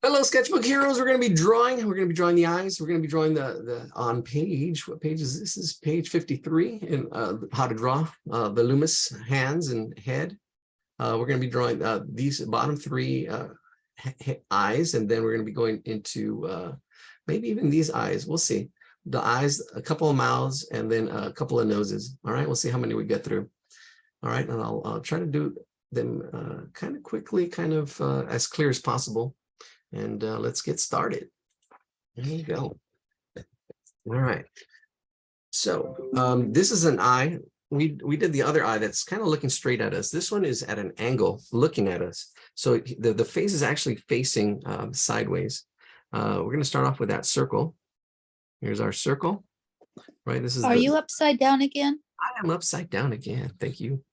Hello, sketchbook heroes. We're going to be drawing. We're going to be drawing the eyes. We're going to be drawing the on page. What page is this? This is page 53 in how to draw the Loomis hands and head. We're going to be drawing these bottom three eyes, and then we're going to be going into maybe even these eyes. We'll see. The eyes, a couple of mouths, and then a couple of noses. All right, we'll see how many we get through. All right, and I'll try to do them kind of quickly, kind of as clear as possible. And let's get started. There you go. All right. So this is an eye. We did the other eye that's kind of looking straight at us. This one is at an angle looking at us. So the face is actually facing sideways. We're going to start off with that circle. Here's our circle. Right. This is. Are you upside down again? I am upside down again. Thank you.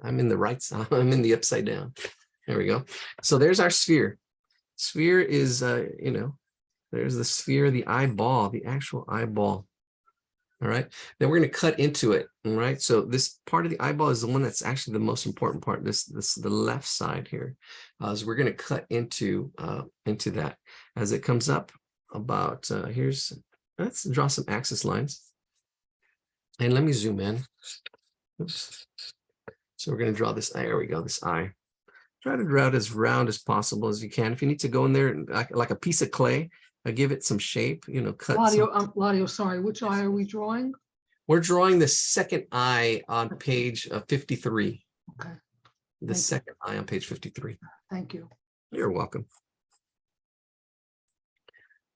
I'm in the right side. I'm in the upside down. There we go. So there's our sphere. Sphere is, there's the sphere, the eyeball, the actual eyeball. All right. Then we're going to cut into it. All right. So this part of the eyeball is the one that's actually the most important part. This the left side here. So we're going to cut into that as it comes up about let's draw some axis lines. And let me zoom in. Oops. So we're going to draw this eye. There we go. This eye. Try to draw it as round as possible as you can. If you need to go in there like a piece of clay, give it some shape, cut. Ladio, sorry, which eye are we drawing? We're drawing the second eye on page 53. Okay. The second eye on page 53. Thank you. You're welcome.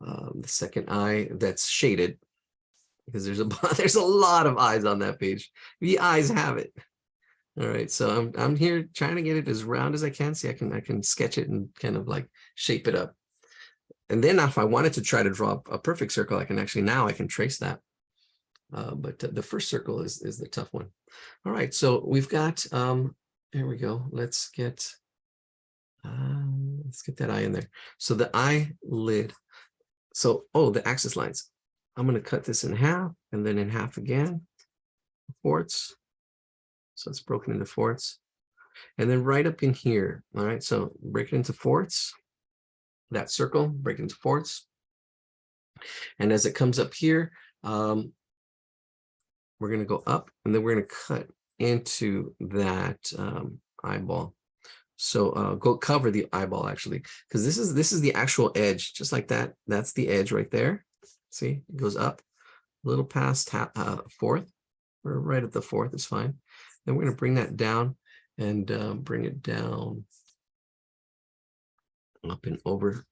The second eye that's shaded because there's a lot of eyes on that page. The eyes have it. All right, so I'm here trying to get it as round as I can. See, I can sketch it and kind of like shape it up. And then if I wanted to try to draw a perfect circle, I can trace that. But the first circle is the tough one. All right, so we've got here we go. Let's get that eye in there. So the eyelid. So the axis lines. I'm going to cut this in half and then in half again. Fourths. So it's broken into fourths. And then right up in here, all right, so break it into fourths. That circle, break it into fourths. And as it comes up here, we're going to go up and then we're going to cut into that eyeball. So go cover the eyeball actually, because this is the actual edge, just like that. That's the edge right there. See, it goes up a little past fourth, or right at the fourth is fine. Then we're going to bring that down and bring it down up and over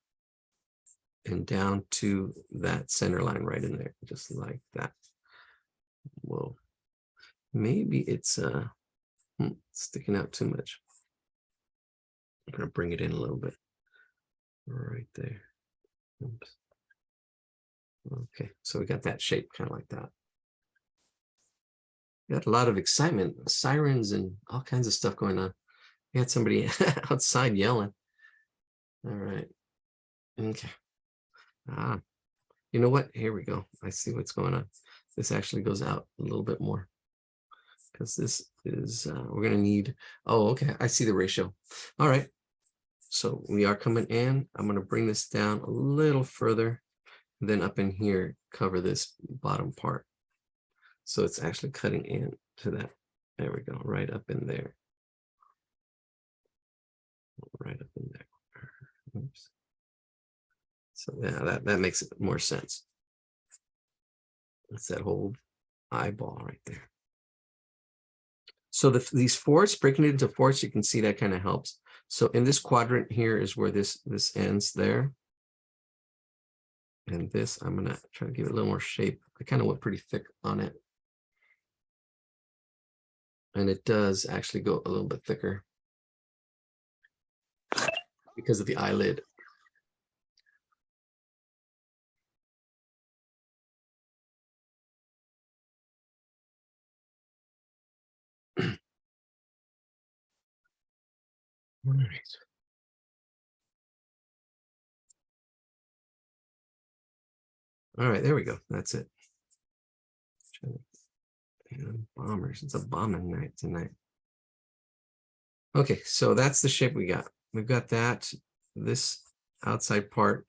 and down to that center line right in there, just like that. Whoa, maybe it's sticking out too much. I'm going to bring it in a little bit right there. Oops. Okay, so we got that shape kind of like that. Got a lot of excitement, sirens and all kinds of stuff going on. We had somebody outside yelling. All right. Okay. You know what? Here we go. I see what's going on. This actually goes out a little bit more because this is, we're going to need, okay. I see the ratio. All right. So we are coming in. I'm going to bring this down a little further, and then up in here, cover this bottom part. So it's actually cutting into that. There we go, right up in there. Right up in there. Oops. So yeah, that makes more sense. That's that whole eyeball right there. So these fourths, breaking it into fourths, you can see that kind of helps. So in this quadrant here is where this ends there. And this, I'm gonna try to give it a little more shape. I kind of went pretty thick on it. And it does actually go a little bit thicker because of the eyelid. All right. All right, there we go. That's it. Bombers. It's a bombing night tonight. Okay, so that's the shape we got. We've got that. This outside part,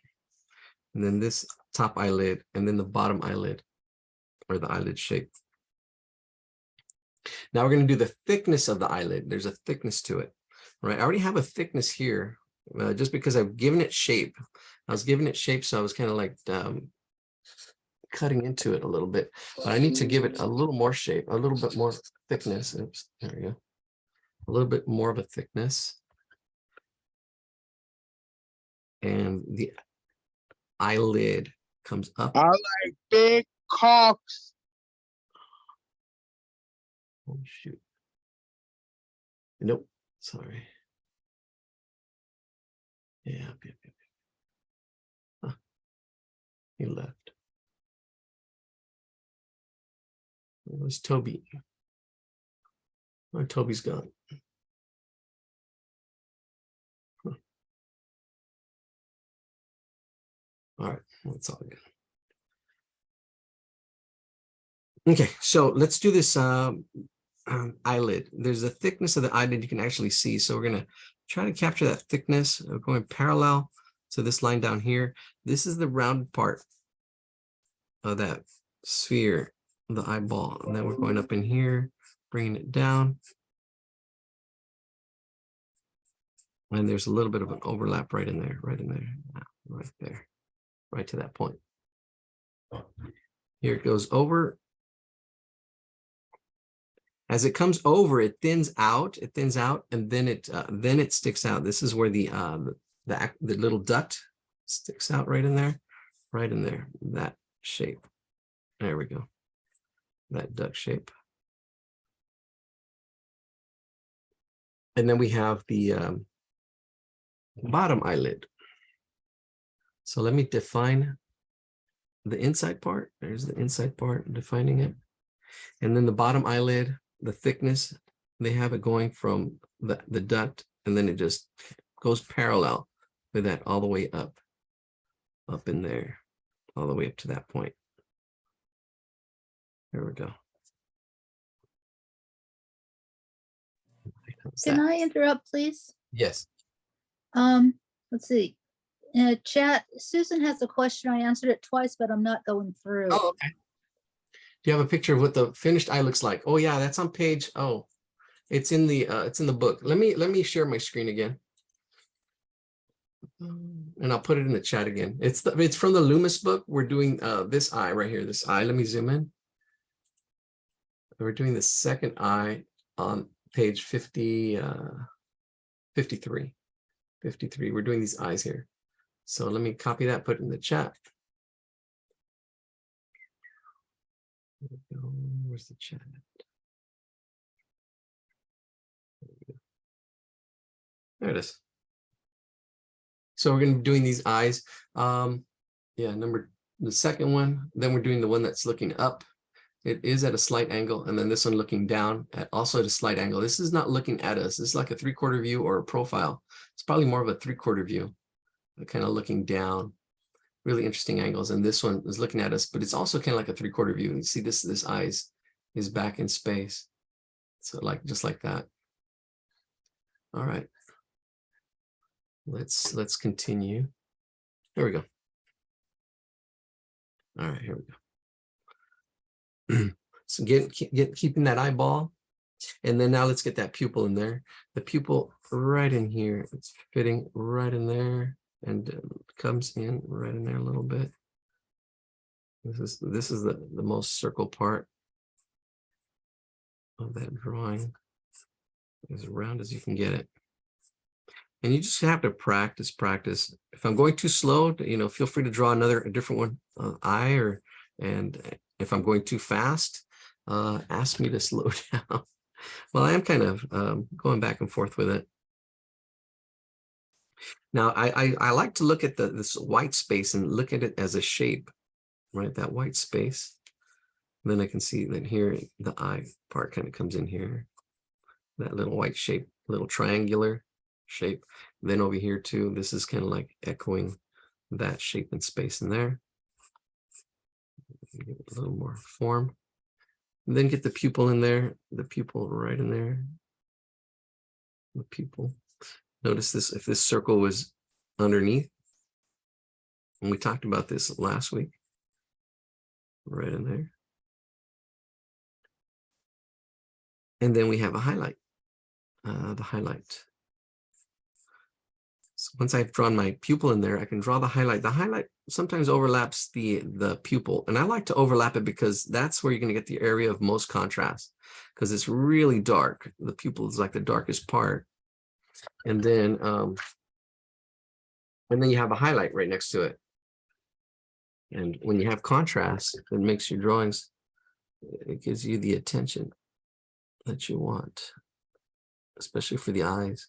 and then this top eyelid, and then the bottom eyelid, or the eyelid shape. Now we're going to do the thickness of the eyelid. There's a thickness to it, right? I already have a thickness here, just because I've given it shape. I was giving it shape, so I was kind of like cutting into it a little bit, but I need to give it a little more shape, a little bit more thickness. Oops, there we go. A little bit more of a thickness. And the eyelid comes up. I like big cocks. Oh, shoot. Nope, sorry. Yeah, huh. He left. Where's Toby? Oh, Toby's gone. Huh. All right, that's all good. Okay, so let's do this eyelid. There's a thickness of the eyelid you can actually see. So we're gonna try to capture that thickness. We're going parallel to this line down here. This is the rounded part of that sphere, the eyeball. And then we're going up in here, bringing it down. And there's a little bit of an overlap right in there, right there, right to that point. Here it goes over. As it comes over, it thins out, and then it sticks out. This is where the little duct sticks out right in there, that shape. There we go, that duct shape. And then we have the bottom eyelid. So let me define the inside part. There's the inside part, defining it. And then the bottom eyelid, the thickness, they have it going from the duct, and then it just goes parallel with that all the way up in there, all the way up to that point. There we go. Can I interrupt, please? Yes. Let's see. In chat, Susan has a question. I answered it twice, but I'm not going through. Oh, okay. Do you have a picture of what the finished eye looks like? Oh yeah, that's on page. Oh, it's in the book. Let me share my screen again, and I'll put it in the chat again. It's from the Loomis book. We're doing this eye right here. This eye. Let me zoom in. We're doing the second eye on page 53. 53. We're doing these eyes here. So let me copy that, put it in the chat. Where's the chat? There it is. So we're going to be doing these eyes. Yeah, the second one. Then we're doing the one that's looking up. It is at a slight angle, and then this one looking down also at a slight angle. This is not looking at us. This is like a 3/4 view or a profile. It's probably more of a 3/4 view, kind of looking down. Really interesting angles. And this one is looking at us, but it's also kind of like a 3/4 view. And you see this eye is back in space. So just like that. All right. Let's continue. There we go. All right, here we go. So keeping that eyeball, and then now let's get that pupil in there. The pupil right in here. It's fitting right in there, and comes in right in there a little bit. This is the most circle part of that drawing, as round as you can get it. And you just have to practice. If I'm going too slow, feel free to draw a different one, eye, and if I'm going too fast, ask me to slow down. Well, I am kind of going back and forth with it. Now, I like to look at this white space and look at it as a shape, right? That white space. And then I can see that here, the eye part kind of comes in here. That little white shape, little triangular shape. And then over here too, this is kind of like echoing that shape and space in there. Give it a little more form. And then get the pupil in there, the pupil right in there. The pupil. Notice this, if this circle was underneath, And we talked about this last week. Right in there. And then we have a highlight. The highlight. So once I've drawn my pupil in there, I can draw the highlight. The highlight sometimes overlaps the pupil. And I like to overlap it because that's where you're going to get the area of most contrast, because it's really dark. The pupil is like the darkest part. And then you have a highlight right next to it. And when you have contrast, it makes your drawings, it gives you the attention that you want, especially for the eyes.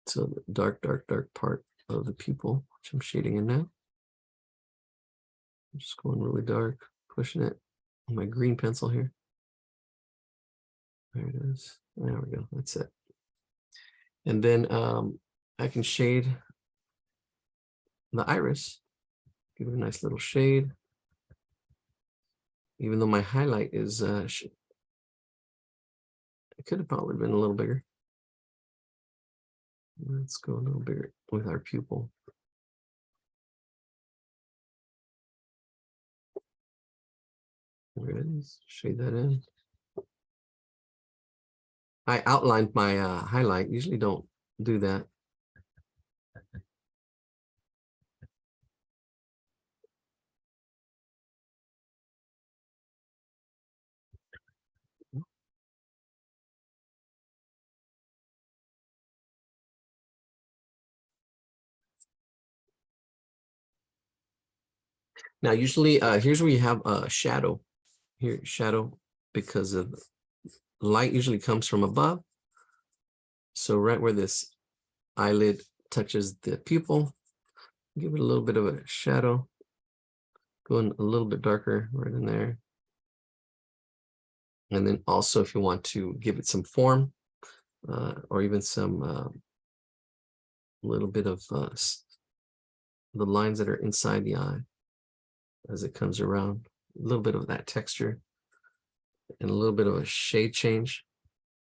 So the dark, dark, dark part of the pupil, which I'm shading in now. I'm just going really dark, pushing it on my green pencil here. There it is. There we go. That's it. And then I can shade the iris, give it a nice little shade. Even though my highlight is, it could have probably been a little bigger. Let's go a little bigger with our pupil. There it is. Shade that in. I outlined my highlight. Usually don't do that. Now, usually, here's where you have a shadow. Here, shadow, because of light usually comes from above. So right where this eyelid touches the pupil, give it a little bit of a shadow, going a little bit darker right in there. And then also, if you want to give it some form, or even some little bit of the lines that are inside the eye as it comes around, a little bit of that texture and a little bit of a shade change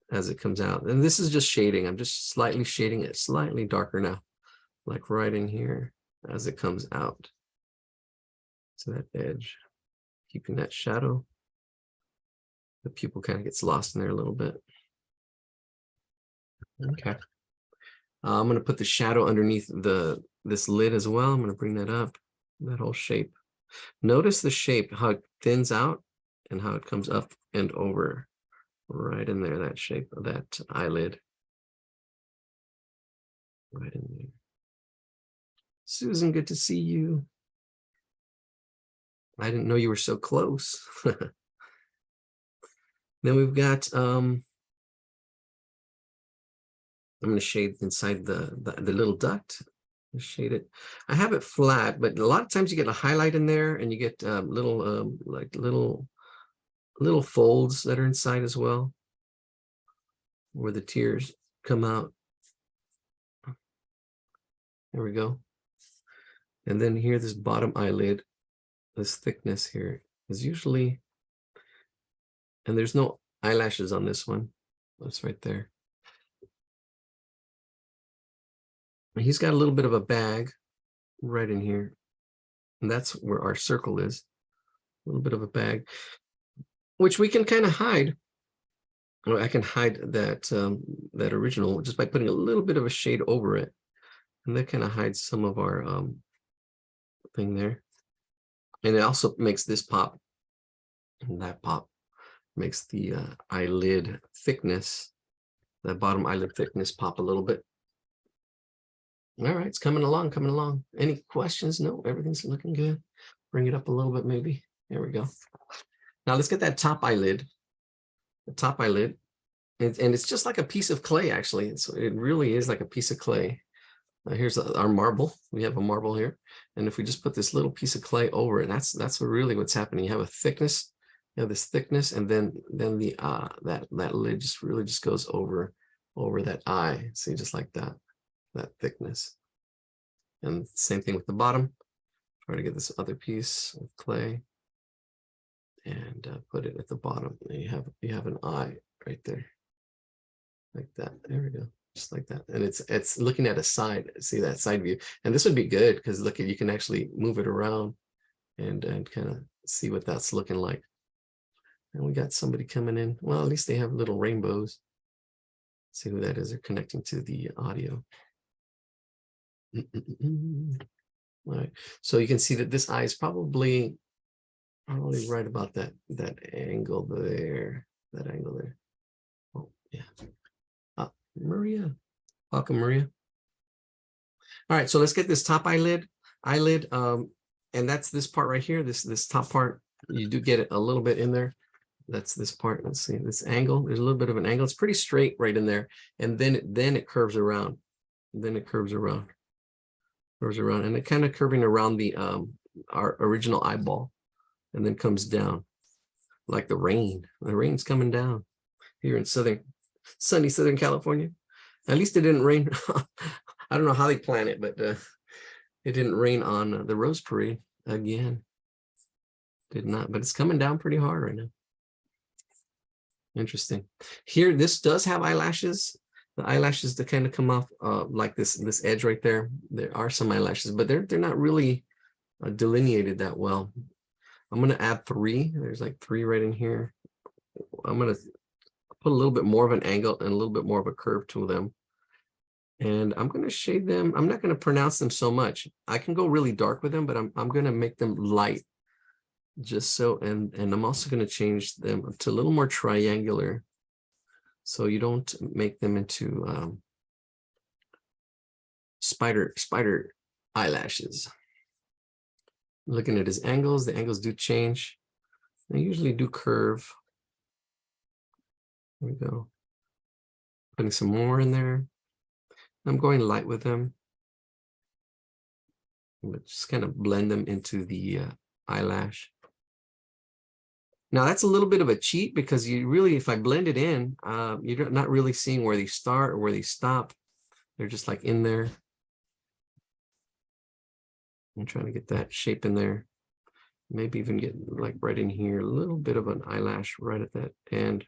as it comes out. And this is just shading. I'm just slightly shading it slightly darker now, like right in here as it comes out to that edge, keeping that shadow. The pupil kind of gets lost in there a little bit. Okay. I'm going to put the shadow underneath this lid as well. I'm going to bring that up, that whole shape. Notice the shape, how it thins out and how it comes up and over right in there, that shape of that eyelid. Right in there. Susan, good to see you. I didn't know you were so close. Then we've got, I'm going to shade inside the little duct. Shade it. I have it flat, but a lot of times you get a highlight in there and you get little like little folds that are inside as well, where the tears come out. There we go. And then here, this bottom eyelid, this thickness here is usually, and there's no eyelashes on this one. That's right there. He's got a little bit of a bag right in here. And that's where our circle is. A little bit of a bag, which we can kind of hide. Or I can hide that that original just by putting a little bit of a shade over it. And that kind of hides some of our thing there. And it also makes this pop. And that pop makes the eyelid thickness, that bottom eyelid thickness pop a little bit. All right, it's coming along, coming along. Any questions? No, everything's looking good. Bring it up a little bit, maybe. There we go. Now let's get that top eyelid. The top eyelid. And it's just like a piece of clay, actually. It really is like a piece of clay. Here's our marble. We have a marble here. And if we just put this little piece of clay over it, that's really what's happening. You have a thickness, you have this thickness, and then the that lid just really just goes over that eye. See, just like that thickness. And same thing with the bottom. Try to get this other piece of clay and put it at the bottom. And you have an eye right there, like that. There we go. just like that. And it's looking at a side, see that side view. And this would be good because look, you can actually move it around and kind of see what that's looking like. And we got somebody coming in. Well, at least they have little rainbows. See who that is. They're connecting to the audio. All right. So you can see that this eye is probably right about that angle there. That angle there. Oh, yeah. Maria. Welcome, Maria. All right, so let's get this top eyelid. And that's this part right here, this top part. You do get it a little bit in there. That's this part. Let's see this angle. There's a little bit of an angle. It's pretty straight right in there. And then it curves around. And then it curves around. And it kind of curving around the our original eyeball. And then comes down like the rain. The rain's coming down here in sunny Southern California. At least it didn't rain. I don't know how they plan it, but it didn't rain on the Rose Parade again. Did not, but it's coming down pretty hard right now. Interesting. Here, this does have eyelashes. The eyelashes that kind of come off like this edge right there. There are some eyelashes, but they're not really delineated that well. I'm going to add 3. There's like 3 right in here. I'm going to put a little bit more of an angle and a little bit more of a curve to them. And I'm going to shade them. I'm not going to pronounce them so much. I can go really dark with them, but I'm going to make them light just so, and I'm also going to change them to a little more triangular. So you don't make them into spider eyelashes. Looking at his angles, the angles do change. They usually do curve. There we go. Putting some more in there. I'm going light with them. But just kind of blend them into the eyelash. Now that's a little bit of a cheat because you really, if I blend it in, you're not really seeing where they start or where they stop. They're just like in there. I'm trying to get that shape in there. Maybe even get like right in here, a little bit of an eyelash right at that end.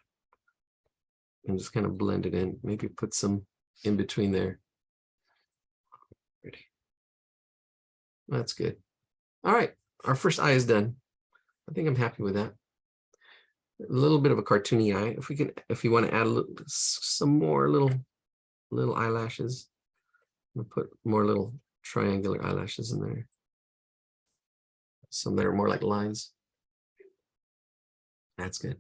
And just kind of blend it in. Maybe put some in between there. Ready. That's good. All right, our first eye is done. I think I'm happy with that. A little bit of a cartoony eye. If you want to add some more little eyelashes, we'll put more little triangular eyelashes in there. Some that are more like lines. That's good.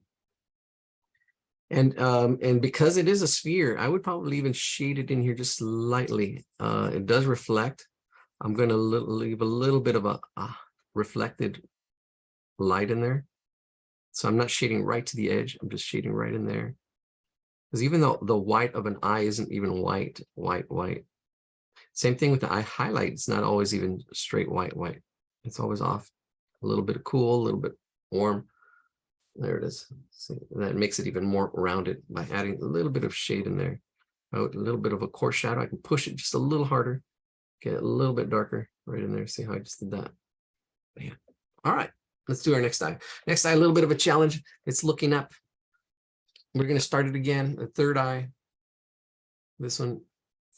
And because it is a sphere, I would probably even shade it in here just slightly. It does reflect. I'm going to leave a little bit of a reflected light in there. So I'm not shading right to the edge. I'm just shading right in there. Because even though the white of an eye isn't even white. Same thing with the eye highlight. It's not always even straight white. It's always off. A little bit of cool, a little bit warm. There it is. See, that makes it even more rounded by adding a little bit of shade in there. A little bit of a coarse shadow. I can push it just a little harder. Get it a little bit darker right in there. See how I just did that? Man. All right. Let's do our next eye. Next eye, a little bit of a challenge. It's looking up. We're going to start it again. The third eye. This one,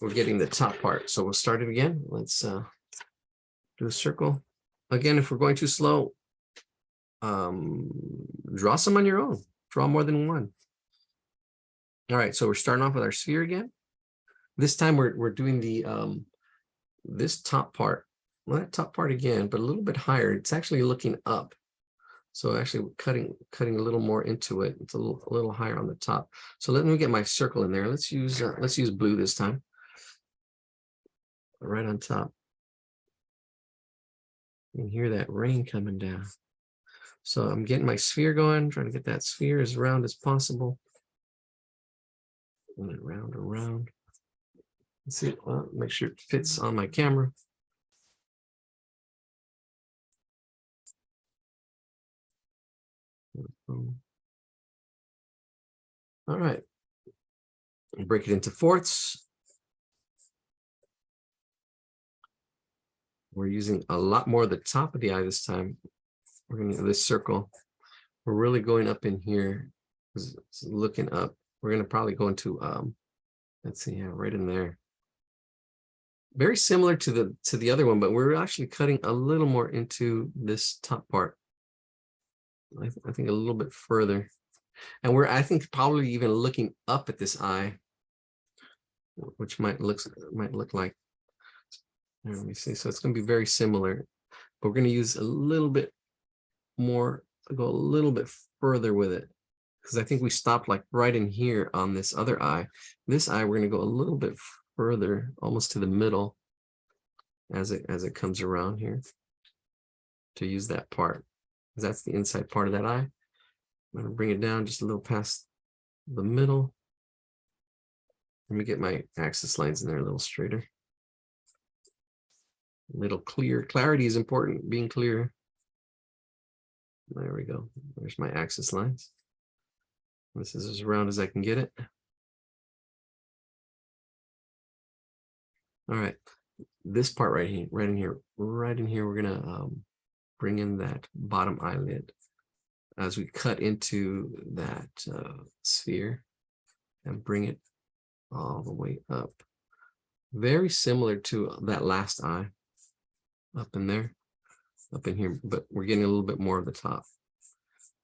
we're getting the top part. So we'll start it again. Let's do a circle. Again, if we're going too slow, draw some on your own. Draw more than one. All right, so we're starting off with our sphere again. This time we're doing the this top part. Well, that top part again, but a little bit higher. It's actually looking up. So actually cutting a little more into it. It's a little higher on the top. So let me get my circle in there. Let's use blue this time. Right on top. You can hear that rain coming down. So I'm getting my sphere going, trying to get that sphere as round as possible. And round around. Let's see, make sure it fits on my camera. All right. Break it into fourths. We're using a lot more of the top of the eye this time. We're going to this circle. We're really going up in here, looking up. We're going to probably go into Let's see, yeah, right in there. Very similar to the other one, but we're actually cutting a little more into this top part. I think a little bit further. And we're, I think, probably even looking up at this eye, which might look like, let me see. So it's going to be very similar, but we're going to use a little bit more, go a little bit further with it, because I think we stopped like right in here on this other eye. This eye, we're going to go a little bit further, almost to the middle, as it comes around here, to use that part. That's the inside part of that eye. I'm going to bring it down just a little past the middle. Let me get my axis lines in there a little straighter. A little clear. Clarity is important, being clear. There we go. There's my axis lines. This is as round as I can get it. All right. This part right here, right in here, we're going to bring in that bottom eyelid as we cut into that sphere and bring it all the way up. Very similar to that last eye up in there, up in here, but we're getting a little bit more of the top.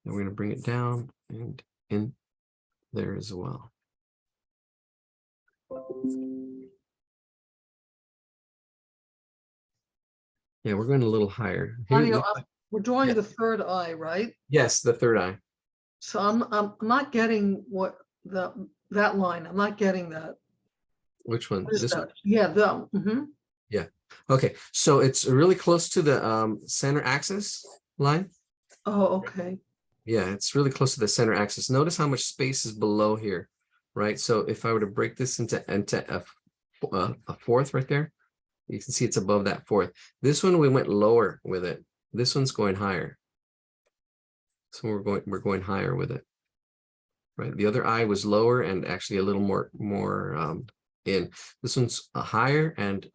And we're going to bring it down and in there as well. Yeah, we're going a little higher. Here, Claudio, we're drawing yeah. the third eye, right? yes, the third eye. So I'm not getting what that line. I'm not getting that. Which one? What is This that? one? Yeah, the Yeah. Okay. So it's really close to the center axis line. Oh, okay. Yeah, it's really close to the center axis. Notice how much space is below here, right? So if I were to break this into a fourth right there, you can see it's above that fourth. This one we went lower with it. This one's going higher. So we're going higher with it. Right. The other eye was lower and actually a little more in. This one's higher and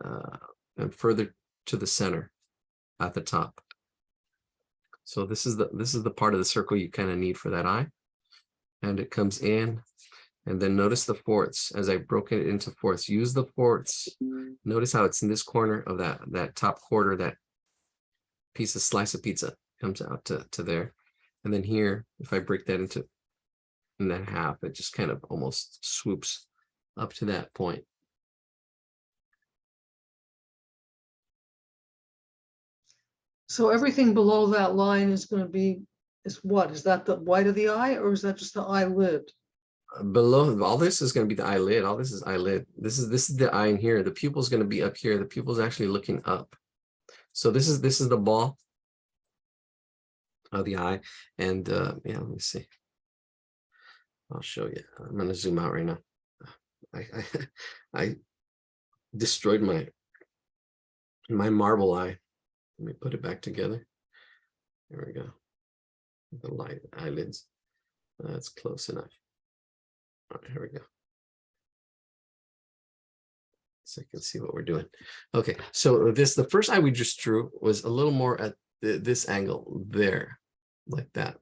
further to the center at the top. So this is the part of the circle you kind of need for that eye. And it comes in, and then notice the fourths as I broke it into fourths. Use the fourths. Notice how it's in this corner of that top quarter, that piece of slice of pizza comes out to there. And then here, if I break that into in that half, it just kind of almost swoops up to that point. So everything below that line is going to be, is what? Is that the white of the eye, or is that just the eyelid? Below all this is going to be the eyelid. All this is eyelid. This is the eye in here. The pupil is going to be up here. The pupil is actually looking up. So this is the ball of the eye. And yeah, let me see. I'll show you. I'm going to zoom out right now. I destroyed my marble eye. Let me put it back together. There we go. The light eyelids. That's close enough. All right, here we go. So you can see what we're doing. Okay, so the first eye we just drew was a little more at this angle there, like that,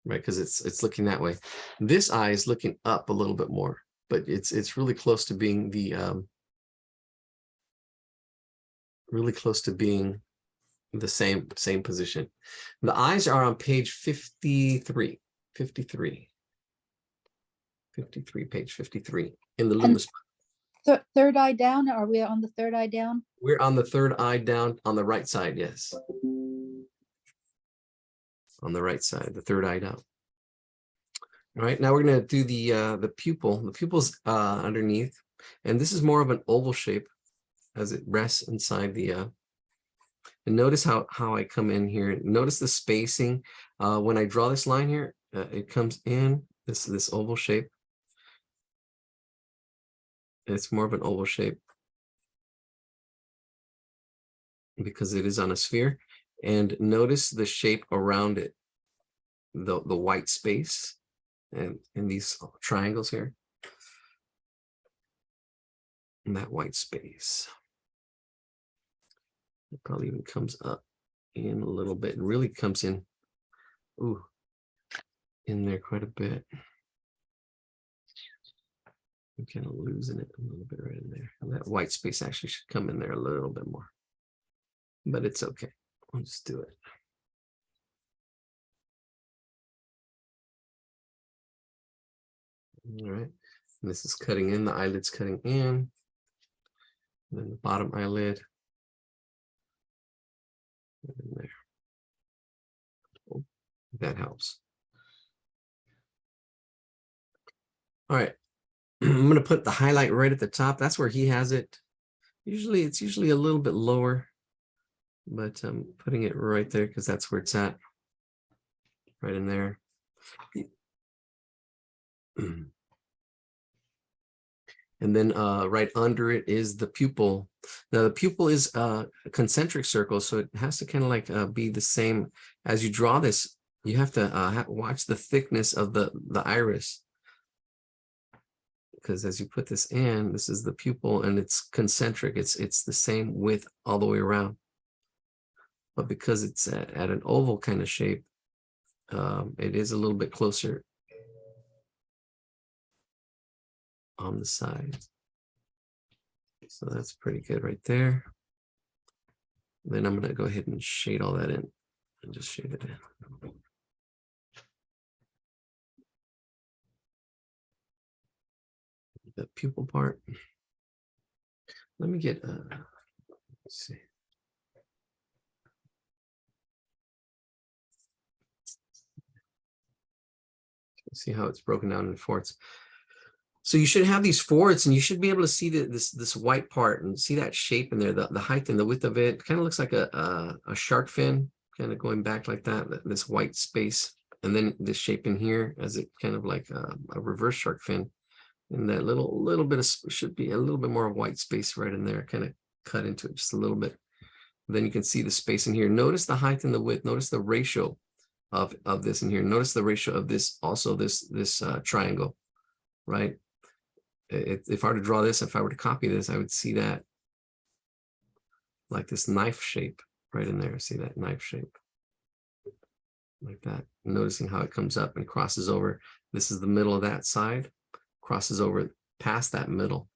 right? Because it's looking that way. This eye is looking up a little bit more, but it's really close to being the same position. The eyes are on page 53, page 53 in the Loomis. Third eye down, are we on the third eye down? We're on the third eye down on the right side, yes. On the right side, the third eye down. All right, now we're gonna do the pupil. The pupil's underneath, and this is more of an oval shape as it rests inside the and notice how I come in here. Notice the spacing. When I draw this line here, it comes in this oval shape. It's more of an oval shape because it is on a sphere. And notice the shape around it, the white space and in these triangles here. And that white space. It probably even comes up in a little bit. It really comes in, in there quite a bit. I'm kind of losing it a little bit right in there. And that white space actually should come in there a little bit more. But it's okay. I'll just do it. All right. And this is cutting in, the eyelid's cutting in. And then the bottom eyelid. In there. Oh, that helps. All right. I'm going to put the highlight right at the top. That's where he has it. It's usually a little bit lower, but I'm putting it right there because that's where it's at. Right in there. And then right under it is the pupil. Now the pupil is a concentric circle, so it has to kind of like be the same. As you draw this, you have to watch the thickness of the iris. Because as you put this in, this is the pupil and it's concentric. It's the same width all the way around. But because it's at an oval kind of shape, it is a little bit closer on the side. So that's pretty good right there. Then I'm going to go ahead and shade all that in and just shade it in. The pupil part. Let me get, let's see. Let's see how it's broken down in forts. So you should have these forts and you should be able to see this white part and see that shape in there, the height and the width of it. Kind of looks like a shark fin, kind of going back like that, this white space. And then this shape in here as it kind of like a reverse shark fin. And that little bit of should be a little bit more of white space right in there, kind of cut into it just a little bit. Then you can see the space in here. Notice the height and the width. Notice the ratio of this in here. Notice the ratio of this, also this triangle, right? If I were to draw this, if I were to copy this, I would see that like this knife shape right in there. See that knife shape like that. Noticing how it comes up and crosses over. This is the middle of that side. Crosses over past that middle.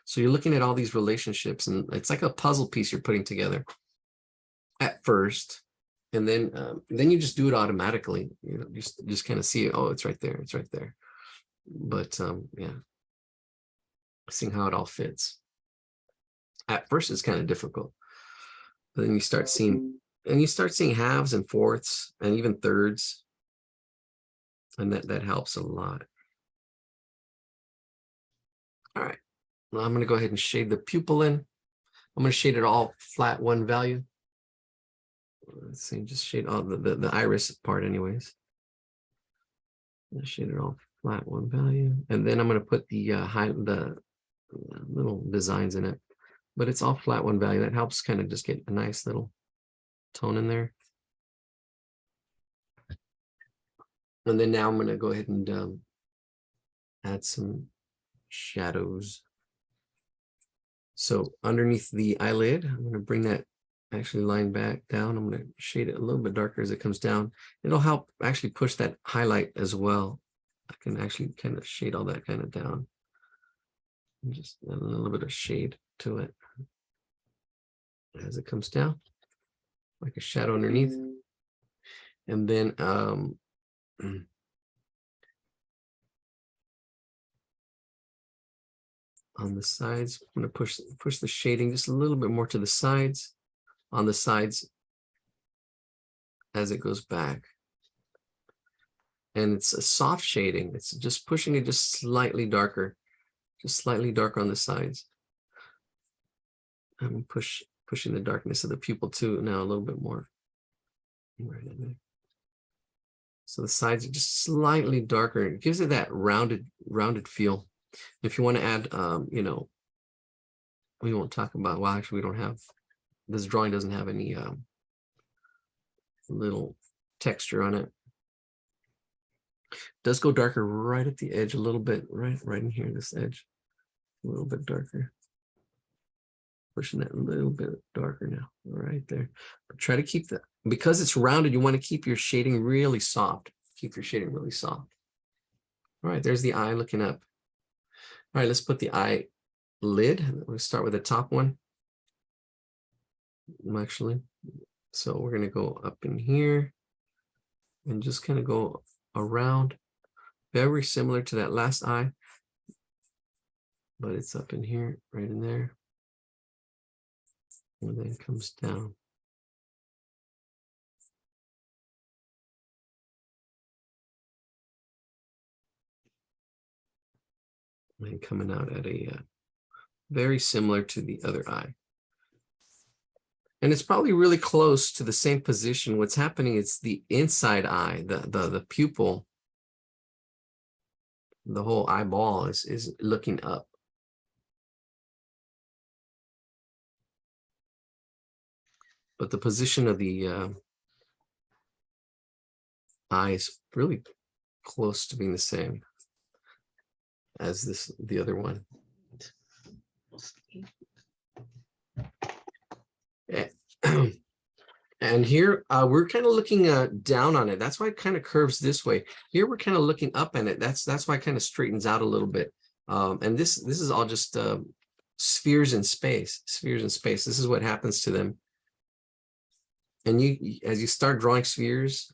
So you're looking at all these relationships and it's like a puzzle piece you're putting together at first. And then you just do it automatically. You know, just kind of see it. Oh, it's right there. It's right there. But yeah, seeing how it all fits. At first it's kind of difficult. But then you start seeing halves and fourths and even thirds. And that helps a lot. All right, well, I'm going to go ahead and shade the pupil in. I'm going to shade it all flat one value. Let's see, just shade all the iris part anyways. Let's shade it all flat one value. And then I'm going to put the little designs in it. But it's all flat one value. That helps kind of just get a nice little tone in there. And then now I'm going to go ahead and add some shadows. So underneath the eyelid, I'm going to bring that actually line back down. I'm going to shade it a little bit darker as it comes down. It'll help actually push that highlight as well. I can actually kind of shade all that kind of down. And just add a little bit of shade to it as it comes down, like a shadow underneath. And then on the sides, I'm going to push the shading just a little bit more to the sides, on the sides as it goes back. And it's a soft shading. It's just pushing it just slightly darker on the sides. I'm pushing the darkness of the pupil too now a little bit more. Right in there. So the sides are just slightly darker. It gives it that rounded feel. If you want to add, you know, we won't talk about, well, actually we don't have, this drawing doesn't have any little texture on it. It does go darker right at the edge a little bit, right in here, this edge, a little bit darker. Pushing that a little bit darker now, right there. But try to keep that, because it's rounded, you want to keep your shading really soft. Keep your shading really soft. All right, there's the eye looking up. All right, let's put the eye lid. We'll start with the top one. Actually, so we're going to go up in here and just kind of go around. Very similar to that last eye, but it's up in here, right in there. And then comes down. And coming out at a very similar to the other eye. And it's probably really close to the same position. What's happening is the inside eye, the pupil, the whole eyeball is looking up. But the position of the eye is really close to being the same as the other one. And here we're kind of looking down on it. That's why it kind of curves this way. Here we're kind of looking up at it. That's why it kind of straightens out a little bit. And this is all just spheres in space. Spheres in space. This is what happens to them. And as you start drawing spheres,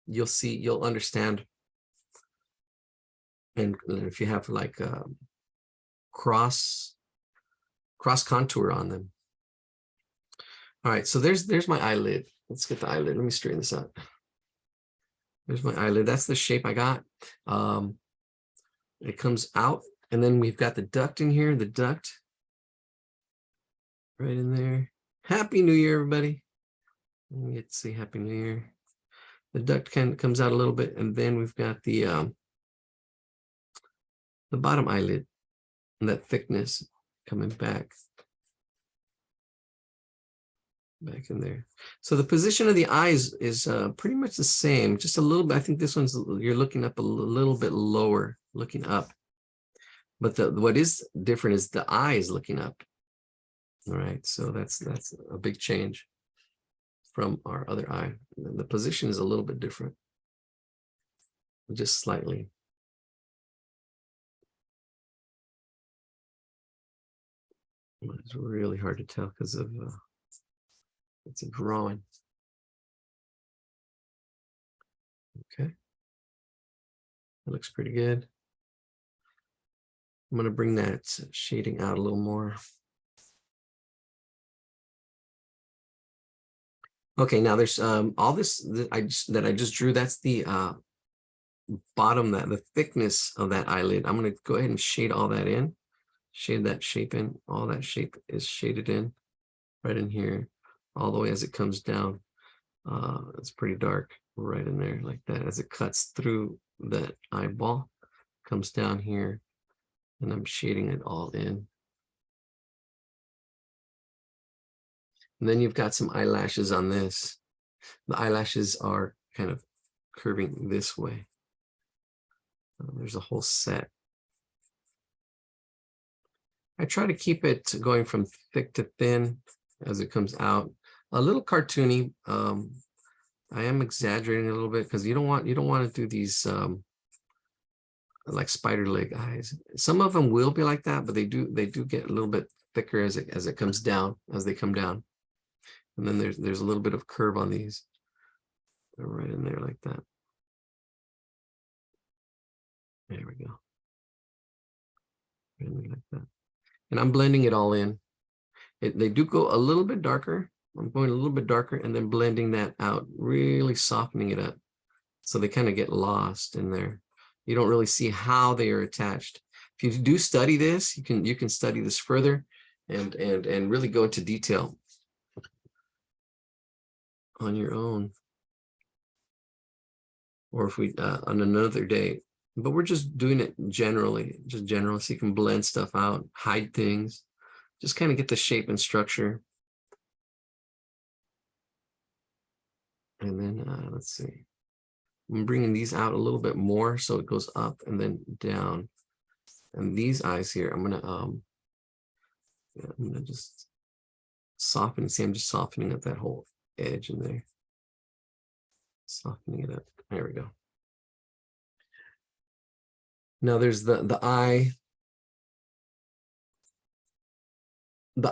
you'll understand. And if you have like cross contour on them. All right, so there's my eyelid. Let's get the eyelid. Let me straighten this out. There's my eyelid. That's the shape I got. It comes out, and then we've got the duct in here. The duct right in there. Happy New Year, everybody. Let me get to say Happy New Year. The duct kind of comes out a little bit, and then we've got the bottom eyelid and that thickness coming back in there. So the position of the eyes is pretty much the same, just a little bit. I think this one's, you're looking up a little bit lower, looking up. But what is different is the eye is looking up. All right, so that's a big change from our other eye. And the position is a little bit different, just slightly. It's really hard to tell because of it's a drawing. Okay, that looks pretty good. I'm going to bring that shading out a little more. Okay, now there's all this that I just drew. That's the bottom, the thickness of that eyelid. I'm going to go ahead and shade all that in. Shade that shape in. All that shape is shaded in right in here, all the way as it comes down. It's pretty dark right in there like that as it cuts through that eyeball, comes down here, and I'm shading it all in. And then you've got some eyelashes on this. The eyelashes are kind of curving this way. There's a whole set. I try to keep it going from thick to thin as it comes out. A little cartoony. I am exaggerating a little bit because you don't want to do these like spider leg eyes. Some of them will be like that, but they do get a little bit thicker as it comes down, as they come down. And then there's a little bit of curve on these. They're right in there like that. There we go. Right like that. And I'm blending it all in. They do go a little bit darker. I'm going a little bit darker and then blending that out, really softening it up. So they kind of get lost in there. You don't really see how they are attached. If you do study this, you can study this further and really go into detail on your own. Or if we on another day. But we're just doing it generally, so you can blend stuff out, hide things, just kind of get the shape and structure. And then let's see, I'm bringing these out a little bit more so it goes up and then down. And these eyes here, I'm gonna just soften. See, I'm just softening up that whole edge in there, softening it up. There we go. Now there's the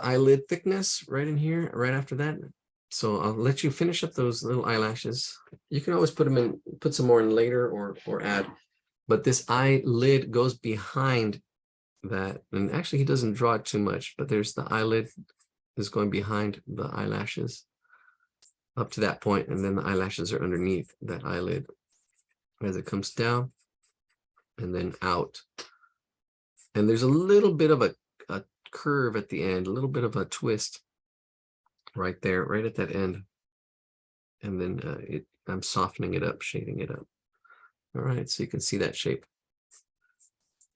eyelid thickness right in here, right after that. So I'll let you finish up those little eyelashes. You can always put them in, put some more in later or add, but this eyelid goes behind that. And actually he doesn't draw it too much, but there's the eyelid is going behind the eyelashes up to that point, and then the eyelashes are underneath that eyelid as it comes down and then out. And there's a little bit of a curve at the end, a little bit of a twist right there, right at that end. And then I'm softening it up, shading it up. All right, so you can see that shape.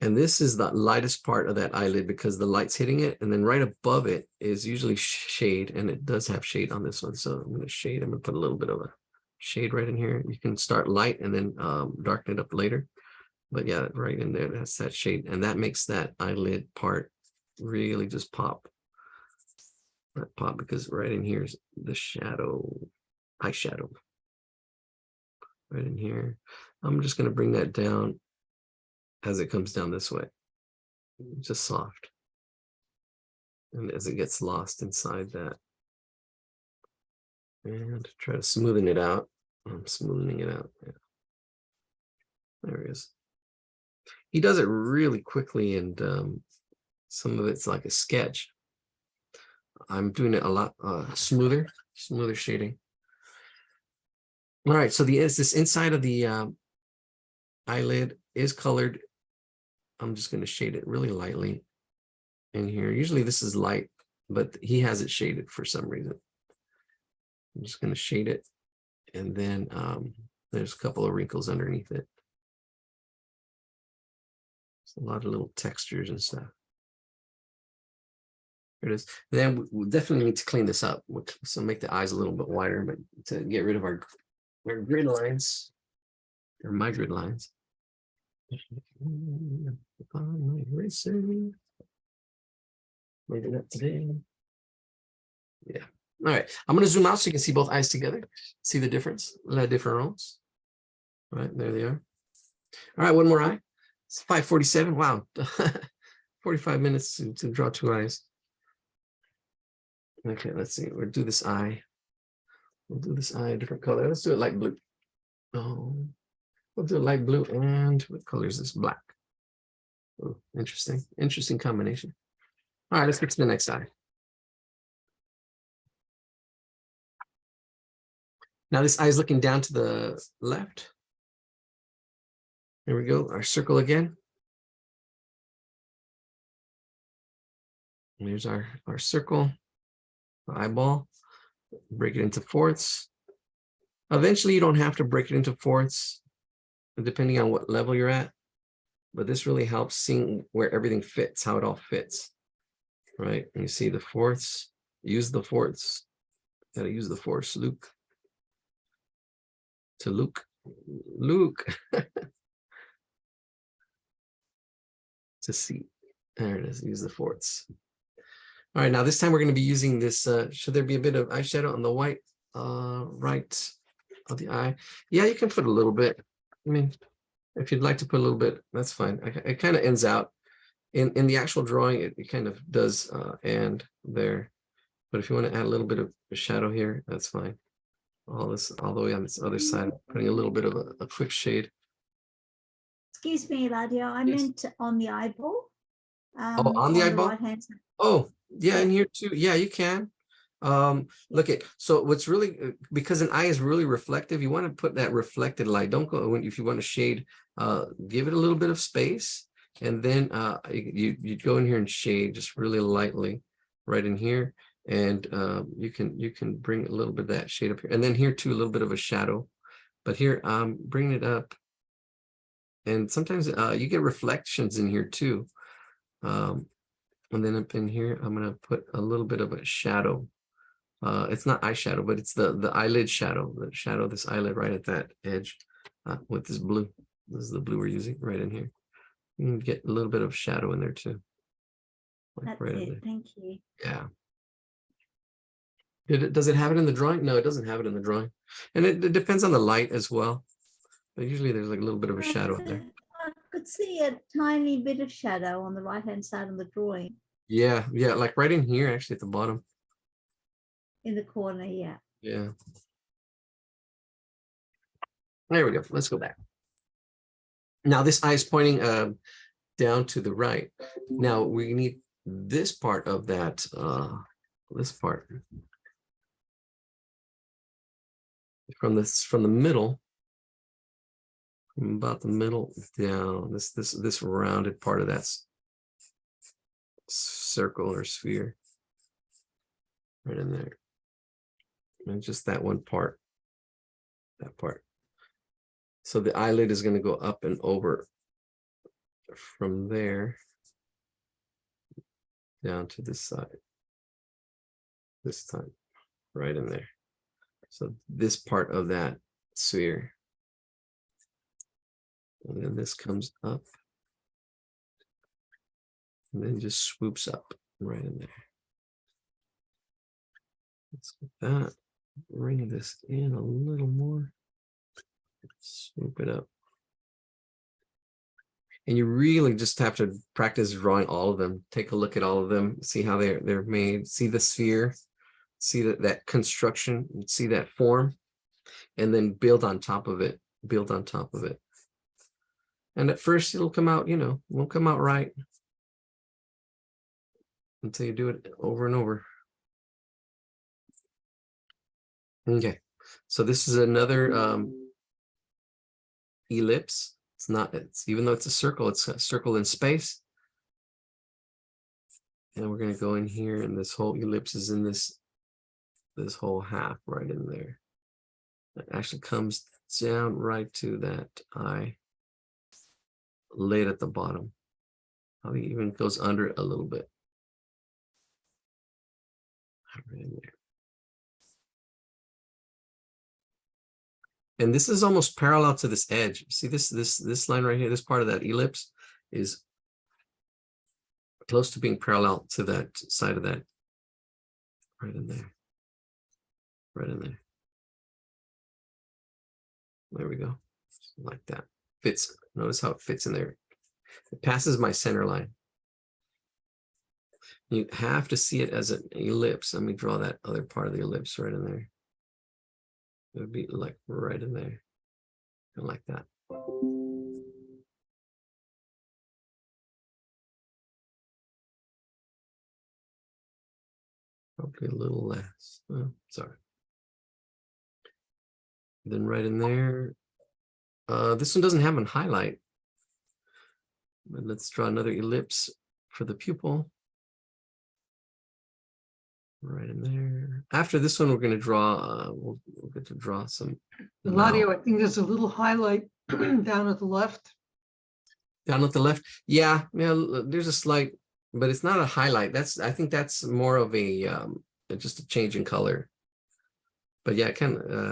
And this is the lightest part of that eyelid because the light's hitting it. And then right above it is usually shade, and it does have shade on this one. So I'm going to shade, I'm going to put a little bit of a shade right in here. You can start light and then darken it up later. But yeah, right in there, that's that shade. And that makes that eyelid part really just pop. Not pop, because right in here is the shadow, eyeshadow. Right in here. I'm just going to bring that down as it comes down this way. Just soft. And as it gets lost inside that. And try to smoothen it out. I'm smoothing it out. Yeah. There it is. He does it really quickly, and some of it's like a sketch. I'm doing it a lot smoother shading. All right, so this inside of the eyelid is colored. I'm just going to shade it really lightly in here. Usually this is light, but he has it shaded for some reason. I'm just going to shade it, and then there's a couple of wrinkles underneath it. A lot of little textures and stuff. Here it is. Then we definitely need to clean this up. So make the eyes a little bit wider, but to get rid of our grid lines, or my grid lines. Upon my eraser. Maybe not today. Yeah. All right. I'm going to zoom out so you can see both eyes together. See the difference? La difference. All right, there they are. All right, one more eye. It's 5:47. Wow. 45 minutes to draw two eyes. Okay, let's see. We'll do this eye. We'll do this eye a different color. Let's do it light blue. Oh, we'll do it light blue, and what color is this? Black. Oh, interesting. Interesting combination. All right, let's get to the next eye. Now this eye is looking down to the left. There we go, our circle again. And here's our circle, the eyeball. Break it into fourths. Eventually you don't have to break it into fourths, depending on what level you're at. But this really helps seeing where everything fits, how it all fits. Right? And you see the fourths, use the fourths. Gotta use the fourths, Luke. To Luke. To see. There it is. Use the fourths. All right, now this time we're going to be using this. Should there be a bit of eyeshadow on the white right of the eye? Yeah, you can put a little bit. I mean, if you'd like to put a little bit, that's fine. It kind of ends out. In the actual drawing, it kind of does end there. But if you want to add a little bit of shadow here, that's fine. All the way on this other side, putting a little bit of a quick shade. Excuse me, Eladio, I Yes. meant on the eyeball. On the eyeball? right-hand side. Oh, yeah, in here too. Yeah, you can. Look at, so what's really, because an eye is really reflective, you want to put that reflected light. Don't go, if you want to shade, give it a little bit of space, and then you go in here and shade just really lightly right in here, and you can bring a little bit of that shade up here, and then here too, a little bit of a shadow. But here, bring it up, and sometimes you get reflections in here too. And then up in here, I'm going to put a little bit of a shadow. It's not eyeshadow, but it's the eyelid shadow, the shadow of this eyelid right at that edge with this blue. This is the blue we're using right in here. You can get a little bit of shadow in there too. Like That's right in it, there. thank you. Yeah. Does it have it in the drawing? No, it doesn't have it in the drawing. And it depends on the light as well. But usually there's like a little bit of a shadow in there. I could could see a tiny bit of shadow on the right-hand side of the drawing Yeah, yeah, like right in here, actually at the bottom. in the corner. Yeah. Yeah. There we go. Let's go back. Now this eye is pointing down to the right. Now we need this part of that, this part from the middle, from about the middle down, this rounded part of that circle or sphere right in there. And just that one part, that part. So the eyelid is going to go up and over from there down to this side this time, right in there. So this part of that sphere, and then this comes up and then just swoops up right in there. Let's get that, bring this in a little more, swoop it up. And you really just have to practice drawing all of them. Take a look at all of them, see how they're made, see the sphere, see that construction, see that form, and then build on top of it, build on top of it. And at first it'll come out, you know, won't come out right until you do it over and over. Okay, so this is another ellipse. It's not, it's even though it's a circle in space. And we're going to go in here, and this whole ellipse is in this whole half right in there. It actually comes down right to that eye lid at the bottom. Probably even goes under it a little bit. Right in there. And this is almost parallel to this edge. See this line right here, this part of that ellipse is close to being parallel to that side of that. Right in there. Right in there. There we go. Like that. Fits. Notice how it fits in there. It passes my center line. You have to see it as an ellipse. Let me draw that other part of the ellipse right in there. It would be like right in there. And like that. Probably a little less. Oh, sorry. Then right in there. This one doesn't have a highlight. But let's draw another ellipse for the pupil. Right in there. After this one, we're going to draw, we'll get to draw some. Eladio, I think there's a little highlight down at the left. Down at the left. Yeah, there's a slight, but it's not a highlight. I think that's more of a, just a change in color. But yeah,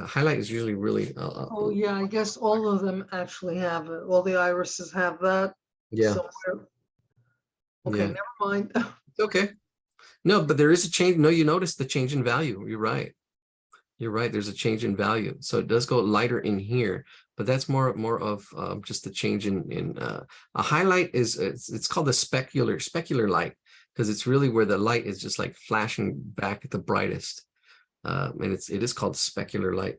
highlight is usually really. Oh yeah, I guess all of them actually have it. All the irises have that. Yeah. Somewhere. Okay, Yeah. never mind. Okay. No, but there is a change. No, you notice the change in value. You're right. You're right. There's a change in value. So it does go lighter in here, but that's more of just the change in a highlight is it's called the specular light, because it's really where the light is just like flashing back at the brightest. And it is called specular light.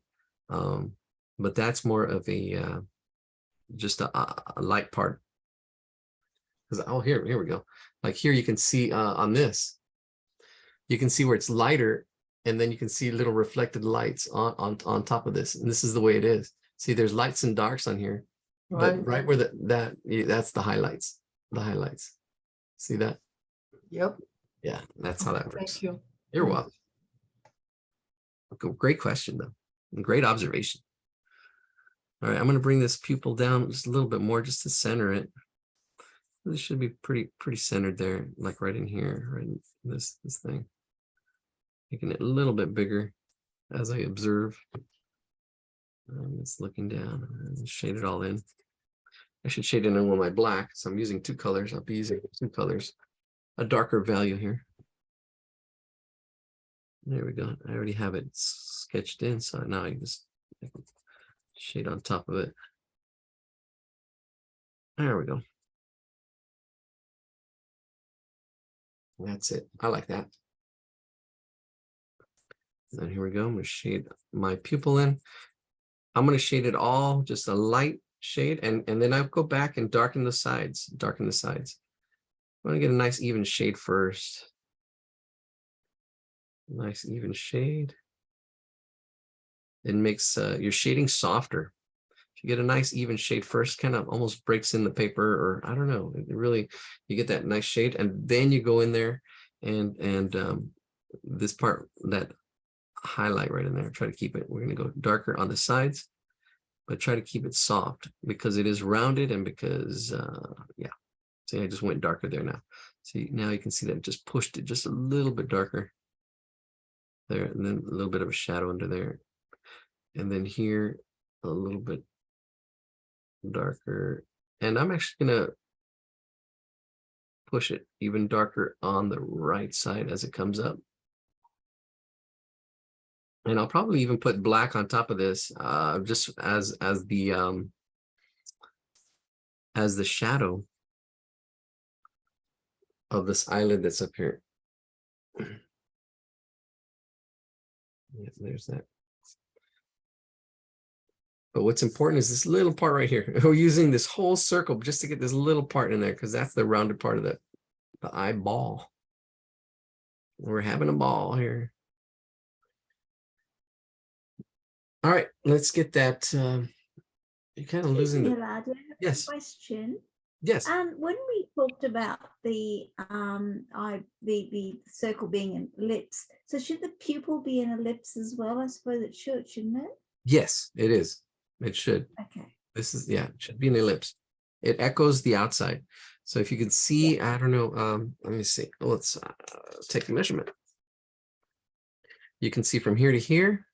But that's more of a just a light part. Because here we go. Like here you can see on this. You can see where it's lighter, and then you can see little reflected lights on top of this. And this is the way it is. See, there's lights and darks on here, Right. but right where that's the highlights. The highlights. See that? Yep. Yeah, that's how that works. Thank you. You're welcome. Great question, though. Great observation. All right, I'm going to bring this pupil down just a little bit more, just to center it. This should be pretty centered there, like right in here, right in this thing. Making it a little bit bigger as I observe. It's looking down and shade it all in. I should shade it in with my black, so I'm using two colors. I'll be using two colors. A darker value here. There we go. I already have it sketched in, so now I can shade on top of it. There we go. That's it. I like that. And here we go. I'm going to shade my pupil in. I'm going to shade it all, just a light shade, and then I'll go back and darken the sides. Darken the sides. I want to get a nice even shade first. Nice even shade. It makes your shading softer. If you get a nice even shade first, kind of almost breaks in the paper, or I don't know. It really, you get that nice shade, and then you go in there and this part, that highlight right in there. Try to keep it. We're going to go darker on the sides, but try to keep it soft because it is rounded, and because yeah. See, I just went darker there now. See, now you can see that it just pushed it just a little bit darker there, and then a little bit of a shadow under there, and then here a little bit darker. And I'm actually gonna push it even darker on the right side as it comes up. And I'll probably even put black on top of this, just as the shadow of this eyelid that's up here. Yeah, there's that. But what's important is this little part right here. We're using this whole circle just to get this little part in there, because that's the rounded part of the eyeball. We're having a ball here. All right, let's get that. You're kind of losing the. Eladio, I have a Yes. question. Yes. When we talked about the circle being an ellipse, so should the pupil be an ellipse as well? I suppose it should, shouldn't it? Yes, it is. It should. Okay. This is, yeah, it should be an ellipse. It echoes the outside. So if you can see, I don't know, let me see. Let's take a measurement. You can see from here to here,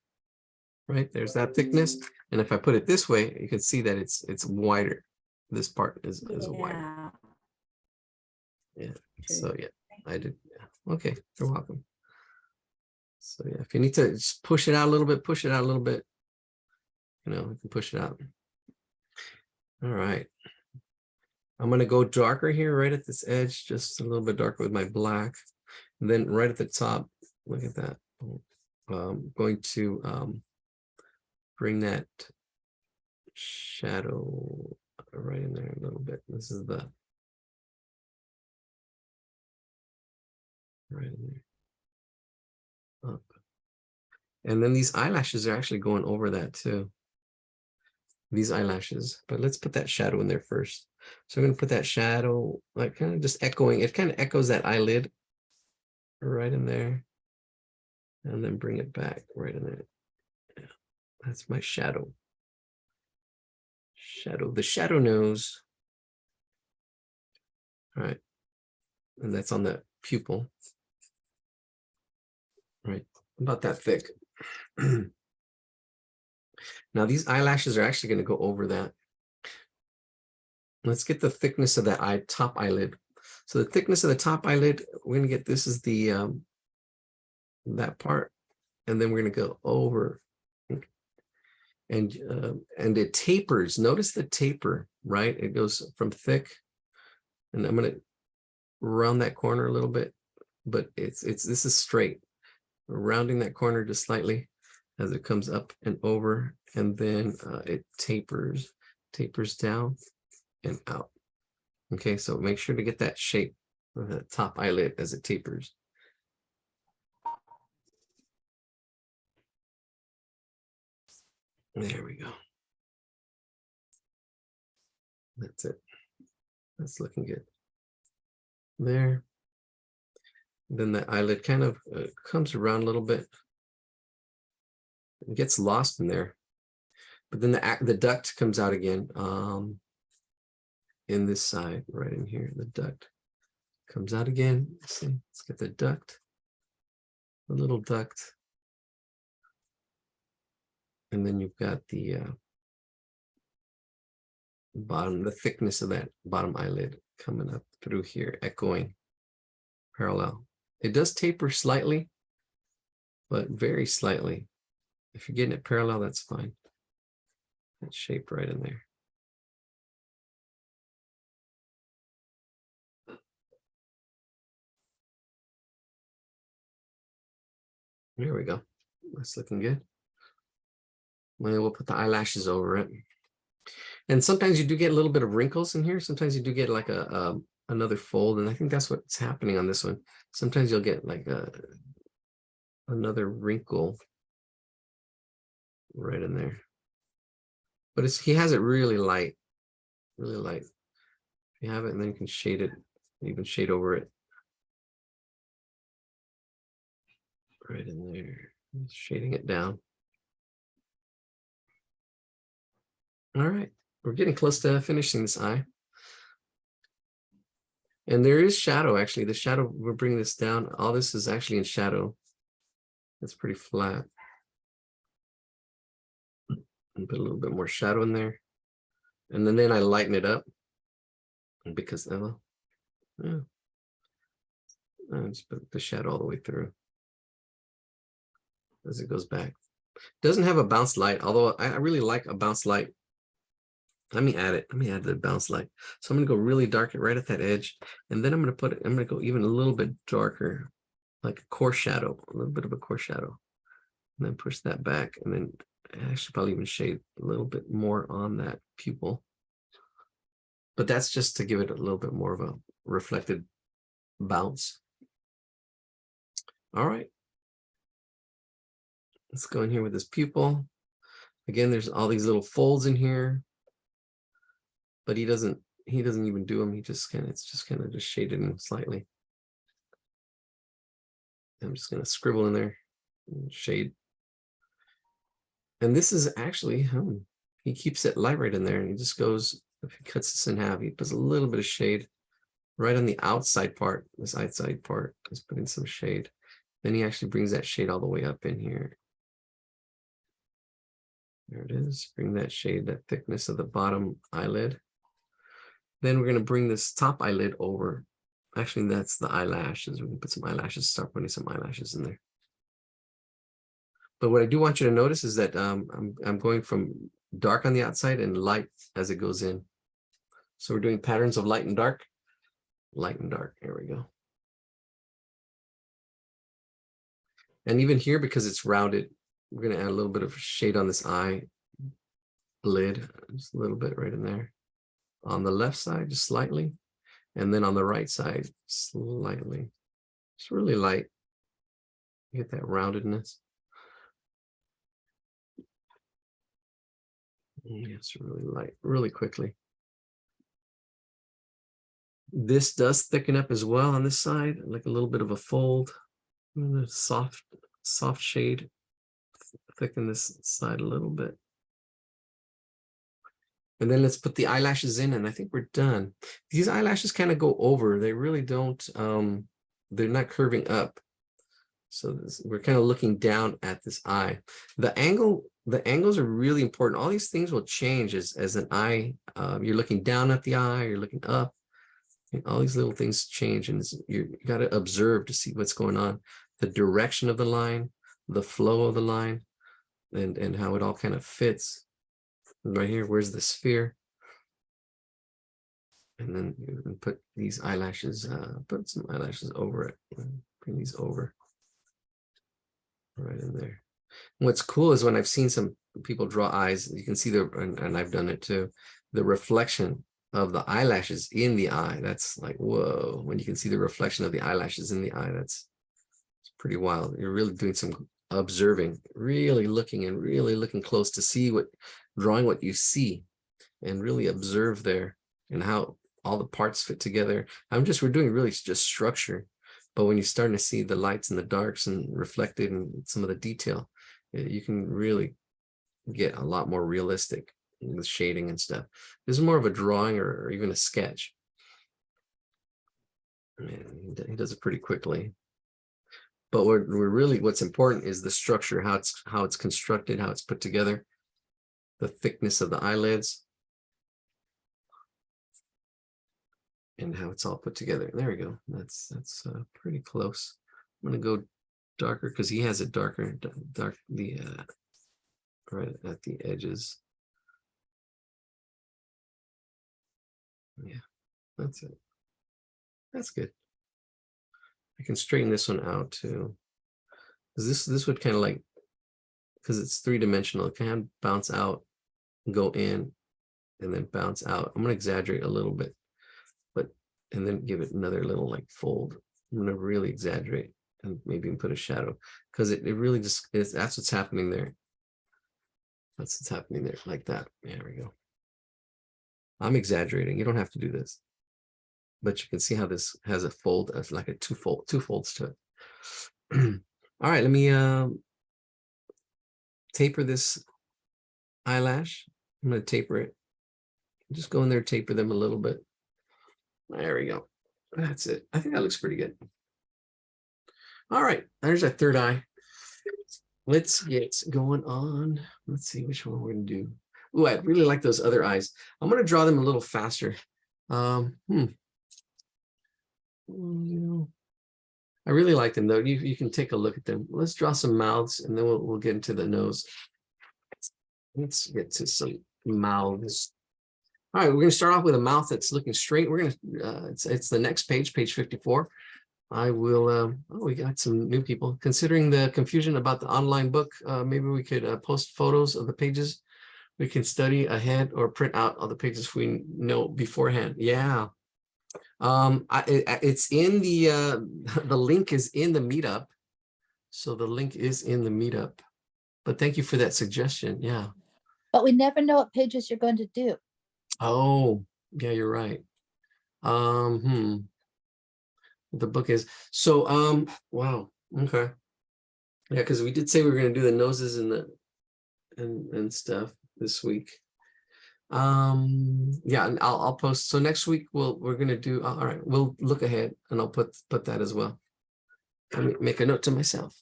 right? There's that thickness. And if I put it this way, you can see that it's wider. This part is wider. Yeah. So yeah, I did. Yeah. Okay, you're welcome. So yeah, if you need to just push it out a little bit, push it out a little bit. You know, you can push it out. All right. I'm going to go darker here right at this edge, just a little bit darker with my black. And then right at the top, look at that. Going to bring that shadow right in there a little bit. This is the right in there. Up. And then these eyelashes are actually going over that too. These eyelashes, but let's put that shadow in there first. So I'm going to put that shadow, like kind of just echoing. It kind of echoes that eyelid right in there, and then bring it back right in there. Yeah, that's my shadow. The shadow nose. All right, and that's on the pupil. Right, about that thick. Now these eyelashes are actually going to go over that. Let's get the thickness of that top eyelid. So the thickness of the top eyelid, we're going to get, this is the that part, and then we're going to go over, and it tapers. Notice the taper, right? It goes from thick, and I'm going to round that corner a little bit, but this is straight. We're rounding that corner just slightly as it comes up and over, and then it tapers down and out. Okay, so make sure to get that shape of the top eyelid as it tapers. There we go. That's it. That's looking good. There. Then the eyelid kind of comes around a little bit. It gets lost in there. But then the duct comes out again. In this side, right in here, the duct comes out again. Let's see, let's get the duct, the little duct. And then you've got the bottom, the thickness of that bottom eyelid coming up through here, echoing parallel. It does taper slightly, but very slightly. If you're getting it parallel, that's fine. That shape right in there. There we go. That's looking good. Well, we'll put the eyelashes over it. And sometimes you do get a little bit of wrinkles in here. Sometimes you do get like another fold, and I think that's what's happening on this one. Sometimes you'll get like another wrinkle right in there. But he has it really light, really light. If you have it, and then you can shade it, even shade over it. Right in there, shading it down. All right, we're getting close to finishing this eye. And there is shadow, actually. The shadow, we're bringing this down. All this is actually in shadow. It's pretty flat. And put a little bit more shadow in there. And then I lighten it up. Because, yeah. I just put the shadow all the way through. As it goes back. Doesn't have a bounce light, although I really like a bounce light. Let me add it. Let me add the bounce light. So I'm going to go really dark right at that edge. And then I'm going to go even a little bit darker, like a core shadow, a little bit of a core shadow. And then push that back. And then actually probably even shade a little bit more on that pupil. But that's just to give it a little bit more of a reflected bounce. All right. Let's go in here with this pupil. Again, there's all these little folds in here. But he doesn't even do them. It's just kind of just shaded in slightly. I'm just going to scribble in there and shade. And this is actually, he keeps it light right in there. And he just goes, if he cuts this in half, he puts a little bit of shade right on the outside part. This outside part is putting some shade. Then he actually brings that shade all the way up in here. There it is. Bring that shade, that thickness of the bottom eyelid. Then we're going to bring this top eyelid over. Actually, that's the eyelashes. We can put some eyelashes, start putting some eyelashes in there. But what I do want you to notice is that I'm going from dark on the outside and light as it goes in. So we're doing patterns of light and dark. Light and dark. There we go. And even here, because it's rounded, we're going to add a little bit of shade on this eye lid. Just a little bit right in there. On the left side, just slightly. And then on the right side, slightly. It's really light. You get that roundedness. It's really light, really quickly. This does thicken up as well on this side, like a little bit of a fold. Soft shade. Thicken this side a little bit. And then let's put the eyelashes in, and I think we're done. These eyelashes kind of go over. They really don't, they're not curving up. So we're kind of looking down at this eye. The angles are really important. All these things will change as an eye. You're looking down at the eye, you're looking up. And all these little things change, and you got to observe to see what's going on. The direction of the line, the flow of the line, and how it all kind of fits. Right here, where's the sphere? And then you can put these eyelashes, put some eyelashes over it. Bring these over. Right in there. And what's cool is when I've seen some people draw eyes, you can see and I've done it too, the reflection of the eyelashes in the eye. That's like, whoa, when you can see the reflection of the eyelashes in the eye, it's pretty wild. You're really doing some observing, really looking close to see drawing what you see, and really observe there and how all the parts fit together. We're doing really just structure, but when you're starting to see the lights and the darks and reflected and some of the detail, you can really get a lot more realistic with shading and stuff. This is more of a drawing or even a sketch. And he does it pretty quickly. But what's important is the structure, how it's constructed, how it's put together, the thickness of the eyelids, and how it's all put together. There we go. That's pretty close. I'm gonna go darker because he has it darker, right at the edges. Yeah, that's it. That's good. I can straighten this one out too. Because this would kind of like, because it's three-dimensional, it can bounce out, go in, and then bounce out. I'm gonna exaggerate a little bit, and then give it another little like fold. I'm gonna really exaggerate and maybe even put a shadow, because it really just is, that's what's happening there. That's what's happening there, like that. There we go. I'm exaggerating. You don't have to do this, but you can see how this has a fold. It's like a two folds to it. All right, let me taper this eyelash. I'm gonna taper it. Just go in there, taper them a little bit. There we go. That's it. I think that looks pretty good. All right, there's our third eye. Let's get going on. Let's see which one we're gonna do. Oh, I really like those other eyes. I'm gonna draw them a little faster. I really like them though. You can take a look at them. Let's draw some mouths and then we'll get into the nose. Let's get to some mouths. All right, we're going to start off with a mouth that's looking straight. We're going to, it's the next page, page 54. I will, oh, we got some new people. Considering the confusion about the online book, maybe we could post photos of the pages. We can study ahead or print out all the pages if we know beforehand. Yeah. It's in the link is in the meetup. So the link is in the meetup. But thank you for that suggestion. Yeah. But we never know what pages you're going to do. Oh, yeah, you're right. The book is so wow. Okay. Yeah, because we did say we were going to do the noses and the and stuff this week. Yeah, and I'll post. So next week we're going to do all right, we'll look ahead and I'll put that as well. Let me make a note to myself.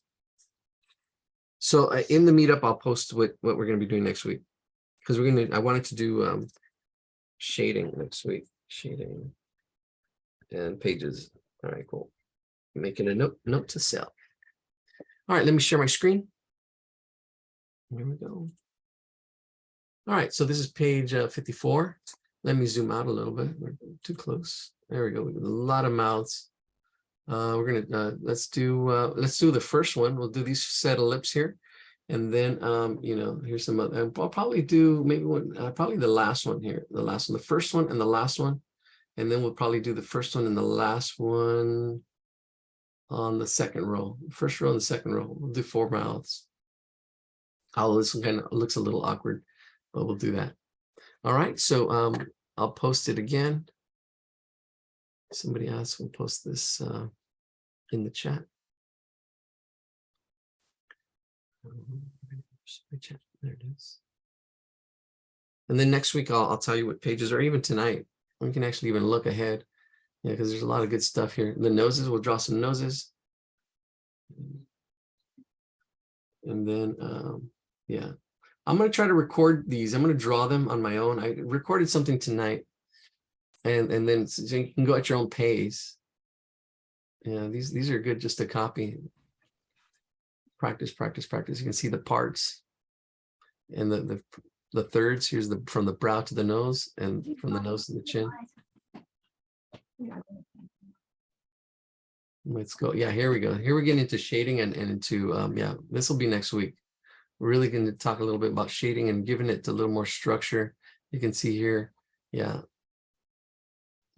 So in the meetup, I'll post what we're going to be doing next week, because I wanted to do shading next week, shading and pages. All right, cool. Making a note to self. All right, let me share my screen. Here we go. All right, so this is page 54. Let me zoom out a little bit. We're too close. There we go. A lot of mouths. We're gonna let's do the first one. We'll do these set of lips here, and then here's some other. I'll probably do maybe one, probably the last one here, the first one and the last one, and then we'll probably do the first one and the last one on the second row. First row and the second row. We'll do 4 mouths. This one kind of looks a little awkward, but we'll do that. All right, so I'll post it again. Somebody else will post this in the chat. There it is. And then next week I'll tell you what pages, or even tonight we can actually even look ahead. Yeah, because there's a lot of good stuff here. The noses, we'll draw some noses. And then yeah, I'm going to try to record these. I'm going to draw them on my own. I recorded something tonight, and then so you can go at your own pace. Yeah, these are good just to copy. Practice. You can see the parts and the thirds. Here's from the brow to the nose, and from the nose to the chin. Let's go. Yeah, here we go. Here we're getting into shading and into yeah, this will be next week. We're really going to talk a little bit about shading and giving it a little more structure. You can see here, yeah,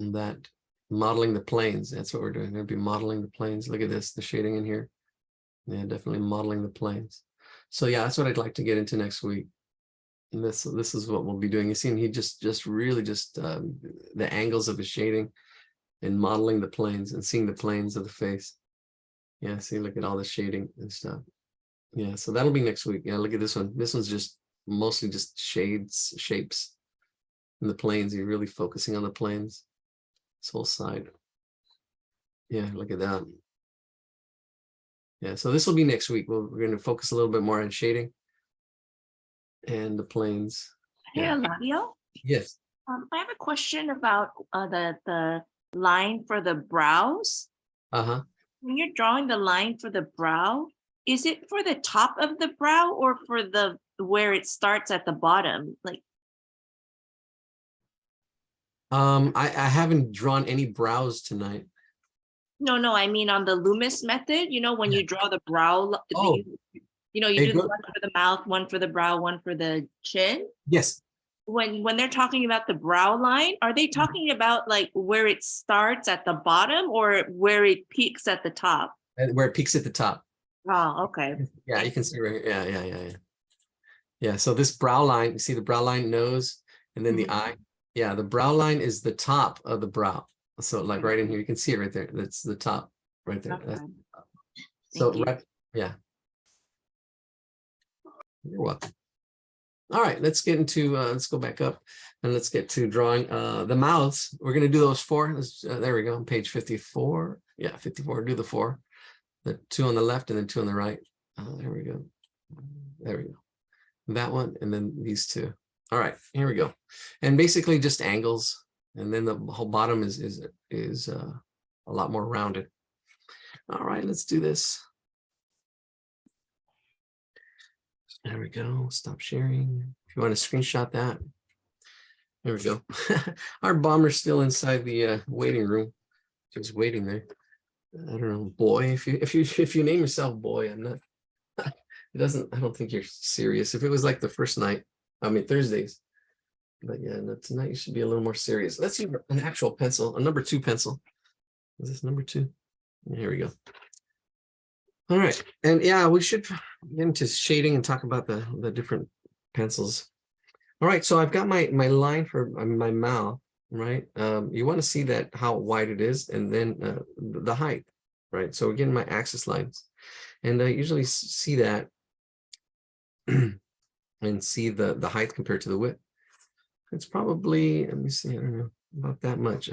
and that modeling the planes. That's what we're doing. We're going to be modeling the planes. Look at this, the shading in here. Yeah, definitely modeling the planes. So yeah, that's what I'd like to get into next week. And this is what we'll be doing. You see, he just really the angles of his shading and modeling the planes and seeing the planes of the face. Yeah, see, look at all the shading and stuff. Yeah, so that'll be next week. Yeah, look at this one. This one's just mostly just shades, shapes, and the planes. You're really focusing on the planes. This whole side. Yeah, look at that. Yeah, so this will be next week. We're going to focus a little bit more on shading and the planes. Hey, Yeah. Eladio, Yes. I have a question about the line for the brows. Uh-huh. When you're drawing the line for the brow, is it for the top of the brow or for the where it starts at the bottom? Like, I haven't drawn any brows tonight. No, I mean on the Loomis method, when Yeah. you draw the brow, Oh. you It do go- one for the mouth, one for the brow, one for the chin. Yes, When they're talking about the brow line, are they talking about like where it starts at the bottom or where it peaks at the top? and where it peaks at the top. Oh, okay. Yeah, you can see right here. Yeah. Yeah, so this brow line, you see the brow line, nose, and then the Mhm. eye. Yeah, the brow line is the top of the brow. So like right in here, you can see it right there. That's the top right there. Okay. So Thank you. right, yeah. You're welcome. All right, let's get into, let's go back up and let's get to drawing the mouths. We're gonna do those four. There we go, on page 54. Yeah, 54, do the four. The two on the left and then two on the right. There we go. There we go. That one and then these two. All right, here we go. And basically just angles. And then the whole bottom is a lot more rounded. All right, let's do this. There we go. Stop sharing. If you want to screenshot that. There we go. Our bomber's still inside the waiting room. Just waiting there. I don't know, boy. If you name yourself boy, I'm not. It doesn't. I don't think you're serious. If it was like the first night, I mean Thursdays. But yeah, no, tonight you should be a little more serious. Let's see an actual pencil, a number 2 pencil. Is this number 2? Here we go. All right, and yeah, we should get into shading and talk about the different pencils. All right, so I've got my line for my mouth, right? You want to see that how wide it is, and then the height, right? So again, my axis lines, and I usually see that and see the height compared to the width. It's probably, let me see, I don't know, about that much.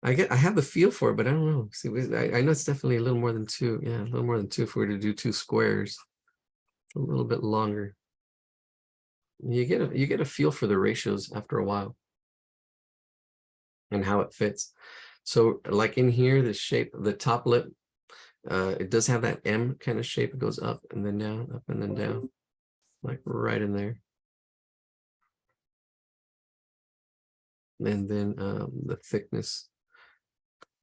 I have the feel for it, but I don't know. See, I know it's definitely a little more than 2. Yeah, a little more than 2 if we were to do 2 squares. It's a little bit longer. You get a feel for the ratios after a while and how it fits. So like in here, the shape of the top lip, it does have that M kind of shape. It goes up and then down, up and then down, like right in there. And then the thickness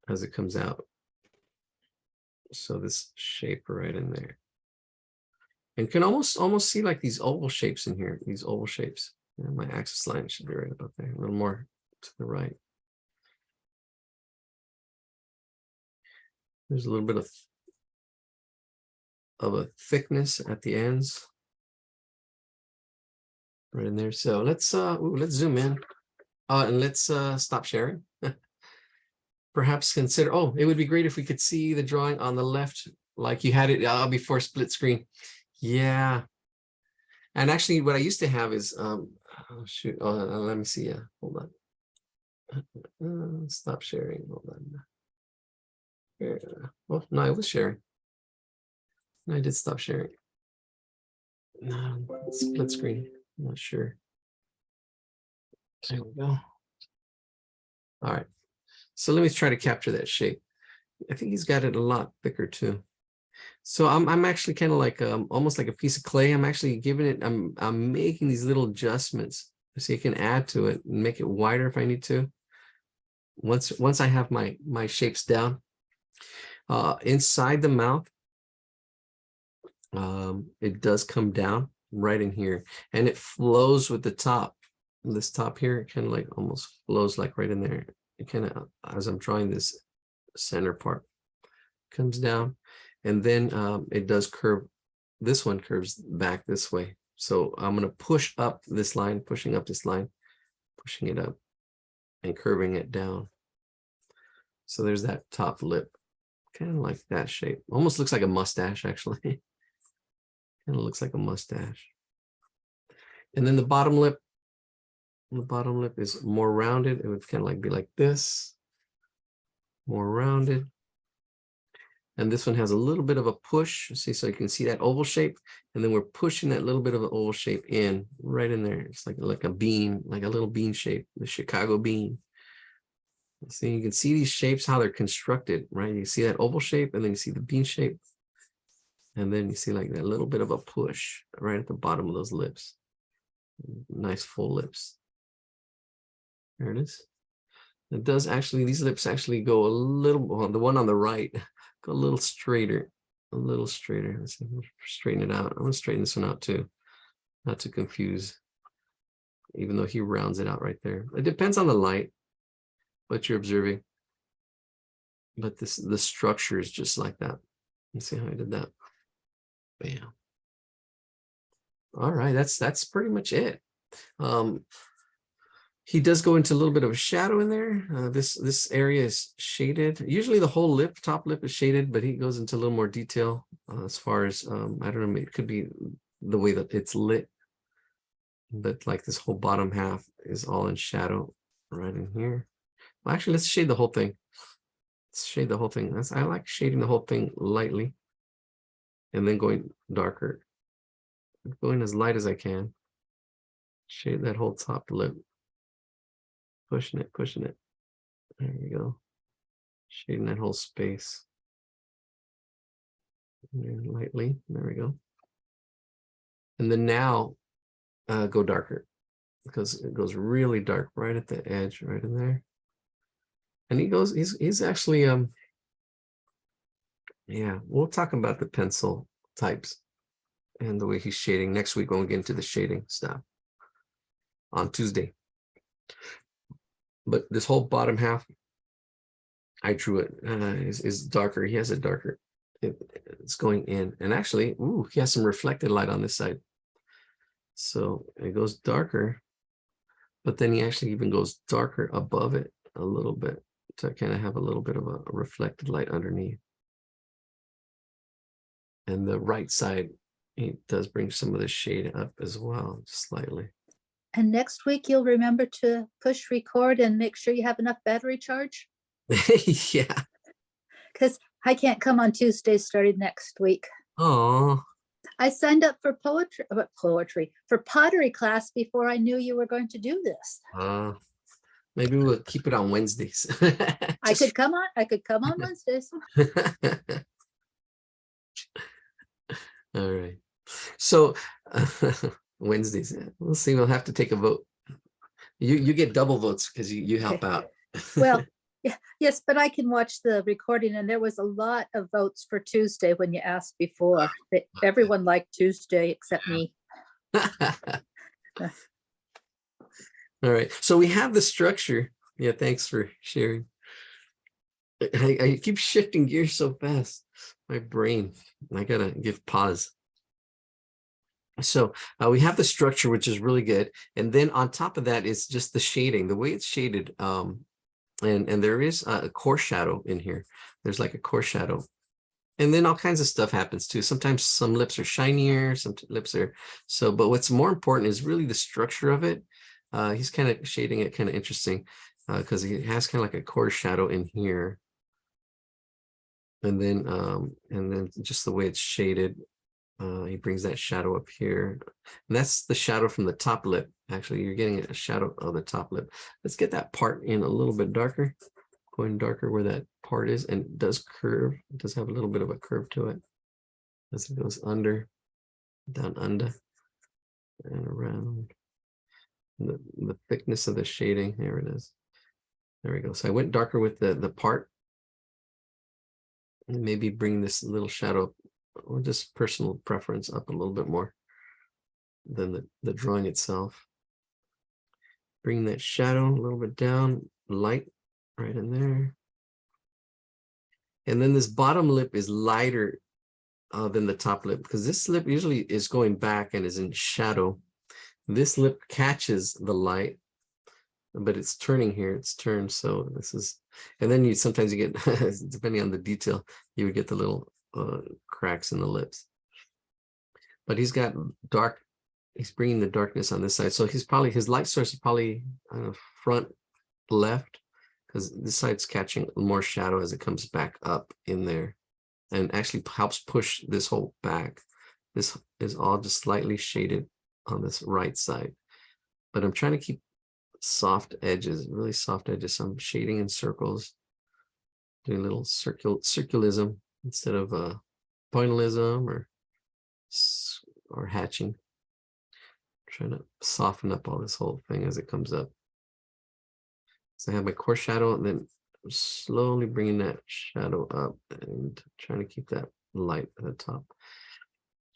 as it comes out. So this shape right in there. And can almost see like these oval shapes in here, these oval shapes. Yeah, my axis line should be right about there, a little more to the right. There's a little bit of a thickness at the ends. Right in there. So let's zoom in. And let's stop sharing. Perhaps consider, it would be great if we could see the drawing on the left, like you had it before split screen. Yeah. And actually what I used to have is, let me see. Hold on. Stop sharing. Hold on. Yeah. Oh, no, I was sharing. I did stop sharing. No, split screen. I'm not sure. There we go. All right. So let me try to capture that shape. I think he's got it a lot thicker too. So I'm actually kind of like almost like a piece of clay. I'm actually giving it, I'm making these little adjustments so you can add to it and make it wider if I need to. Once I have my shapes down, inside the mouth, it does come down right in here and it flows with the top. This top here, it kind of like almost flows like right in there. It kind of, as I'm drawing this center part, comes down and then it does curve. This one curves back this way. So I'm going to push up this line, pushing up this line, pushing it up and curving it down. So there's that top lip, kind of like that shape. Almost looks like a mustache, actually. Kind of looks like a mustache. And then the bottom lip is more rounded. It would kind of like be like this, more rounded. And this one has a little bit of a push. See, so you can see that oval shape. And then we're pushing that little bit of an oval shape in, right in there. It's like a bean, like a little bean shape, the Chicago bean. See, you can see these shapes, how they're constructed, right? You see that oval shape, and then you see the bean shape. And then you see like that little bit of a push right at the bottom of those lips. Nice full lips. There it is. It does actually, these lips actually go a little, well, the one on the right, go a little straighter, a little straighter. Let's see, straighten it out. I'm gonna straighten this one out too, not to confuse, even though he rounds it out right there. It depends on the light, what you're observing. But the structure is just like that. Let's see how I did that. Bam. All right, that's pretty much it. He does go into a little bit of a shadow in there. This area is shaded. Usually the whole lip, top lip is shaded, but he goes into a little more detail as far as, I don't know, it could be the way that it's lit. But like this whole bottom half is all in shadow right in here. Well, actually, let's shade the whole thing. Let's shade the whole thing. I like shading the whole thing lightly and then going darker. Going as light as I can. Shade that whole top lip. Pushing it, pushing it. There we go. Shading that whole space. And lightly. There we go. And then now go darker, because it goes really dark right at the edge, right in there. And he's actually yeah, we'll talk about the pencil types and the way he's shading next week when we get into the shading stuff on Tuesday. But this whole bottom half, I drew it, is darker. He has a darker, it's going in. And actually, ooh, he has some reflected light on this side. So it goes darker, but then he actually even goes darker above it a little bit to kind of have a little bit of a reflected light underneath. And the right side, it does bring some of the shade up as well, just slightly. And next week, you'll remember to push record and make sure you have enough battery charge, Yeah. because I can't come on Tuesday starting next week. Oh, I signed up for for pottery class before I knew you were going to do this. maybe we'll keep it on Wednesdays. I could come on Wednesdays. All right. So Wednesdays, yeah. We'll see. We'll have to take a vote. You get double votes because you help Okay. out. Well, yeah, yes, but I can watch the recording, and there was a lot of votes for Tuesday when you asked before. Everyone liked Tuesday except me. All right. So we have the structure. Yeah, thanks for sharing. I keep shifting gears so fast. My brain. I gotta give pause. So we have the structure, which is really good. And then on top of that is just the shading, the way it's shaded. And there is a core shadow in here. There's like a core shadow. And then all kinds of stuff happens too. Sometimes some lips are shinier, some lips are so, but what's more important is really the structure of it. He's kind of shading it kind of interesting because he has kind of like a core shadow in here. And then just the way it's shaded. He brings that shadow up here. And that's the shadow from the top lip. Actually, you're getting a shadow of the top lip. Let's get that part in a little bit darker, going darker where that part is, and it does curve. It does have a little bit of a curve to it as it goes under, down under, and around. And the thickness of the shading, there it is. There we go. So I went darker with the part. And maybe bring this little shadow, or just personal preference, up a little bit more than the drawing itself. Bring that shadow a little bit down, light right in there. And then this bottom lip is lighter than the top lip, because this lip usually is going back and is in shadow. This lip catches the light, but it's turning here, it's turned. So this is, and then sometimes you get, depending on the detail, you would get the little cracks in the lips. But he's got dark, he's bringing the darkness on this side. So his light source is probably front left, because this side's catching more shadow as it comes back up in there, and actually helps push this whole back. This is all just slightly shaded on this right side, but I'm trying to keep soft edges, really soft edges. So I'm shading in circles, doing a little circulism instead of pointillism or hatching. Trying to soften up all this whole thing as it comes up. So I have my core shadow and then slowly bringing that shadow up and trying to keep that light at the top.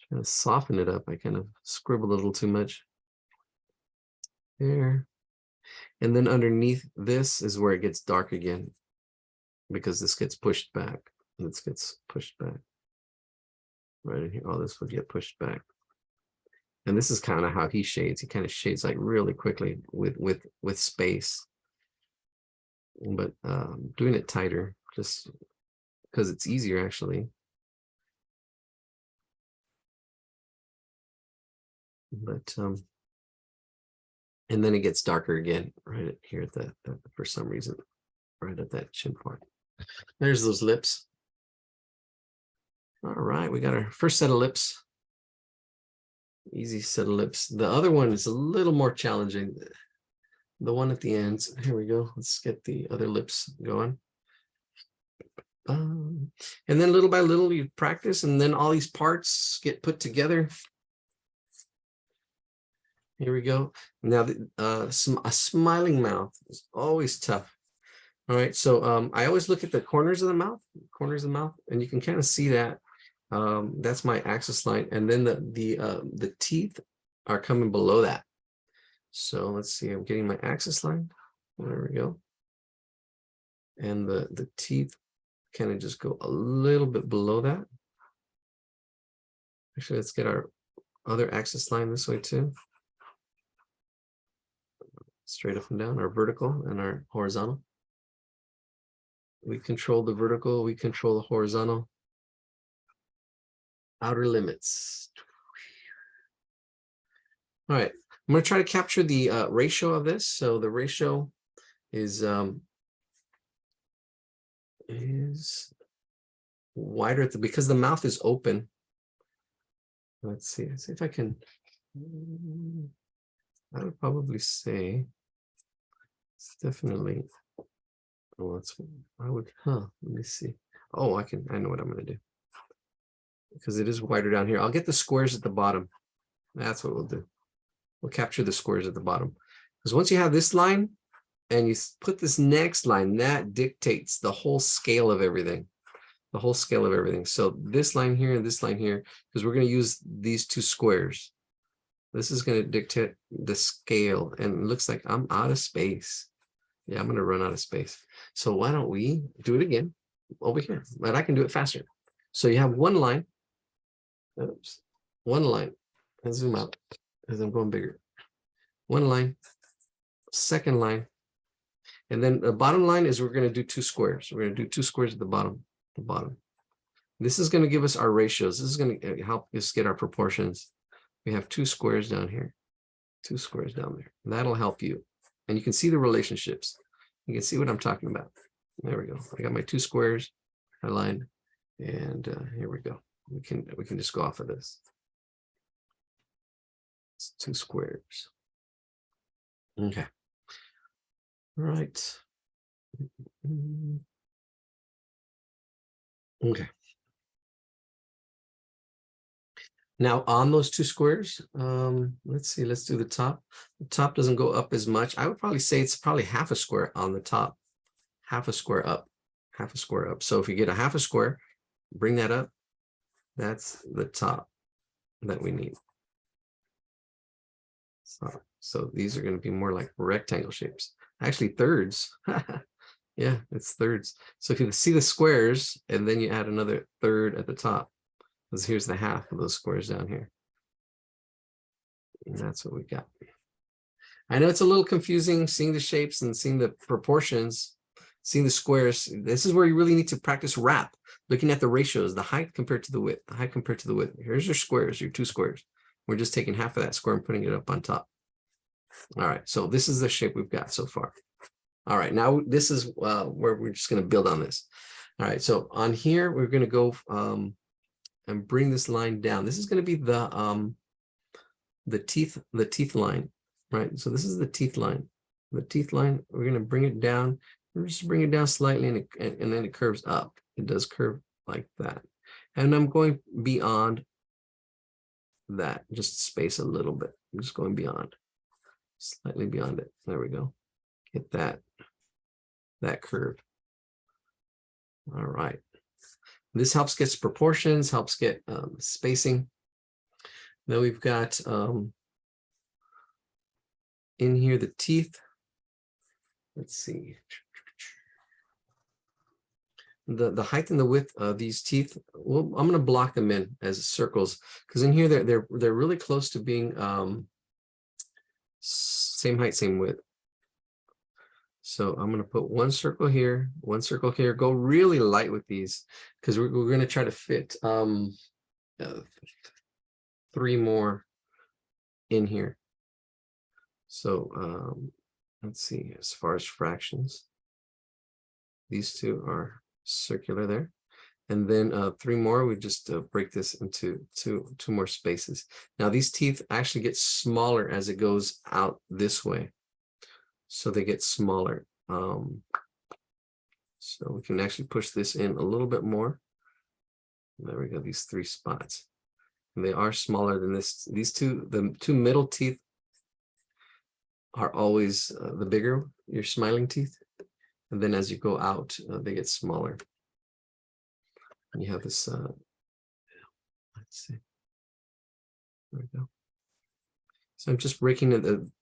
Trying to soften it up. I kind of scribbled a little too much there. And then underneath this is where it gets dark again, because this gets pushed back. This gets pushed back. Right in here. Oh, this would get pushed back. And this is kind of how he shades. He kind of shades like really quickly with space. But doing it tighter just because it's easier actually. But and then it gets darker again right here at the for some reason, right at that chin part. There's those lips. All right, we got our first set of lips. Easy set of lips. The other one is a little more challenging. The one at the ends. Here we go. Let's get the other lips going. And then little by little you practice, and then all these parts get put together. Here we go. Now, a smiling mouth is always tough. All right, so I always look at the corners of the mouth, and you can kind of see that. That's my axis line, and then the teeth are coming below that. So let's see. I'm getting my axis line. There we go. And the teeth kind of just go a little bit below that. Actually, let's get our other axis line this way too. Straight up and down, our vertical and our horizontal. We control the vertical, we control the horizontal. Outer limits. All right, I'm going to try to capture the ratio of this. So the ratio is wider at because the mouth is open. Let's see if I can. I would probably say it's definitely. Oh, that's I would. Let me see. Oh, I know what I'm going to do, because it is wider down here. I'll get the squares at the bottom. That's what we'll do. We'll capture the squares at the bottom, because once you have this line and you put this next line, that dictates the whole scale of everything. The whole scale of everything. So this line here and this line here, because we're going to use these two squares. This is going to dictate the scale, and it looks like I'm out of space. Yeah, I'm going to run out of space. So why don't we do it again over here? But I can do it faster. So you have one line. Oops, one line. And zoom out as I'm going bigger. One line, second line, and then the bottom line is we're going to do two squares. We're going to do two squares at the bottom. This is going to give us our ratios. This is going to help us get our proportions. We have two squares down here, two squares down there. And that'll help you. And you can see the relationships. You can see what I'm talking about. There we go. I got my two squares, my line, and here we go. We can just go off of this. It's two squares. Okay. All right. Okay. Now on those two squares, let's see, let's do the top. The top doesn't go up as much. I would probably say it's probably half a square on the top, half a square up, half a square up. So if you get a half a square, bring that up. That's the top that we need. So these are going to be more like rectangle shapes. Actually, thirds. Yeah, it's thirds. So if you see the squares and then you add another third at the top, because here's the half of those squares down here. And that's what we got. I know it's a little confusing seeing the shapes and seeing the proportions, seeing the squares. This is where you really need to practice wrap, looking at the ratios, the height compared to the width, the height compared to the width. Here's your squares, your two squares. We're just taking half of that square and putting it up on top. All right, so this is the shape we've got so far. All right, now this is where we're just going to build on this. All right, so on here, we're going to go and bring this line down. This is going to be the teeth line, right? So this is the teeth line. The teeth line, we're going to bring it down. We're just bring it down slightly, and then it curves up. It does curve like that. And I'm going beyond that, just space a little bit. I'm just going beyond, slightly beyond it. There we go. Get that. that curve. All right. This helps get proportions, helps get spacing. Then we've got in here the teeth. Let's see. The height and the width of these teeth, well, I'm going to block them in as circles because in here they're really close to being same height, same width. So I'm going to put one circle here, go really light with these because we're going to try to fit 3 more in here. So let's see, as far as fractions, these 2 are circular there. And then 3 more, we just break this into two more spaces. Now these teeth actually get smaller as it goes out this way. So they get smaller. So we can actually push this in a little bit more. There we go, these 3 spots. And they are smaller than this. These the 2 middle teeth are always the bigger, your smiling teeth. And then as you go out, they get smaller. And you have this, let's see. There we go. So I'm just breaking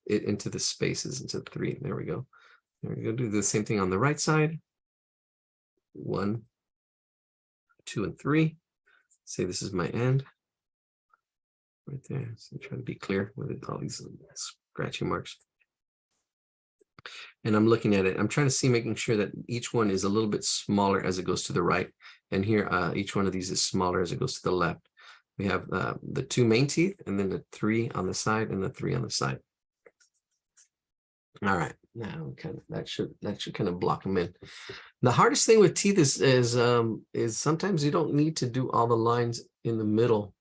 it into the spaces, into 3. There we go. There we go. Do the same thing on the right side. 1, 2, and 3. Say this is my end. Right there. So try to be clear with all these scratchy marks. And I'm looking at it. I'm trying to see, making sure that each one is a little bit smaller as it goes to the right. And here, each one of these is smaller as it goes to the left. We have the 2 main teeth, and then the 3 on the side, and the 3 on the side. All right, now that should kind of block them in. The hardest thing with teeth is sometimes you don't need to do all the lines in the middle.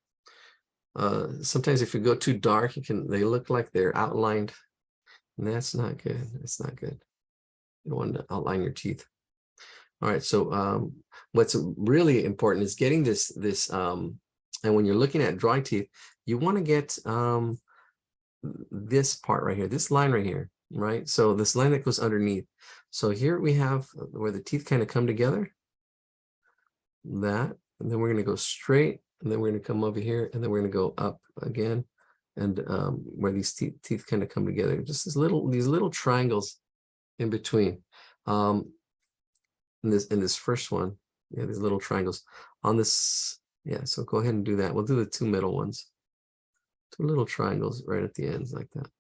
Sometimes if you go too dark, they look like they're outlined. And that's not good. That's not good. You don't want to outline your teeth. All right. So what's really important is getting this. And when you're looking at drawing teeth, you want to get this part right here, this line right here, right? So this line that goes underneath. So here we have where the teeth kind of come together. That, and then we're going to go straight, and then we're going to come over here, and then we're going to go up again. And where these teeth kind of come together, just these little triangles in between. In this first one, yeah, these little triangles on this. Yeah, so go ahead and do that. We'll do the 2 middle ones. 2 little triangles right at the ends like that.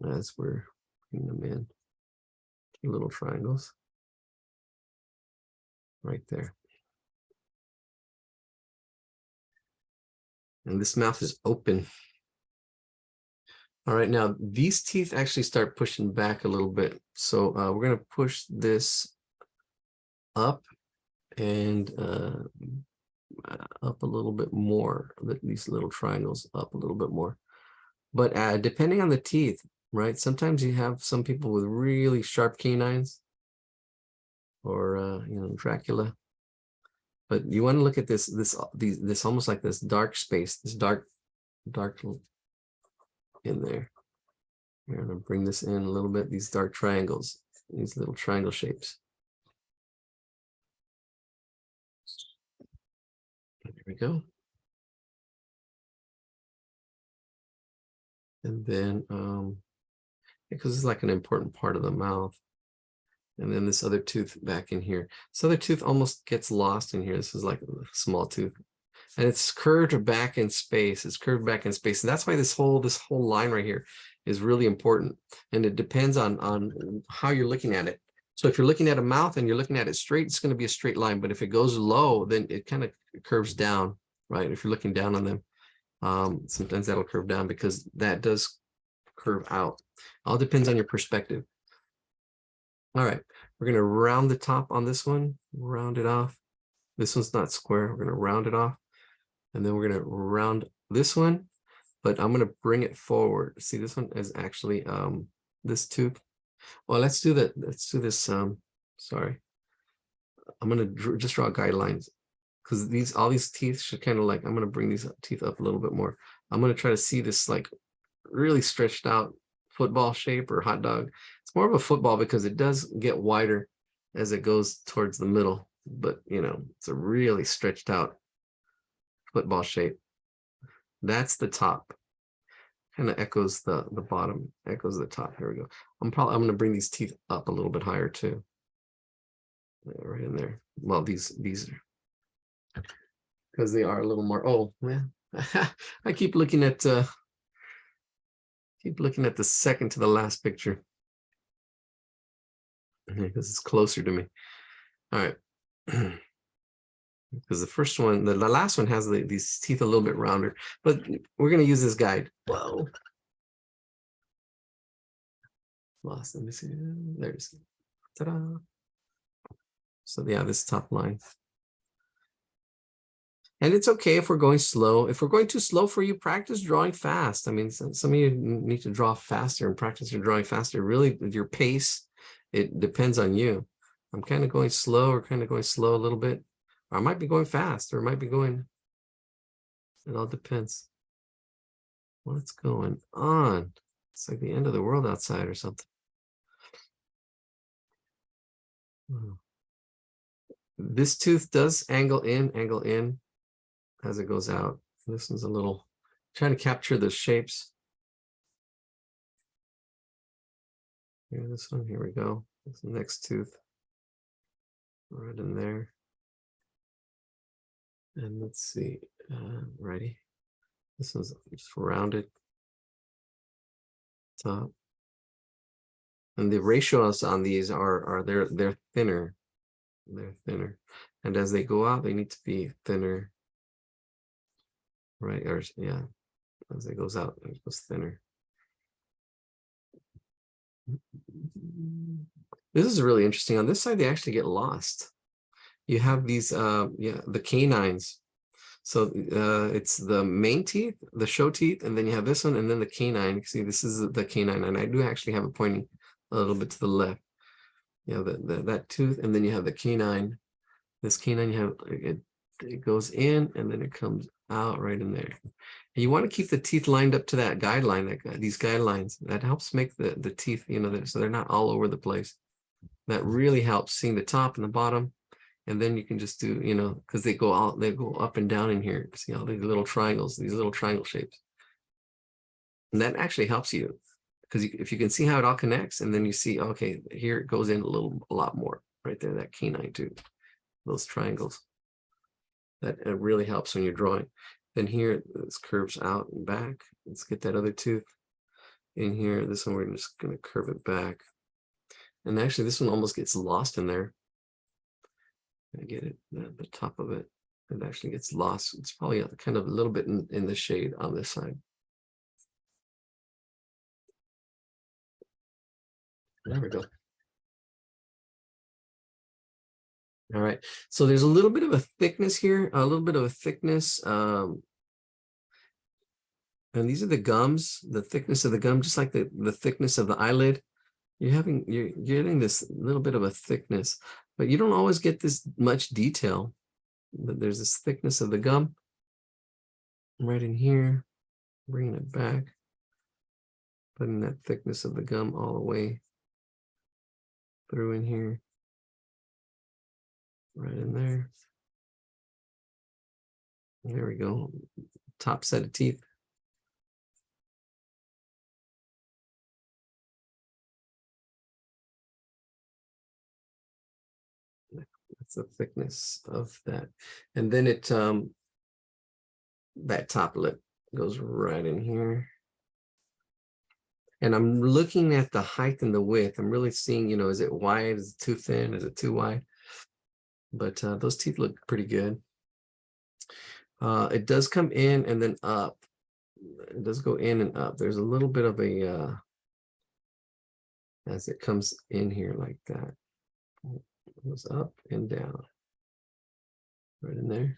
As we're putting them in, 2 little triangles right there. And this mouth is open. All right, now these teeth actually start pushing back a little bit. So we're going to push this up and up a little bit more. These little triangles up a little bit more. But depending on the teeth, right? Sometimes you have some people with really sharp canines, or Dracula. But you want to look at this almost like this dark space, this dark in there. We're going to bring this in a little bit, these dark triangles, these little triangle shapes. There we go. And then, because it's like an important part of the mouth. And then this other tooth back in here. This other tooth almost gets lost in here. This is like a small tooth. And it's curved back in space. It's curved back in space. And that's why this whole line right here is really important. And it depends on how you're looking at it. So if you're looking at a mouth and you're looking at it straight, it's going to be a straight line. But if it goes low, then it kind of curves down, right? If you're looking down on them, sometimes that'll curve down because that does curve out. All depends on your perspective. All right, we're going to round the top on this one, round it off. This one's not square. We're going to round it off. And then we're going to round this one, but I'm going to bring it forward. See, this one is actually this tooth. Well, let's do that. Let's do this. Sorry. I'm going to just draw guidelines because all these teeth should kind of like, I'm going to bring these teeth up a little bit more. I'm going to try to see this like really stretched out football shape or hot dog. It's more of a football because it does get wider as it goes towards the middle, but you know, it's a really stretched out football shape. That's the top. Kind of echoes the bottom, echoes the top. Here we go. I'm going to bring these teeth up a little bit higher too. Right in there. Well, these are, because they are a little more. Oh man, I keep looking at the second to the last picture because it's closer to me. All right. Because the first one, the last one has these teeth a little bit rounder, but we're going to use this guide. Whoa. Lost. Let me see. There's. Ta-da. So yeah, this top line. And it's okay if we're going slow. If we're going too slow for you, practice drawing fast. I mean, some of you need to draw faster and practice your drawing faster. Really, your pace, it depends on you. I'm kind of going slow or kind of going slow a little bit. Or I might be going fast or I might be going, it all depends. What's going on? It's like the end of the world outside or something. This tooth does angle in as it goes out. This one's a little, trying to capture the shapes. Here, this one, here we go. This is the next tooth. Right in there. And let's see, ready? This one's just rounded top. And the ratios on these are they're thinner. They're thinner. And as they go out, they need to be thinner. Right, or yeah, as it goes out, it goes thinner. This is really interesting. On this side, they actually get lost. You have these, the canines. So it's the main teeth, the show teeth, and then you have this one, and then the canine. You see, this is the canine, and I do actually have it pointing a little bit to the left. You know, that tooth, and then you have the canine. This canine, you have it goes in, and then it comes out right in there. And you want to keep the teeth lined up to that guideline, these guidelines. That helps make the teeth, you know, so they're not all over the place. That really helps, seeing the top and the bottom. And then you can just do, you know, because they go up and down in here. See all these little triangles, these little triangle shapes. And that actually helps you, because if you can see how it all connects, and then you see, okay, here it goes in a lot more right there, that canine too, those triangles. That it really helps when you're drawing. Then here, this curves out and back. Let's get that other tooth in here. This one, we're just going to curve it back. And actually, this one almost gets lost in there. I get it, the top of it. It actually gets lost. It's probably kind of a little bit in the shade on this side. There we go. All right, so there's a little bit of a thickness here, a little bit of a thickness. And these are the gums, the thickness of the gum, just like the thickness of the eyelid. You're getting this little bit of a thickness, but you don't always get this much detail. But there's this thickness of the gum right in here, bringing it back, putting that thickness of the gum all the way through in here. Right in there. There we go. Top set of teeth. That's the thickness of that. And then it that top lip goes right in here. And I'm looking at the height and the width. I'm really seeing, you know, is it wide? Is it too thin? Is it too wide? But those teeth look pretty good. It does come in and then up. It does go in and up. There's a little bit of a, as it comes in here like that. It goes up and down. Right in there.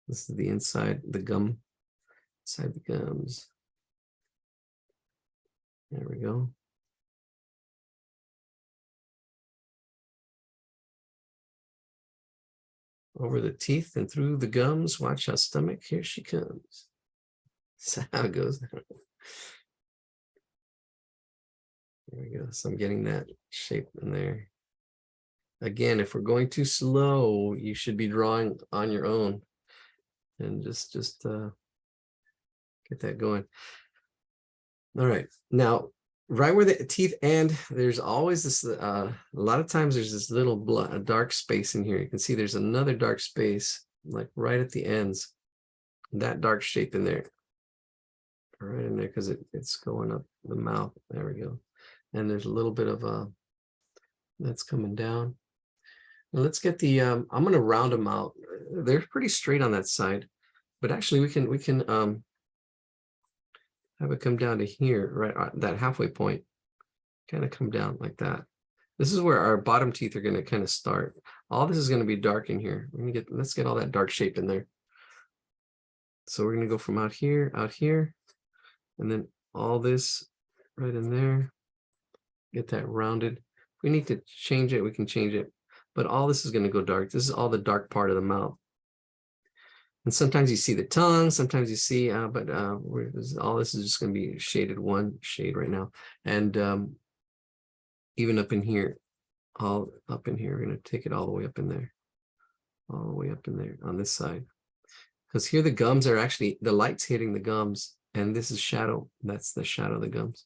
This is the inside, the gum, inside the gums. There we go. Over the teeth and through the gums. Watch our stomach. Here she comes. That's how it goes. There we go. So I'm getting that shape in there. Again, if we're going too slow, you should be drawing on your own and just get that going. All right. Now, right where the teeth end, there's always this, a lot of times there's this little dark space in here. You can see there's another dark space, like right at the ends, that dark shape in there. Right in there, because it's going up the mouth. There we go. And there's a little bit of that's coming down. Now let's get the I'm going to round them out. They're pretty straight on that side, but actually we can have it come down to here, right at that halfway point, kind of come down like that. This is where our bottom teeth are going to kind of start. All this is going to be dark in here. We're going to let's get all that dark shape in there. So we're going to go from out here, and then all this right in there. Get that rounded. If we need to change it, we can change it. But all this is going to go dark. This is all the dark part of the mouth. And sometimes you see the tongue, sometimes you see, all this is just going to be shaded one shade right now. And even up in here, all up in here, we're going to take it all the way up in there. All the way up in there on this side. Because here the gums are actually, the light's hitting the gums, and this is shadow. That's the shadow of the gums.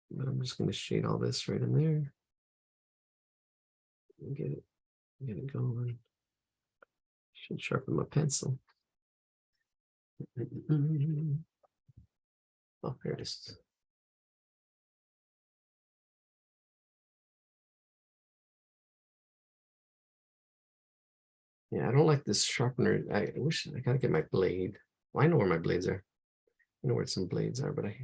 But I'm just going to shade all this right in there. Get it going. Should sharpen my pencil. Oh, here it is. Yeah, I don't like this sharpener. I wish I gotta get my blade. Well, I know where my blades are. I know where some blades are, but it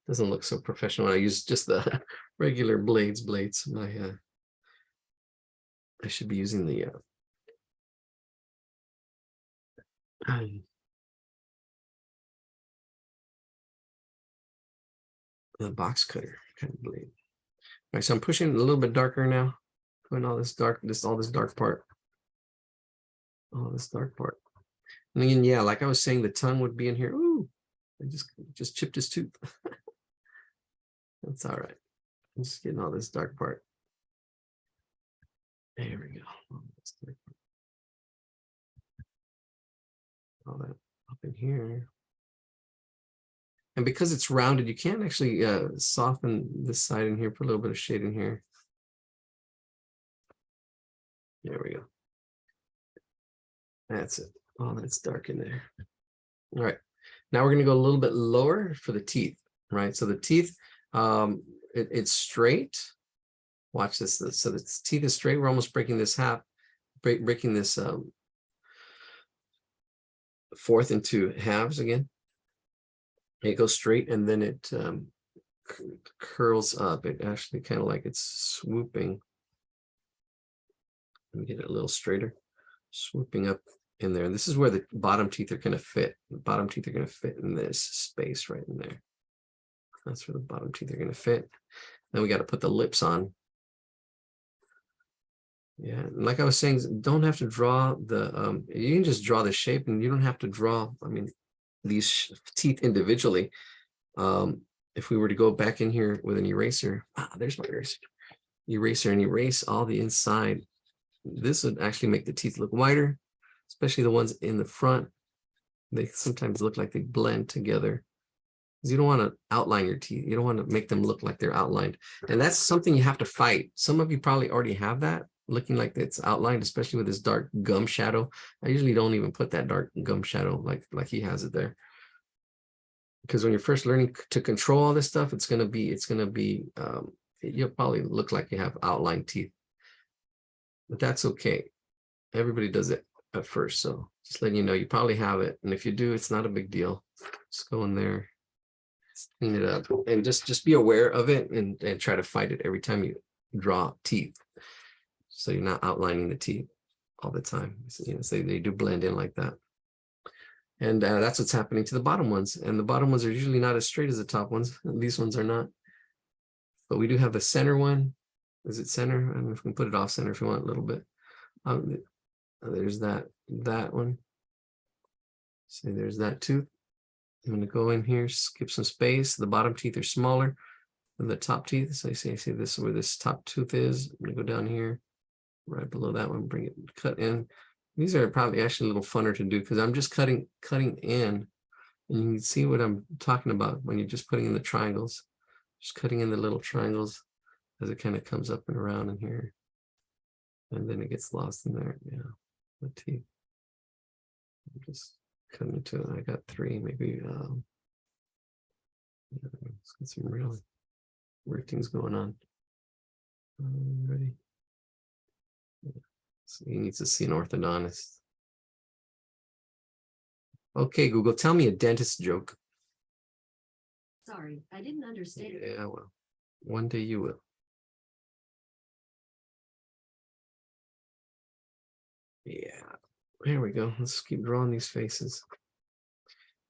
doesn't look so professional. I use just the regular blades. I should be using the box cutter kind of blade. All right, so I'm pushing a little bit darker now, putting all this dark, all this dark part. All this dark part. And again, yeah, like I was saying, the tongue would be in here. Ooh, I just chipped his tooth. That's all right. I'm just getting all this dark part. There we go. All that up in here. And because it's rounded, you can't actually soften this side in here, put a little bit of shade in here. There we go. That's it. Oh, that's dark in there. All right. Now we're going to go a little bit lower for the teeth, right? So the teeth, it's straight. Watch this. So the teeth is straight. We're almost breaking this half, breaking this fourth into halves again. It goes straight and then it curls up. It actually kind of like it's swooping. Let me get it a little straighter. Swooping up in there. And this is where the bottom teeth are going to fit. The bottom teeth are going to fit in this space right in there. That's where the bottom teeth are going to fit. Then we got to put the lips on. Yeah, and like I was saying, don't have to draw the, you can just draw the shape and you don't have to draw, I mean, these teeth individually. If we were to go back in here with an eraser, there's my eraser and erase all the inside. This would actually make the teeth look whiter, especially the ones in the front. They sometimes look like they blend together. Because you don't want to outline your teeth. You don't want to make them look like they're outlined. And that's something you have to fight. Some of you probably already have that, looking like it's outlined, especially with this dark gum shadow. I usually don't even put that dark gum shadow like he has it there. Because when you're first learning to control all this stuff, it's gonna be, you'll probably look like you have outlined teeth. But that's okay. Everybody does it at first. So just letting you know, you probably have it. And if you do, it's not a big deal. Just go in there, clean it up, and just be aware of it and try to fight it every time you draw teeth. So you're not outlining the teeth all the time. So, you know, so they do blend in like that. And that's what's happening to the bottom ones. And the bottom ones are usually not as straight as the top ones. These ones are not. But we do have the center one. Is it center? I don't know if we can put it off center if you want a little bit. There's that one. See, there's that tooth. I'm going to go in here, skip some space. The bottom teeth are smaller. And the top teeth. So you see this is where this top tooth is. I'm gonna go down here, right below that one, bring it cut in. These are probably actually a little funner to do because I'm just cutting in, and you can see what I'm talking about when you're just putting in the triangles, just cutting in the little triangles as it kind of comes up and around in here, and then it gets lost in there. Yeah, the teeth. I'm just cutting into it. I got 3, maybe. Yeah, let's get some real weird things going on. Ready? So he needs to see an orthodontist. Okay, Google, tell me a dentist joke. Sorry, I didn't understand. Yeah, well, one day you will. Yeah, here we go. Let's keep drawing these faces.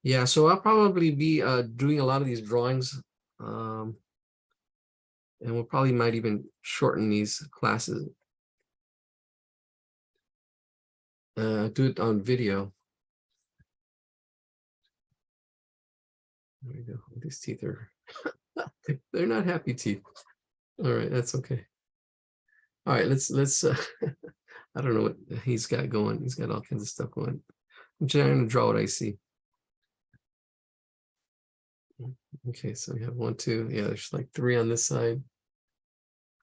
Yeah, so I'll probably be doing a lot of these drawings. And we'll probably might even shorten these classes. Do it on video. There we go. These teeth are, they're not happy teeth. All right, that's okay. All right, let's I don't know what he's got going. He's got all kinds of stuff going. I'm trying to draw what I see. Okay, so we have 1, 2. Yeah, there's like 3 on this side.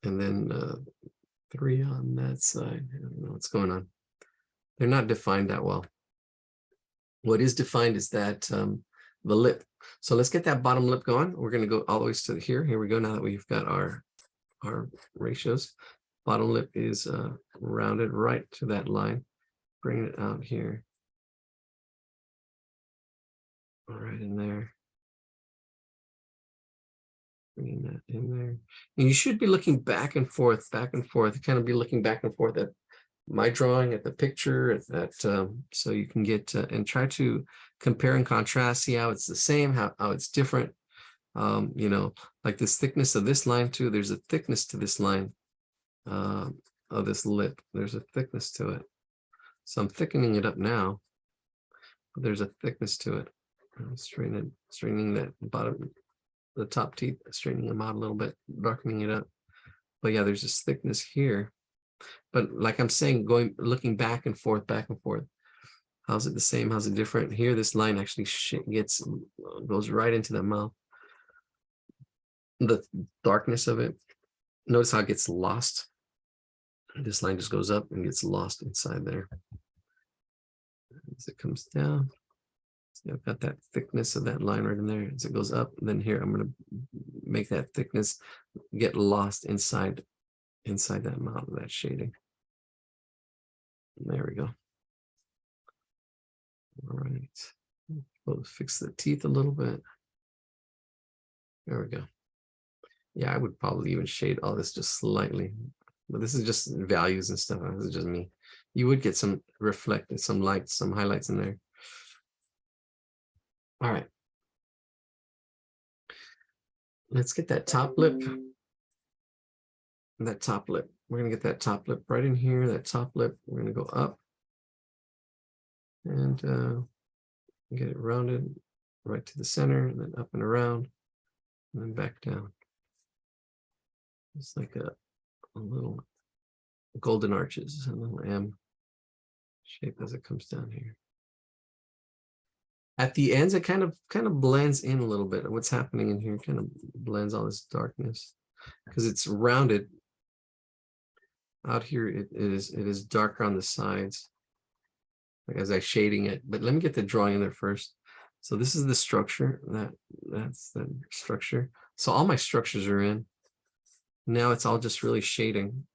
And then 3 on that side. I don't know what's going on. They're not defined that well. What is defined is that the lip. So let's get that bottom lip going. We're going to go all the way to here. Here we go. Now that we've got our ratios, bottom lip is rounded right to that line. Bring it out here. All right, in there. Bringing that in there. And you should be looking back and forth, kind of be looking back and forth at my drawing, at the picture, at that, so you can get and try to compare and contrast, see how it's the same, how it's different. You know, like this thickness of this line too, there's a thickness to this line of this lip. There's a thickness to it. So I'm thickening it up now, but there's a thickness to it. I'm straightening that bottom, the top teeth, straightening them out a little bit, darkening it up. But yeah, there's this thickness here. But like I'm saying, looking back and forth. How's it the same? How's it different? Here, this line actually goes right into the mouth. The darkness of it. Notice how it gets lost. This line just goes up and gets lost inside there. As it comes down, see, I've got that thickness of that line right in there. As it goes up, and then here I'm going to make that thickness get lost inside that mouth of that shading. There we go. All right. We'll fix the teeth a little bit. There we go. Yeah, I would probably even shade all this just slightly, but this is just values and stuff. This is just me. You would get some reflected, some lights, some highlights in there. All right. Let's get that top lip. That top lip. We're going to get that top lip right in here. That top lip. We're going to go up and get it rounded right to the center, and then up and around, and then back down. It's like a little golden arches, a little M shape as it comes down here. At the ends, it kind of blends in a little bit. What's happening in here kind of blends all this darkness because it's rounded. Out here, it is darker on the sides, like as I'm shading it. But let me get the drawing in there first. So this is the structure. That's the structure. So all my structures are in. Now it's all just really shading,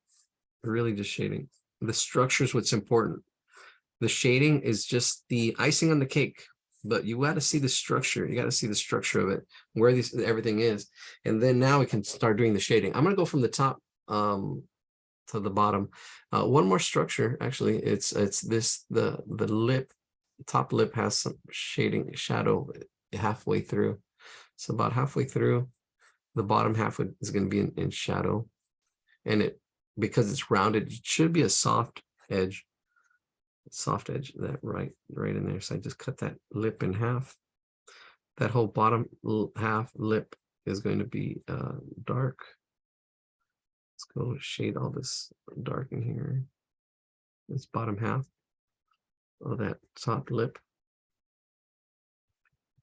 really just shading. The structure is what's important. The shading is just the icing on the cake, but you got to see the structure. You got to see the structure of it, where everything is. And then now we can start doing the shading. I'm going to go from the top to the bottom. One more structure, actually, it's this, the lip, top lip has some shading, shadow halfway through. So about halfway through, the bottom half is going to be in shadow, and because it's rounded, it should be a soft edge that right in there. So I just cut that lip in half. That whole bottom half lip is going to be dark. Let's go shade all this dark in here. This bottom half of that top lip.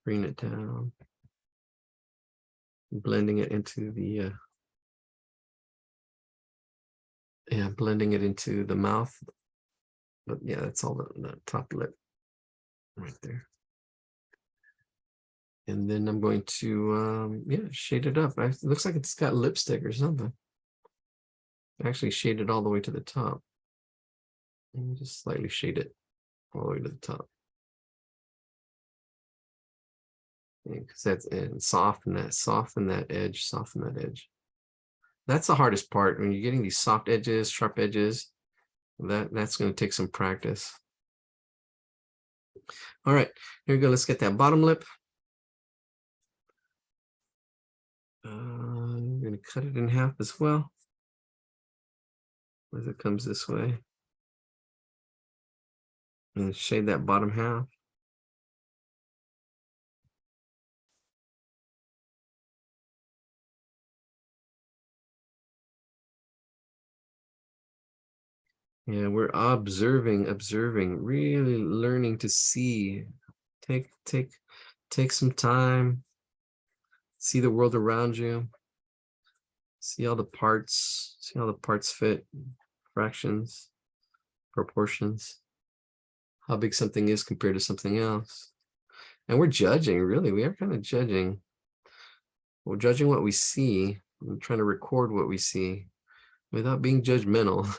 Bring it down. Blending it into the blending it into the mouth. But yeah, that's all the top lip right there. And then I'm going to shade it up. It looks like it's got lipstick or something. Actually shade it all the way to the top. And just slightly shade it all the way to the top. Because that's, and soften that edge, soften that edge. That's the hardest part when you're getting these soft edges, sharp edges. That's going to take some practice. All right, here we go. Let's get that bottom lip. I'm going to cut it in half as well as it comes this way. And shade that bottom half. Yeah, we're observing, really learning to see. Take some time. See the world around you. See all the parts. See how the parts fit. Fractions, proportions. How big something is compared to something else. And we're judging, really. We are kind of judging. We're judging what we see. We're trying to record what we see without being judgmental.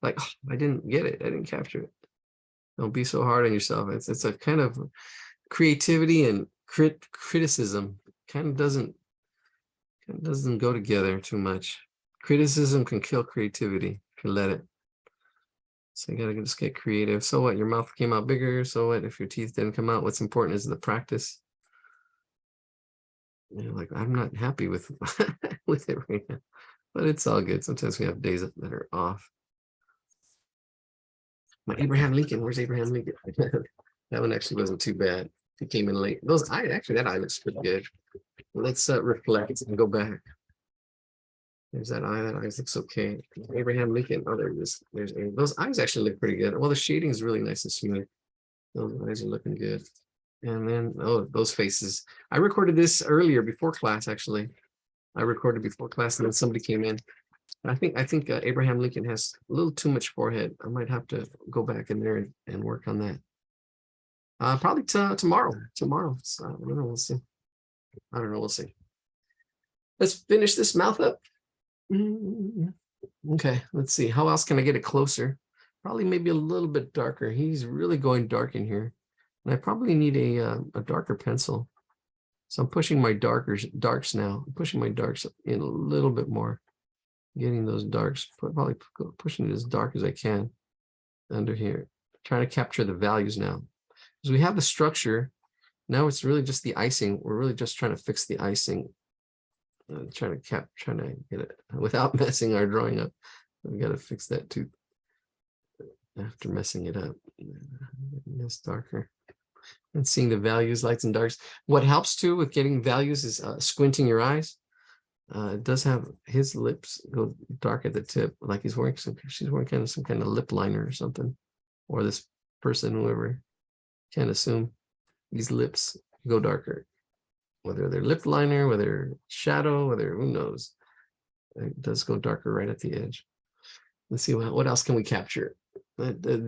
Like, oh, I didn't get it. I didn't capture it. Don't be so hard on yourself. It's a kind of creativity and criticism kind of doesn't go together too much. Criticism can kill creativity if you let it. So you gotta just get creative. So what? Your mouth came out bigger. So what? If your teeth didn't come out, what's important is the practice. You know, like, I'm not happy with with it right now, but it's all good. Sometimes we have days that are off. My Abraham Lincoln, where's Abraham Lincoln? That one actually wasn't too bad. He came in late. That eye looks pretty good. Let's reflect and go back. There's that eye. That eye looks okay. Abraham Lincoln. Oh, there it is. Those eyes actually look pretty good. Well, the shading is really nice and smooth. Those eyes are looking good. And then, oh, those faces. I recorded this earlier before class, actually. I recorded before class, and then somebody came in. I think Abraham Lincoln has a little too much forehead. I might have to go back in there and work on that. Probably tomorrow. Tomorrow. So, I don't know. We'll see. We'll see. Let's finish this mouth up. Okay, let's see. How else can I get it closer? Probably maybe a little bit darker. He's really going dark in here. And I probably need a darker pencil. So I'm pushing my darks now. I'm pushing my darks in a little bit more. Getting those darks, probably pushing it as dark as I can under here. Trying to capture the values now. Because we have the structure. Now it's really just the icing. We're really just trying to fix the icing. Trying to get it without messing our drawing up. We got to fix that too. After messing it up, it's darker. And seeing the values, lights and darks. What helps too with getting values is squinting your eyes. It does have his lips go dark at the tip, like she's wearing some kind of lip liner or something, or this person, whoever, can't assume these lips go darker, whether they're lip liner, whether shadow, whether who knows. It does go darker right at the edge. Let's see what else can we capture.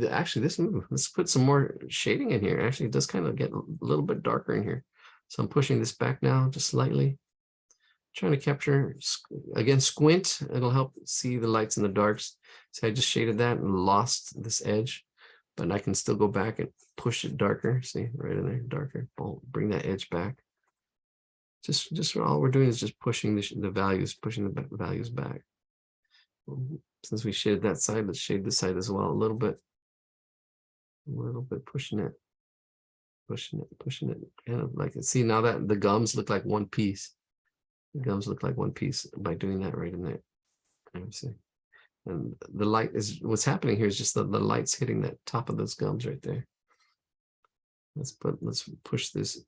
Actually, let's put some more shading in here. Actually, it does kind of get a little bit darker in here. So I'm pushing this back now just slightly. Trying to capture, again, squint. It'll help see the lights and the darks. So I just shaded that and lost this edge, but I can still go back and push it darker. See, right in there, darker. Bring that edge back. Just all we're doing is just pushing the values, pushing the values back. Since we shaded that side, let's shade this side as well a little bit. Pushing it, kind of like it. See, now that the gums look like one piece. The gums look like one piece by doing that right in there. See, and the light is what's happening here is just the light's hitting that top of those gums right there. Let's push this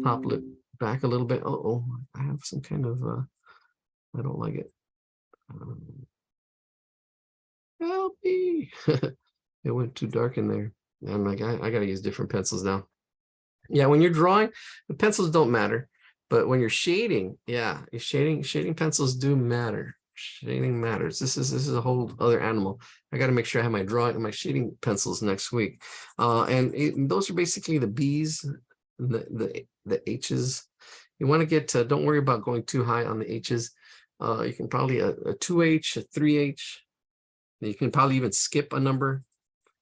top lip back a little bit. Oh, I have some kind of, I don't like it. Help me. It went too dark in there. I'm like, I gotta use different pencils now. Yeah, when you're drawing, the pencils don't matter. But when you're shading, yeah, you're shading pencils do matter. Shading matters. This is a whole other animal. I got to make sure I have my shading pencils next week. And those are basically the B's, the H's. You want to get to, don't worry about going too high on the H's. You can probably a 2H, a 3H. You can probably even skip a number.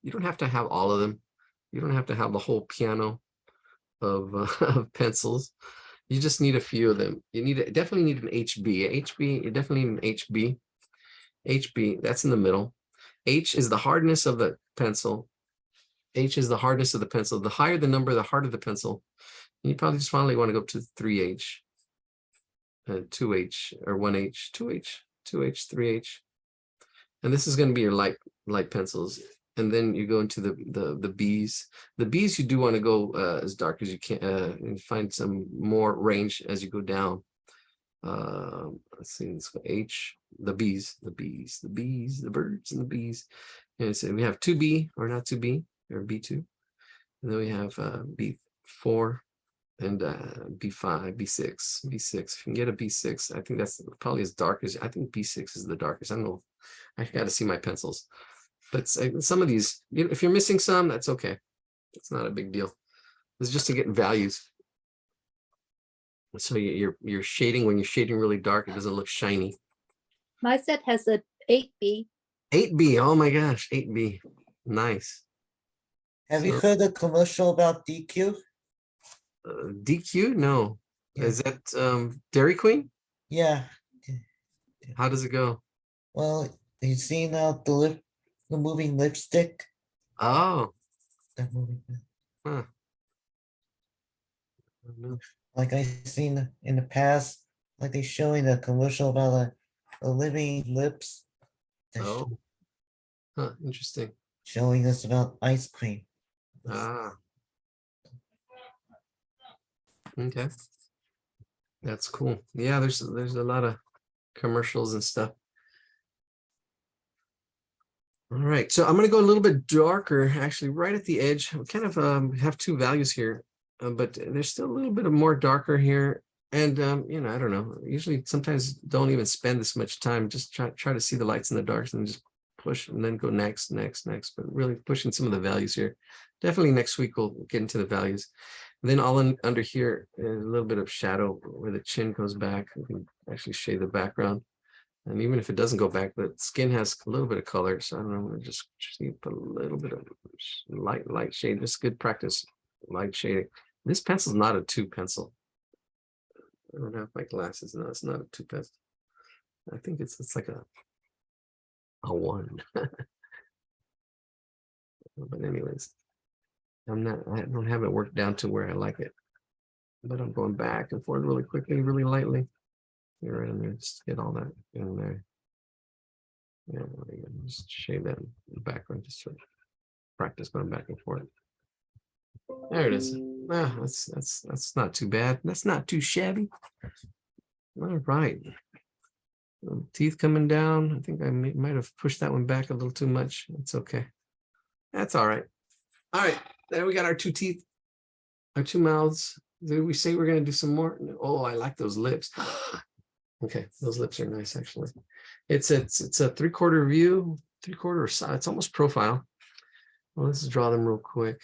You don't have to have all of them. You don't have to have the whole piano of, of pencils. You just need a few of them. You definitely need an HB. You definitely need an HB. HB, that's in the middle. H is the hardness of the pencil. H is the hardness of the pencil. The higher the number, the harder the pencil. You probably just finally want to go to 3H, 2H, or 1H, 2H, 2H, 3H. And this is going to be your light pencils. And then you go into the B's. The B's, you do want to go as dark as you can and find some more range as you go down. Let's see, let's go H, the B's, the birds and the bees. And so we have 2B or not 2B or B2. And then we have B4 and B5, B6, B6. If you can get a B6, I think that's probably as dark as, I think B6 is the darkest. I don't know. I got to see my pencils. But some of these, if you're missing some, that's okay. It's not a big deal. It's just to get values. So you're shading, when you're shading really dark, it doesn't look shiny. My set has a 8B. 8B, oh my gosh, 8B. Nice. Have you So- heard the commercial about DQ? DQ? No. Yeah. Is that Dairy Queen? Yeah, How does it go? well, you seen the moving lipstick? Oh, That movie, huh. I don't know. like I seen in the past, like they showing a commercial about a living lips. They're Oh, huh, interesting. showing us about ice cream. Ah. Okay. That's cool. Yeah, there's a lot of commercials and stuff. All right, so I'm going to go a little bit darker, actually, right at the edge. We kind of have two values here, but there's still a little bit of more darker here. And, I don't know, usually sometimes don't even spend this much time, just try to see the lights in the dark and just push and then go next, but really pushing some of the values here. Definitely next week we'll get into the values. And then all under here, a little bit of shadow where the chin goes back. We can actually shade the background. And even if it doesn't go back, the skin has a little bit of color. So I don't know, I'm gonna just put a little bit of light shade. This is good practice, light shading. This pencil is not a 2 pencil. I don't have my glasses. No, it's not a 2 pencil. I think it's like a 1. But anyways, I don't have it worked down to where I like it. But I'm going back and forth really quickly, really lightly. You're right in there, just get all that in there. Yeah, just shade that in the background, just to practice going back and forth. There it is. Ah, that's not too bad. That's not too shabby. All right. Teeth coming down. I think I might have pushed that one back a little too much. It's okay. That's all right. All right. There we got our 2 teeth, our 2 mouths. Did we say we're going to do some more? Oh, I like those lips. Okay, those lips are nice, actually. It's a 3/4 view, 3/4 side. It's almost profile. Well, let's draw them real quick.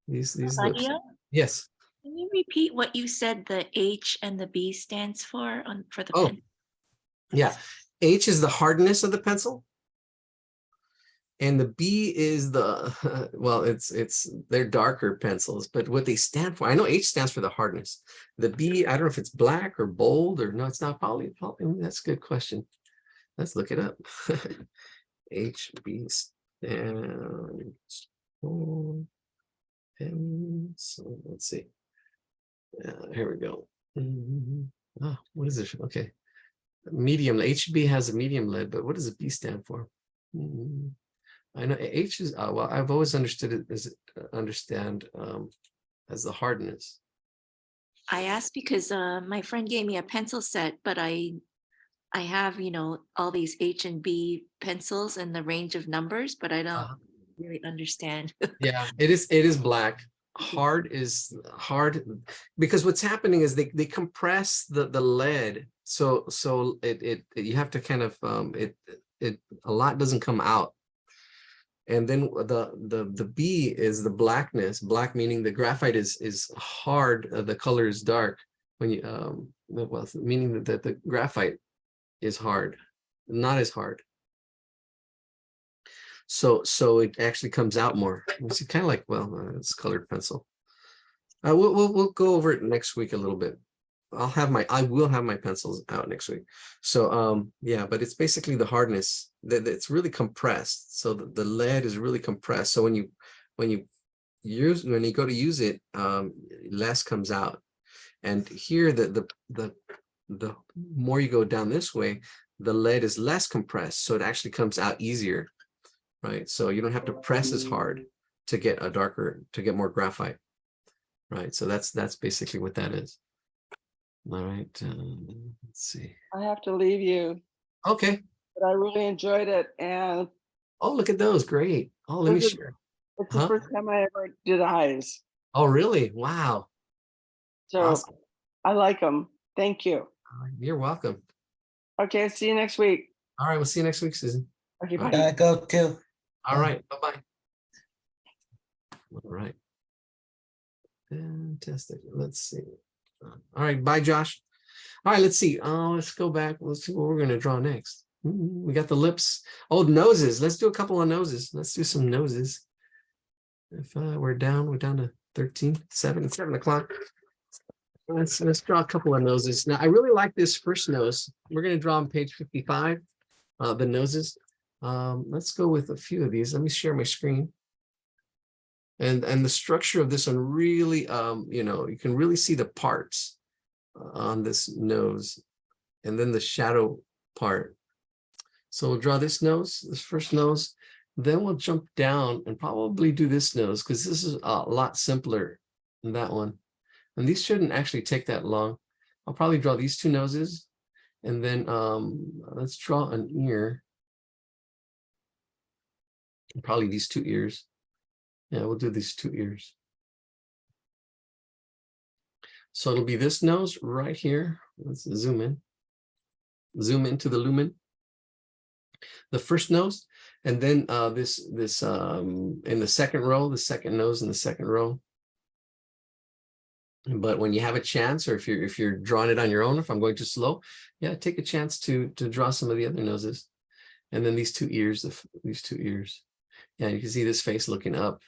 These lips. Claudio, Yes. can you repeat what you said the H and the B stands for for the Oh, pen? yeah. H is the hardness of the pencil. And the B is the, well, they're darker pencils, but what they stand for, I know H stands for the hardness. The B, I don't know if it's black or bold or no, it's not poly. That's a good question. Let's look it up. HB stands for pencil. Let's see. Here we go. Oh, what is it? Okay. Medium, HB has a medium lead, but what does the B stand for? I know H is, well, I've always understood it as as the hardness. I asked because my friend gave me a pencil set, but I have, all these H and B pencils and the range of numbers, but I don't Uh-huh. really understand. Yeah, it is black. Hard is hard because what's happening is they compress the lead. So it you have to kind of it a lot doesn't come out. And then the B is the blackness, black meaning the graphite is hard, the color is dark when you well, meaning that the graphite is hard, not as hard. So it actually comes out more. It's kind of like, well, it's colored pencil. We'll go over it next week a little bit. I will have my pencils out next week. So yeah, but it's basically the hardness that it's really compressed. So the lead is really compressed. So when you go to use it, less comes out. And here the more you go down this way, the lead is less compressed, so it actually comes out easier, right? So you don't have to press as hard to get more graphite, right? So that's basically what that is. All right, let's see. I have to leave you, Okay. but I really enjoyed it, and Oh, look at those. Great. Oh, let me This is- share. it's Huh? the first time I ever did eyes, Oh, really? Wow. so Awesome. I like them. Thank you. You're welcome. Okay, see you next week. All right, we'll see you next week, Susan. Okay, All bye. I go too. All right, bye-bye. All right. Fantastic. Let's see. All right, bye, Josh. All right, let's see. Let's go back. Let's see what we're going to draw next. We got the lips. Oh, noses. Let's do a couple of noses. Let's do some noses. If we're down to 7 o'clock. Let's draw a couple of noses. Now, I really like this first nose. We're going to draw on page 55, the noses. Let's go with a few of these. Let me share my screen. And the structure of this one really, you can really see the parts on this nose and then the shadow part. So we'll draw this nose, this first nose, then we'll jump down and probably do this nose because this is a lot simpler than that one. And these shouldn't actually take that long. I'll probably draw these two noses and then let's draw an ear. Probably these two ears. Yeah, we'll do these two ears. So it'll be this nose right here. Let's zoom in. Zoom into the lumen. The first nose, and then this in the second row, the second nose in the second row. But when you have a chance, or if you're drawing it on your own, if I'm going too slow, yeah, take a chance to draw some of the other noses. And then these two ears, these two ears. Yeah, you can see this face looking up.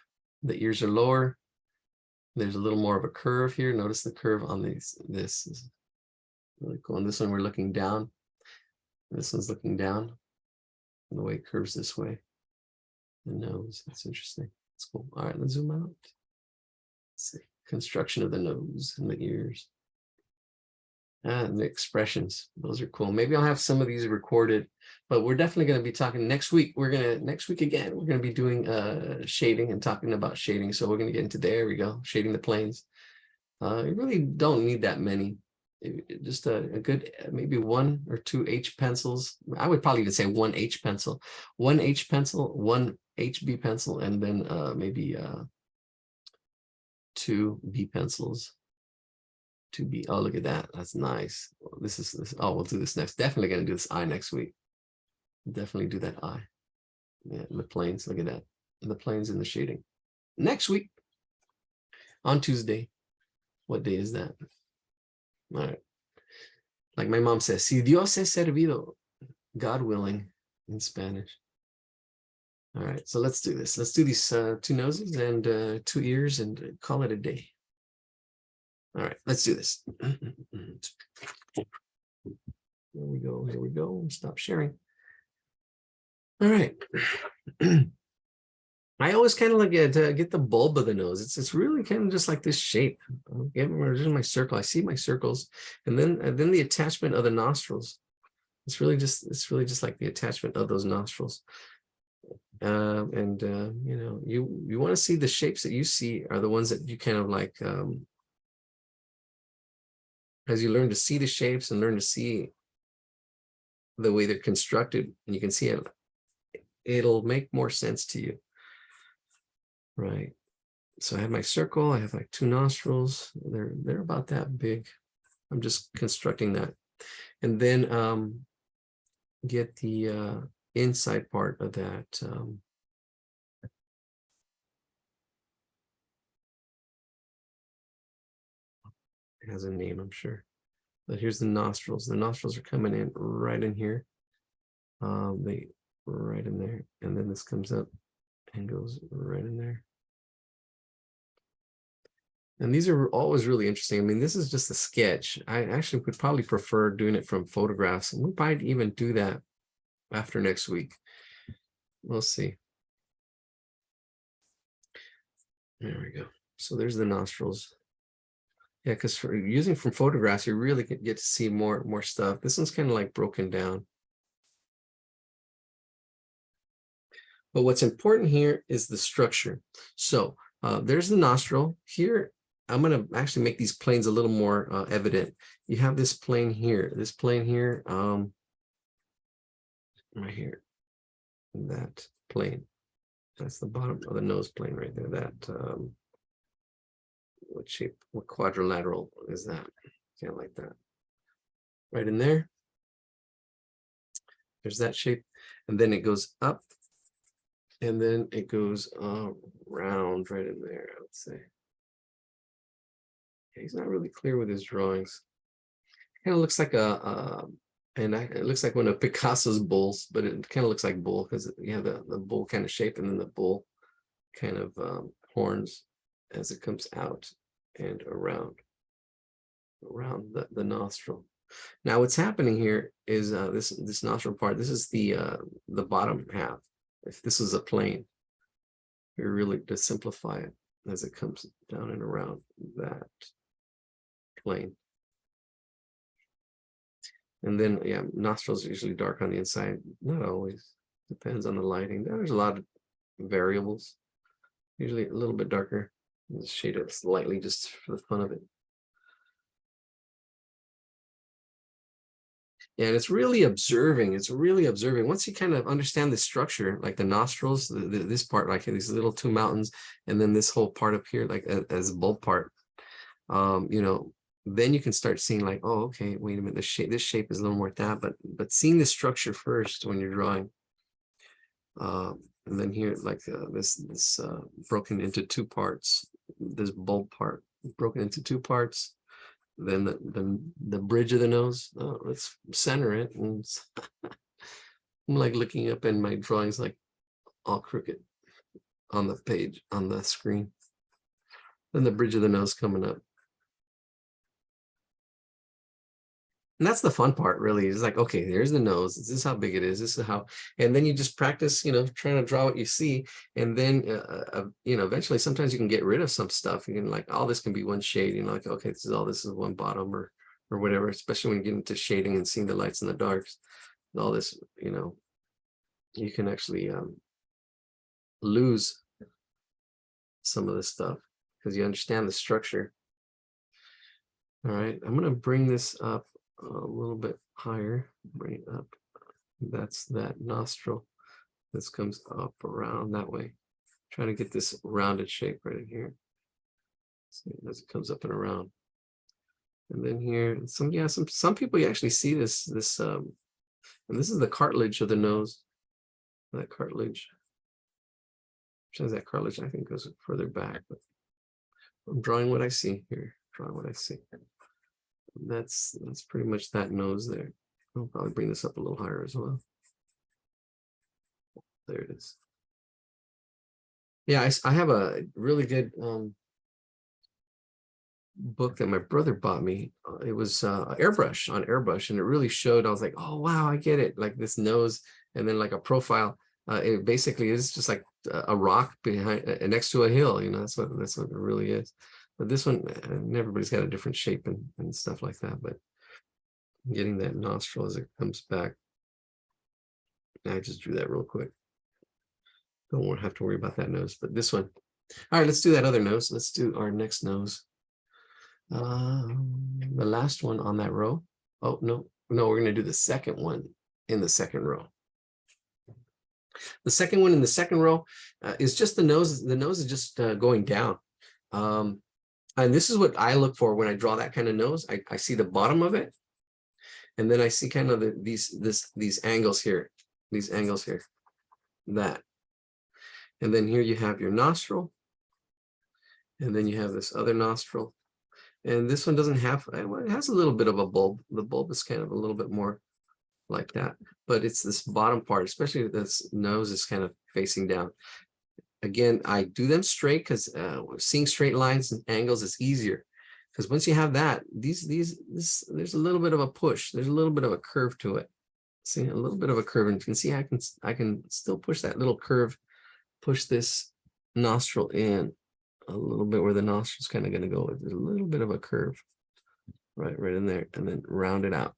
The ears are lower. There's a little more of a curve here. Notice the curve on this is really cool. And this one we're looking down. This one's looking down. And the way it curves this way. The nose. That's interesting. That's cool. All right, let's zoom out. Let's see. Construction of the nose and the ears. And the expressions. Those are cool. Maybe I'll have some of these recorded, but we're definitely going to be talking next week. Next week again, we're going to be doing shading and talking about shading. So we're going to get into, there we go, shading the planes. You really don't need that many. Just a good, maybe 1 or 2 H pencils. I would probably even say 1 H pencil, 1 H pencil, 1 HB pencil, and then maybe 2 B pencils. 2B. Oh, look at that. That's nice. This. Oh, we'll do this next. Definitely going to do this eye next week. Definitely do that eye. Yeah, the planes. Look at that. The planes and the shading. Next week on Tuesday. What day is that? All right. Like my mom says, si Dios es servido, God willing, in Spanish. All right. So let's do this. Let's do these 2 noses and 2 ears and call it a day. All right, let's do this. Here we go. Here we go. Stop sharing. All right. I always kind of like to get the bulb of the nose. It's really kind of just like this shape. Here's my circle. I see my circles, and then the attachment of the nostrils. It's really just like the attachment of those nostrils. You want to see the shapes that you see are the ones that you kind of like. as you learn to see the shapes and learn to see the way they're constructed, and you can see it, it'll make more sense to you. Right. So I have my circle, I have like 2 nostrils. They're about that big. I'm just constructing that. And then get the inside part of that. It has a name, I'm sure. But here's the nostrils. The nostrils are coming in right in here. They right in there. And then this comes up and goes right in there. And these are always really interesting. I mean, this is just a sketch. I actually would probably prefer doing it from photographs, and we might even do that after next week. We'll see. There we go. So there's the nostrils. Yeah, because for using from photographs, you really get to see more stuff. This one's kind of like broken down. But what's important here is the structure. So there's the nostril. Here, I'm going to actually make these planes a little more evident. You have this plane here, right here, that plane. That's the bottom of the nose plane right there. That, what shape, what quadrilateral is that? Kind of like that. Right in there. There's that shape. And then it goes up. And then it goes round right in there, I would say. He's not really clear with his drawings. Kind of looks like it looks like one of Picasso's bulls, but it kind of looks like bull because you have the bull kind of shape and then the bull kind of horns as it comes out and around the nostril. Now what's happening here is this nostril part, this is the bottom half. If this is a plane, you're really to simplify it as it comes down and around that plane. And then, yeah, nostrils are usually dark on the inside. Not always. Depends on the lighting. There's a lot of variables. Usually a little bit darker. Just shade it slightly just for the fun of it. Yeah, and it's really observing. It's really observing. Once you kind of understand the structure, like the nostrils, this part, like these little 2 mountains, and then this whole part up here, like as a bulb part, you know, then you can start seeing like, oh, okay, wait a minute, this shape is a little more that, but seeing the structure first when you're drawing. And then here, like this broken into 2 parts, this bulb part broken into 2 parts. Then the bridge of the nose. Oh, let's center it. And I'm like looking up in my drawings, like all crooked on the page, on the screen. Then the bridge of the nose coming up. And that's the fun part, really. It's like, okay, there's the nose. This is how big it is. This is how, and then you just practice, you know, trying to draw what you see. And then, you know, eventually sometimes you can get rid of some stuff. You can like, all this can be one shade, you know, like, okay, this is one bottom or whatever, especially when you get into shading and seeing the lights and the darks. And all this, you know, you can actually lose some of this stuff because you understand the structure. All right, I'm going to bring this up a little bit higher, bring it up. That's that nostril. This comes up around that way. Trying to get this rounded shape right in here. See, as it comes up and around. And then here, some people you actually see this and this is the cartilage of the nose. That cartilage. Which is that cartilage, I think goes further back, but I'm drawing what I see here. Drawing what I see. That's pretty much that nose there. I'll probably bring this up a little higher as well. There it is. Yeah, I have a really good book that my brother bought me. It was airbrush, and it really showed. I was like, oh wow, I get it. Like this nose, and then like a profile. It basically is just like a rock behind next to a hill. You know, that's what it really is. But this one, everybody's got a different shape and stuff like that. But getting that nostril as it comes back. I just drew that real quick. Don't have to worry about that nose, but this one. All right, let's do that other nose. Let's do our next nose. The last one on that row. Oh, no, we're gonna do the second one in the second row. The second one in the second row is just the nose. The nose is just going down. And this is what I look for when I draw that kind of nose. I see the bottom of it. And then I see kind of these angles here, that. And then here you have your nostril. And then you have this other nostril. And this one doesn't have, well, it has a little bit of a bulb. The bulb is kind of a little bit more like that, but it's this bottom part, especially this nose is kind of facing down. Again, I do them straight because seeing straight lines and angles is easier. Because once you have that, there's a little bit of a push. There's a little bit of a curve to it. See, a little bit of a curve, and you can see I can still push that little curve, push this nostril in a little bit where the nostril's kind of going to go. There's a little bit of a curve right in there, and then round it out.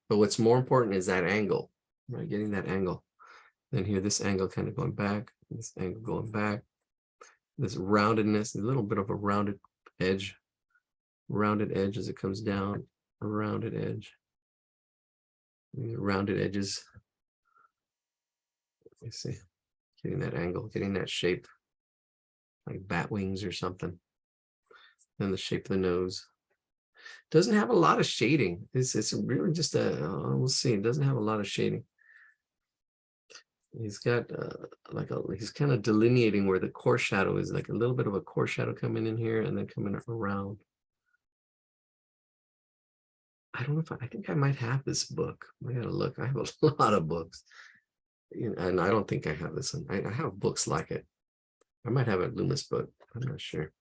But what's more important is that angle, right? Getting that angle. Then here, this angle kind of going back, this angle going back, this roundedness, a little bit of a rounded edge as it comes down, a rounded edge. These rounded edges. You see, getting that angle, getting that shape, like bat wings or something. Then the shape of the nose. Doesn't have a lot of shading. It's really just we'll see. It doesn't have a lot of shading. He's got he's kind of delineating where the core shadow is, like a little bit of a core shadow coming in here and then coming around. I don't know if I think I might have this book. I gotta look. I have a lot of books, and I don't think I have this one. I have books like it. I might have a Loomis book. I'm not sure.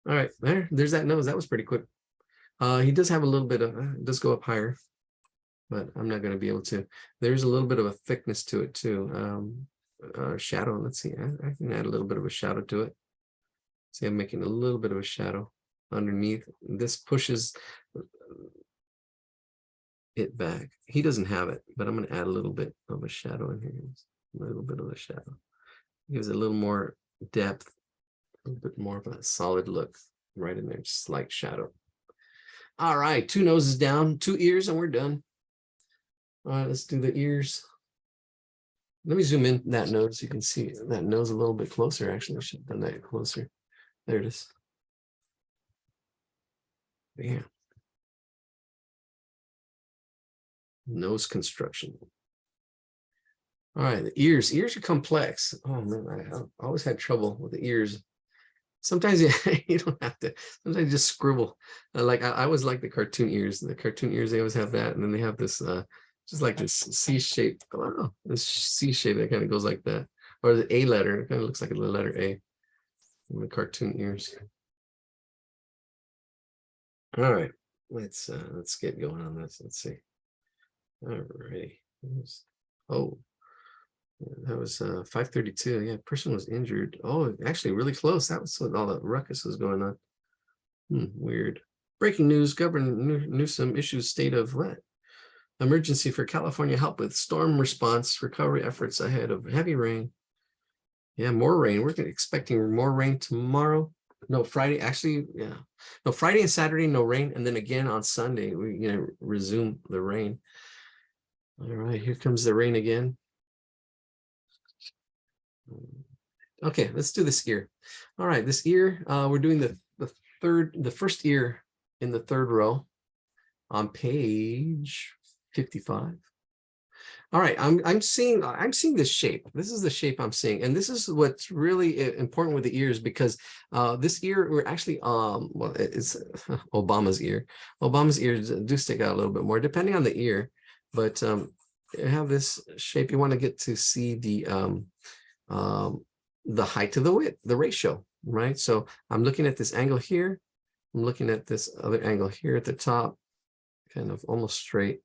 All right, there's that nose. That was pretty quick. He does have a little bit of, does go up higher, but I'm not going to be able to. There's a little bit of a thickness to it too. Shadow, let's see, I can add a little bit of a shadow to it. See, I'm making a little bit of a shadow underneath. This pushes it back. He doesn't have it, but I'm going to add a little bit of a shadow in here. A little bit of a shadow. Gives it a little more depth. A little bit more of a solid look right in there, slight shadow. All right, 2 noses down, 2 ears, and we're done. All right, let's do the ears. Let me zoom in that nose. You can see that nose a little bit closer. Actually, I should have done that closer. There it is. Yeah. Nose construction. All right, the ears. Ears are complex. Oh man, I always had trouble with the ears. Sometimes you don't have to. Sometimes you just scribble. Like I always like the cartoon ears. The cartoon ears, they always have that, and then they have this just like this C shape. Oh, this C shape that kind of goes like that, or the A letter. It kind of looks like a letter A. In the cartoon ears. All right, let's get going on this. Let's see. All righty. Oh. That was 5:32. Yeah, person was injured. Oh, actually really close. That was what all the ruckus was going on. Weird. Breaking news, Governor Newsom issues state of what? Emergency for California help with storm response recovery efforts ahead of heavy rain. Yeah, more rain. We're expecting more rain tomorrow. No, Friday, actually, yeah. No, Friday and Saturday, no rain. And then again on Sunday, we resume the rain. All right, here comes the rain again. Okay, let's do this ear. All right, this ear, we're doing the first ear in the 3rd row on page 55. All right, I'm seeing this shape. This is the shape I'm seeing, and this is what's really important with the ears, because this ear, we're actually well, it's Obama's ear. Obama's ears do stick out a little bit more depending on the ear, but you have this shape. You want to get to see the height to the width, the ratio, right? So I'm looking at this angle here. I'm looking at this other angle here at the top, kind of almost straight.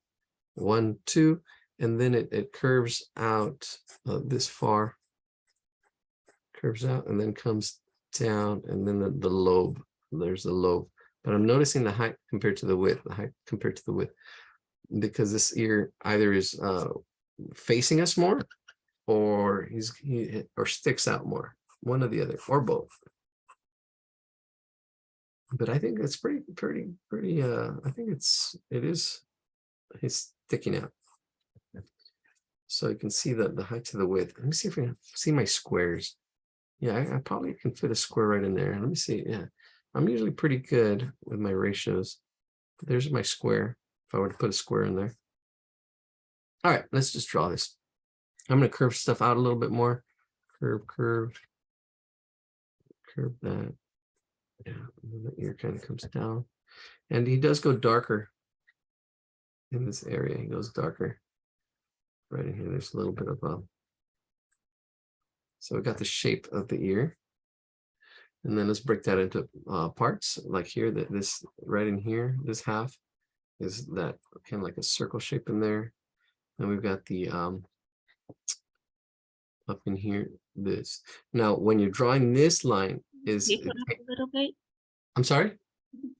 1, 2, and then it curves out this far, curves out, and then comes down, and then the lobe. There's the lobe. But I'm noticing the height compared to the width, because this ear either is facing us more, or he sticks out more, one or the other, or both. But I think it's pretty, I think it's sticking out. So you can see the height to the width. Let me see if we can see my squares. Yeah, I probably can fit a square right in there. Let me see. Yeah, I'm usually pretty good with my ratios. There's my square. If I were to put a square in there. All right, let's just draw this. I'm going to curve stuff out a little bit more. Curve that. Yeah, and then the ear kind of comes down. And he does go darker in this area. He goes darker. Right in here, there's a little bit of so we got the shape of the ear. And then let's break that into parts. Like here, this right in here, this half is that kind of like a circle shape in there. And we've got the up in here, this. Now, when you're drawing this line is, Paper up a little bit. I'm sorry?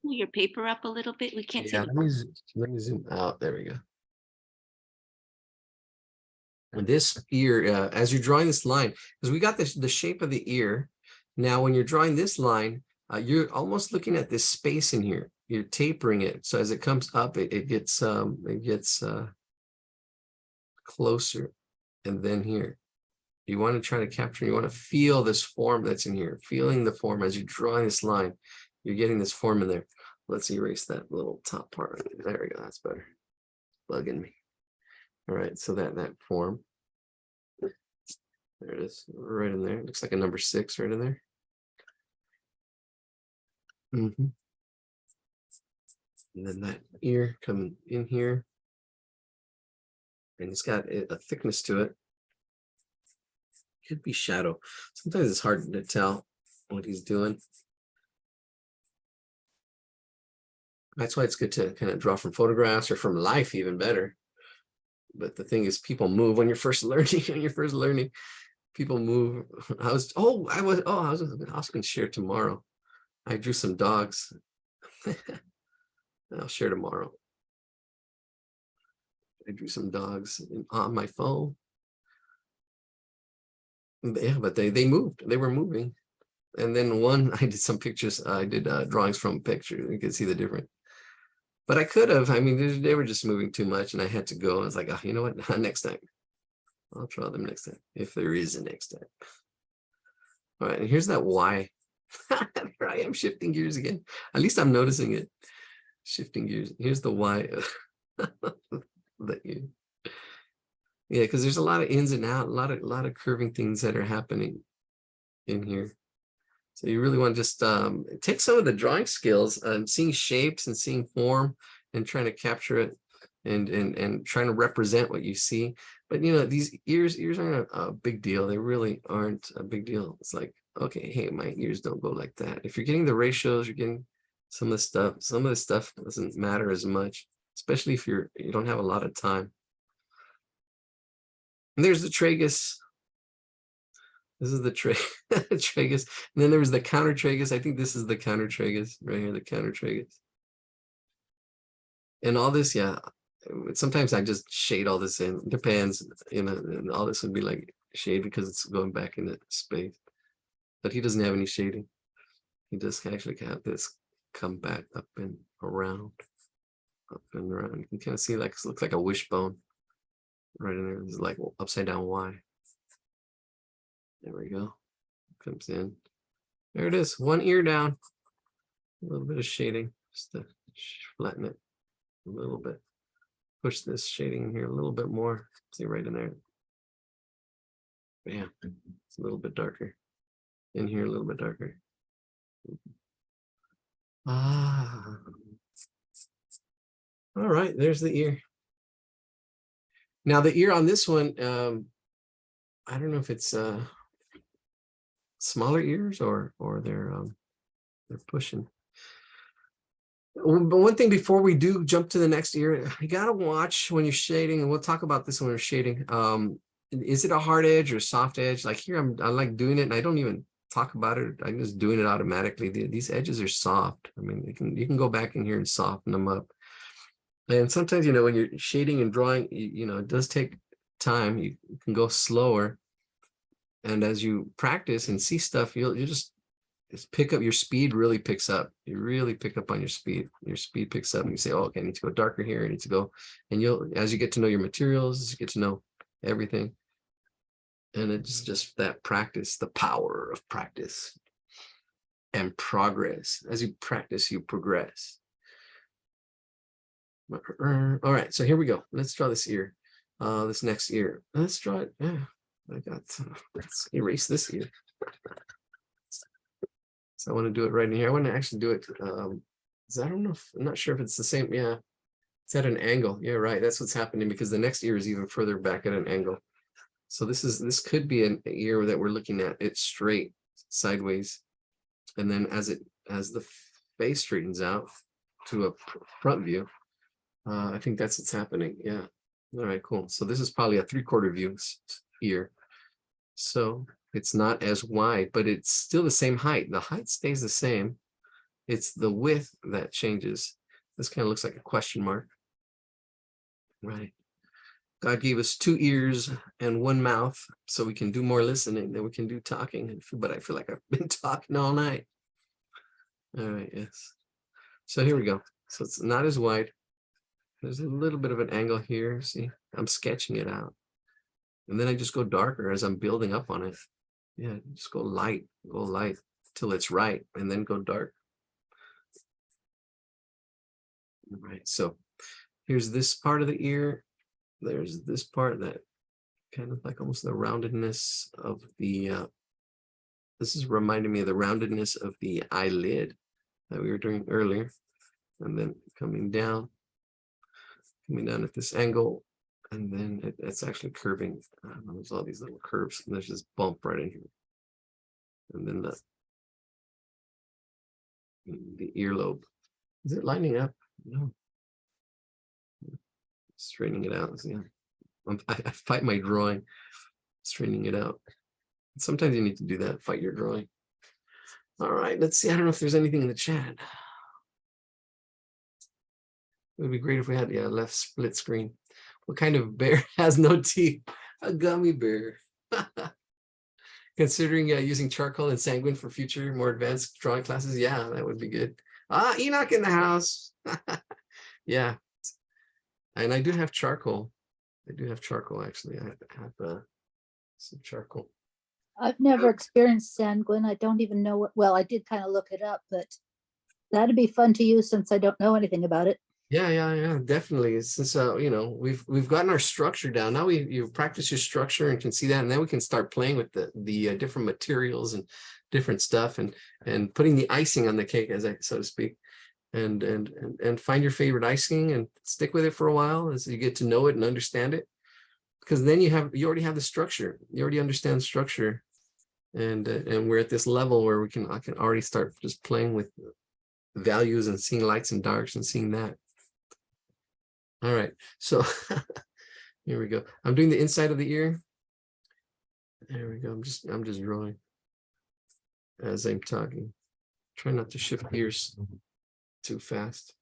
Pull your paper up a little bit. We can't see. Yeah, let me zoom out. There we go. And this ear, as you're drawing this line, because we got the shape of the ear. Now, when you're drawing this line, you're almost looking at this space in here. You're tapering it. So as it comes up, it gets closer. And then here, you want to try to capture, you want to feel this form that's in here, feeling the form as you're drawing this line. You're getting this form in there. Let's erase that little top part. There we go. That's better. Bugging me. All right. So that form. There it is. Right in there. It looks like a number 6 right in there. And then that ear coming in here. And it's got a thickness to it. Could be shadow. Sometimes it's hard to tell what he's doing. That's why it's good to kind of draw from photographs or from life, even better. But the thing is, people move when you're first learning. People move. I was going to share tomorrow. I drew some dogs. I'll share tomorrow. I drew some dogs on my phone. Yeah, but they moved. They were moving. And then one, I did some pictures. I did drawings from pictures. You can see the difference. But I could have. I mean, they were just moving too much, and I had to go. I was like, oh, you know what? Next time, I'll draw them next time, if there is a next time. All right, and here's that Y. There I am shifting gears again. At least I'm noticing it. Shifting gears. Here's the Y. Yeah, because there's a lot of ins and out, a lot of curving things that are happening in here. So you really want to just take some of the drawing skills and seeing shapes and seeing form and trying to capture it and trying to represent what you see. But you know, these ears aren't a big deal. They really aren't a big deal. It's like, okay, hey, my ears don't go like that. If you're getting the ratios, you're getting some of the stuff. Some of the stuff doesn't matter as much, especially if you don't have a lot of time. And there's the tragus. This is the tragus. And then there was the counter tragus. I think this is the counter tragus right here, the counter tragus. And all this, yeah. Sometimes I just shade all this in. Depends, you know, and all this would be like shade because it's going back into space. But he doesn't have any shading. He does actually have this come back up and around. Up and around. You can kind of see like it looks like a wishbone right in there. It's like upside down Y. There we go. Comes in. There it is. One ear down. A little bit of shading. Just to flatten it a little bit. Push this shading in here a little bit more. See right in there. Bam. It's a little bit darker. In here a little bit darker. Ah. All right. There's the ear. Now the ear on this one, I don't know if it's smaller ears or they're pushing. But one thing before we do jump to the next ear, you gotta watch when you're shading, and we'll talk about this when we're shading. Is it a hard edge or soft edge? Like here, I like doing it, and I don't even talk about it. I'm just doing it automatically. These edges are soft. I mean, you can go back in here and soften them up. And sometimes, you know, when you're shading and drawing, you know, it does take time. You can go slower. And as you practice and see stuff, you'll just is pick up your speed really picks up. You really pick up on your speed. Your speed picks up and you say, oh, okay, I need to go darker here. I need to go, and you'll, as you get to know your materials, as you get to know everything. And it's just that practice, the power of practice and progress. As you practice, you progress. All right, so here we go. Let's draw this ear. This next ear. Let's draw it. Yeah, let's erase this ear. So I want to do it right in here. I want to actually do it. I don't know if, I'm not sure if it's the same. Yeah, it's at an angle. Yeah, right. That's what's happening because the next ear is even further back at an angle. So this could be an ear that we're looking at. It's straight sideways, and then as the face straightens out to a front view, I think that's what's happening. Yeah. All right, cool. So this is probably a 3/4 view ear. So it's not as wide, but it's still the same height. The height stays the same. It's the width that changes. This kind of looks like a question mark. Right. God gave us 2 ears and 1 mouth, so we can do more listening than we can do talking. But I feel like I've been talking all night. All right, yes. So here we go. So it's not as wide. There's a little bit of an angle here. See, I'm sketching it out. And then I just go darker as I'm building up on it. Yeah, just go light till it's right, and then go dark. Right, so here's this part of the ear. There's this part that kind of like almost the roundedness of the, this is reminding me of the roundedness of the eyelid that we were doing earlier. And then coming down at this angle, and then it's actually curving. There's all these little curves, and there's this bump right in here. And then the earlobe. Is it lining up? No. Straightening it out. Yeah. I fight my drawing, straightening it out. Sometimes you need to do that, fight your drawing. All right, let's see. I don't know if there's anything in the chat. It would be great if we had, yeah, left split screen. What kind of bear has no teeth? A gummy bear. Considering using charcoal and sanguine for future, more advanced drawing classes, yeah, that would be good. Ah, Enoch in the house. Yeah, and I do have charcoal. I do have charcoal, actually. I have some charcoal. I've never experienced sanguine. I don't even know what, well, I did kind of look it up, but that'd be fun to use since I don't know anything about it. Yeah, definitely. Since you know, we've gotten our structure down. Now you practice your structure and can see that, and then we can start playing with the different materials and different stuff, and putting the icing on the cake, as so to speak, and find your favorite icing and stick with it for a while as you get to know it and understand it, because then you already have the structure. You already understand the structure, and we're at this level where I can already start just playing with values and seeing lights and darks and seeing that. All right, so here we go. I'm doing the inside of the ear. There we go. I'm just drawing as I'm talking. Try not to shift gears too fast.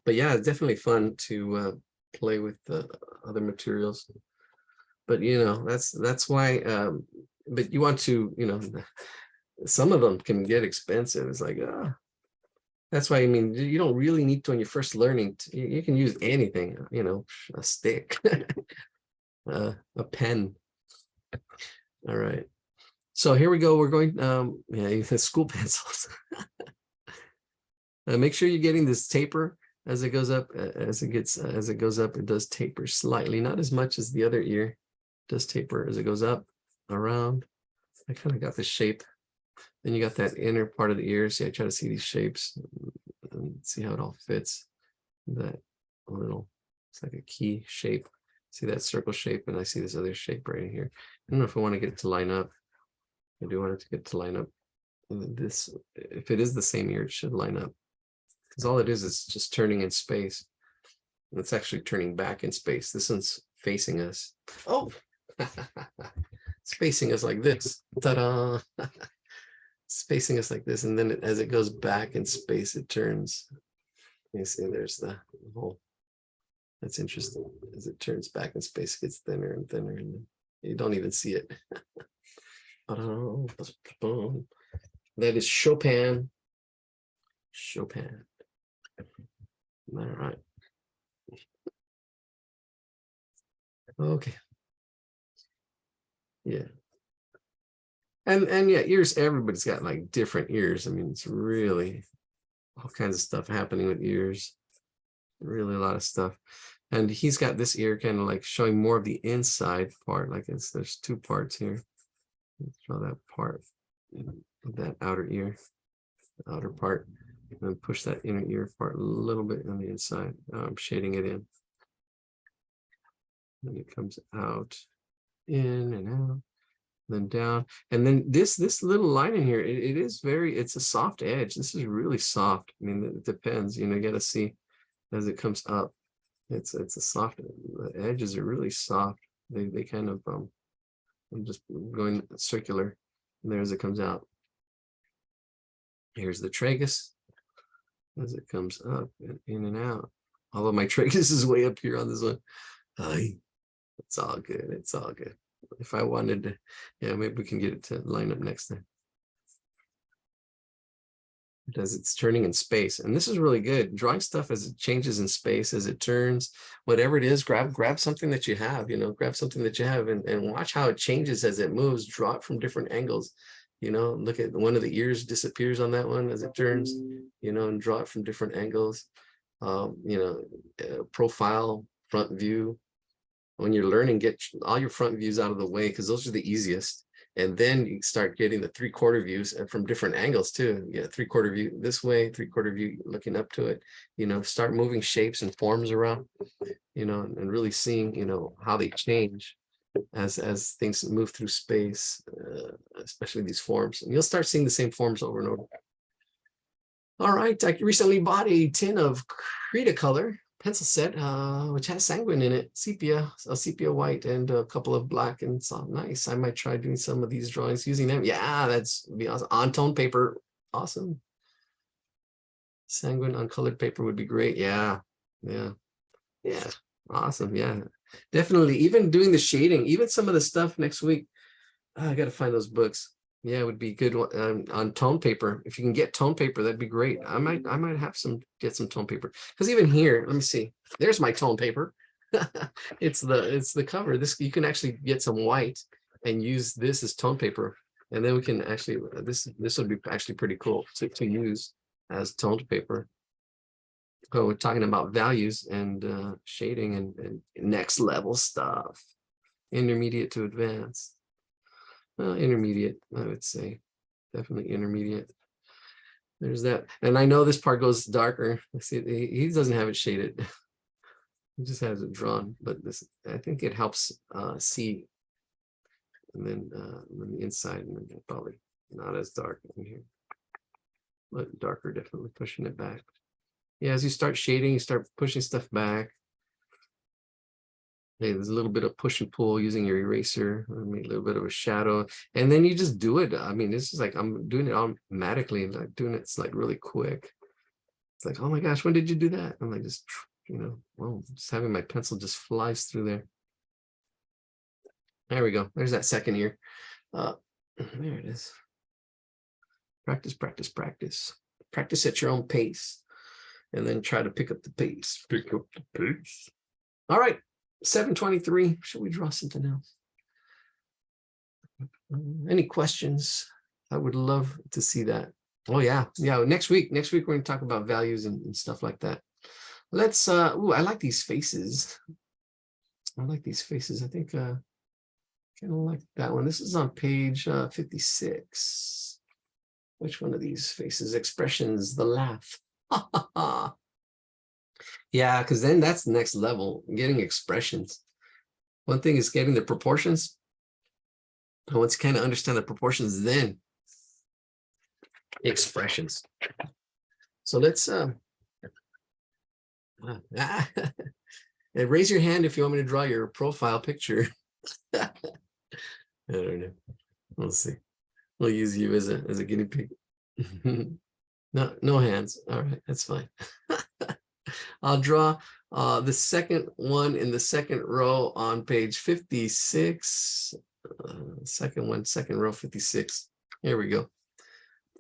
But yeah, it's definitely fun to play with other materials. But you know, that's why. But you want to, you know, some of them can get expensive. It's like, that's why, I mean, you don't really need to when you're first learning. You can use anything, you know, a stick, a pen. All right. So here we go. We're going, yeah, school pencils. Make sure you're getting this taper as it goes up. As it goes up, it does taper slightly, not as much as the other ear. It does taper as it goes up, around. I kind of got the shape. Then you got that inner part of the ear. See, I try to see these shapes and see how it all fits. That little, it's like a key shape. See that circle shape, and I see this other shape right here. I don't know if I want to get it to line up. I do want it to get to line up. And this, if it is the same ear, it should line up. Because all it is just turning in space. And it's actually turning back in space. This one's facing us. Oh, it's facing us like this. Ta-da! Spacing us like this, and then as it goes back in space, it turns. You see, there's the hole. That's interesting. As it turns back in space, it gets thinner and thinner, and you don't even see it. That is Chopin. Chopin. All right. Okay. Yeah. And yeah, ears, everybody's got like different ears. I mean, it's really all kinds of stuff happening with ears. Really a lot of stuff. And he's got this ear kind of like showing more of the inside part. Like there's two parts here. Let's draw that part of that outer ear, the outer part, and then push that inner ear part a little bit on the inside. I'm shading it in. And it comes out, in and out, then down. And then this little line in here, it is very, it's a soft edge. This is really soft. I mean, it depends, you know, you got to see as it comes up. It's a soft, the edges are really soft. They kind of, I'm just going circular there as it comes out. Here's the tragus as it comes up and in and out. Although my tragus is way up here on this one. It's all good. It's all good. If I wanted to, yeah, maybe we can get it to line up next time. Because it's turning in space. And this is really good. Drawing stuff as it changes in space, as it turns, whatever it is, grab something that you have, you know, grab something that you have and watch how it changes as it moves, draw it from different angles. You know, look at one of the ears disappears on that one as it turns, you know, and draw it from different angles. You know, profile, front view. When you're learning, get all your front views out of the way because those are the easiest. And then you start getting the 3/4 views from different angles too. Yeah, 3/4 view this way, 3/4 view looking up to it. You know, start moving shapes and forms around, you know, and really seeing, you know, how they change as things move through space, especially these forms. And you'll start seeing the same forms over and over. All right, I recently bought a tin of Cretacolor pencil set, which has sanguine in it, sepia, a sepia white, and a couple of black, and so nice. I might try doing some of these drawings using them. Yeah, that's be awesome. On tone paper, awesome. Sanguine on colored paper would be great. Yeah, awesome. Yeah, definitely. Even doing the shading, even some of the stuff next week. I got to find those books. Yeah, it would be good on tone paper. If you can get tone paper, that'd be great. I might have get some tone paper, because even here, let me see. There's my tone paper. it's the cover. This, you can actually get some white and use this as tone paper, and then we can actually this would be actually pretty cool to use as toned paper. So we're talking about values and shading and next level stuff, intermediate to advanced. Intermediate, I would say, definitely intermediate. There's that, and I know this part goes darker. Let's see, he doesn't have it shaded. He just has it drawn, but this, I think it helps see. And then the inside, and then probably not as dark in here, but darker, definitely pushing it back. Yeah, as you start shading, you start pushing stuff back. Hey, there's a little bit of push and pull using your eraser, make a little bit of a shadow, and then you just do it. I mean, this is like I'm doing it automatically, and like doing it's like really quick. It's like, oh my gosh, when did you do that? I'm like, just, you know, well, just having my pencil just flies through there. There we go. There's that second ear. There it is. Practice, practice, practice. Practice at your own pace, and then try to pick up the pace. Pick up the pace. All right. 7:23. Should we draw something else? Any questions? I would love to see that. Oh yeah. Next week we're going to talk about values and stuff like that. Let's I like these faces. I like these faces. I think kind of like that one. This is on page 56. Which one of these faces? Expressions, the laugh. Yeah, because then that's the next level, getting expressions. One thing is getting the proportions. And once you kind of understand the proportions, then expressions. So let's raise your hand if you want me to draw your profile picture. I don't know. We'll see. We'll use you as a guinea pig. No hands. All right, that's fine. I'll draw the second one in the second row on page 56. Second one, second row, 56. Here we go.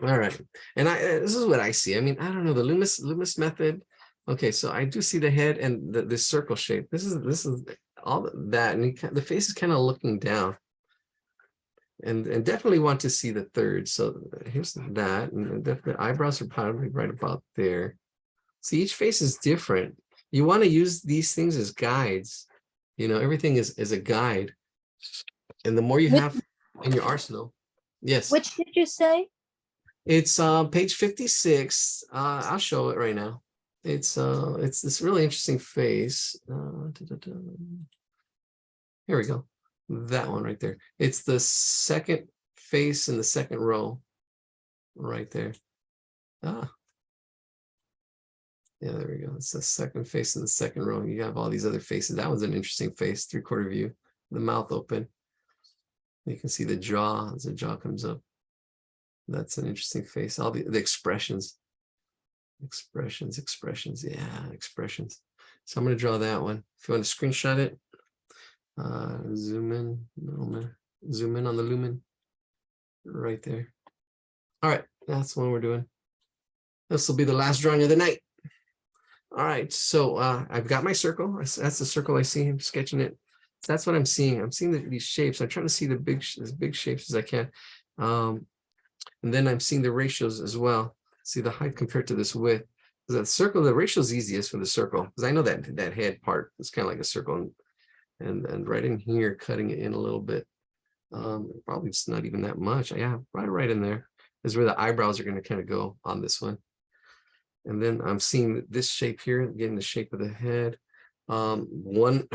All right, and this is what I see. I mean, I don't know the Loomis method. Okay, so I do see the head and this circle shape. This is all that, and the face is kind of looking down. And definitely want to see the third. So here's that, and the eyebrows are probably right about there. See, each face is different. You want to use these things as guides. You know, everything is a guide. And the more you Which- have in your arsenal. Yes. Which did you say? It's page 56. I'll show it right now. It's this really interesting face. Here we go. That one right there. It's the second face in the second row. Right there. Yeah, there we go. It's the second face in the second row. You have all these other faces. That was an interesting face, 3/4 view. The mouth open. You can see the jaw as the jaw comes up. That's an interesting face. All the expressions. Expressions. Yeah, expressions. So I'm going to draw that one. If you want to screenshot it, zoom in, zoom in on the lumen right there. All right, that's what we're doing. This will be the last drawing of the night. All right, so I've got my circle. That's the circle I see. I'm sketching it. So that's what I'm seeing. I'm seeing these shapes. I'm trying to see as big shapes as I can. And then I'm seeing the ratios as well. See the height compared to this width. That circle, the ratio is easiest for the circle, because I know that head part is kind of like a circle, and right in here, cutting it in a little bit. Probably just not even that much. Yeah, right in there is where the eyebrows are going to kind of go on this one. And then I'm seeing this shape here, getting the shape of the head. One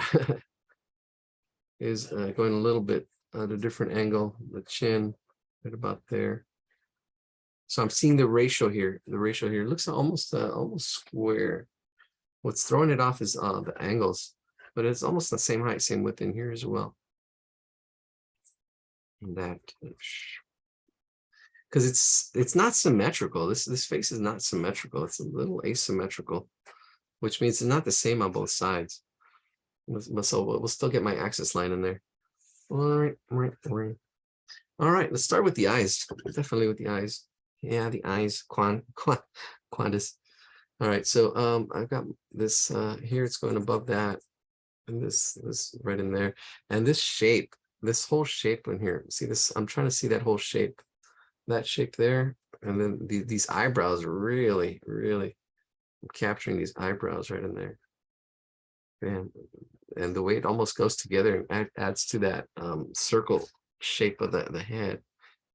is going a little bit at a different angle, the chin right about there. So I'm seeing the ratio here. The ratio here looks almost square. What's throwing it off is the angles, but it's almost the same height, same width in here as well. And that, because it's not symmetrical. This face is not symmetrical. It's a little asymmetrical, which means it's not the same on both sides. So we'll still get my axis line in there. All right. Let's start with the eyes. Definitely with the eyes. Yeah, the eyes, Quandis. All right, so I've got this here, it's going above that, and this right in there. And this shape, this whole shape in here, see this, I'm trying to see that whole shape, that shape there. And then these eyebrows are really, I'm capturing these eyebrows right in there. And the way it almost goes together and adds to that circle shape of the head.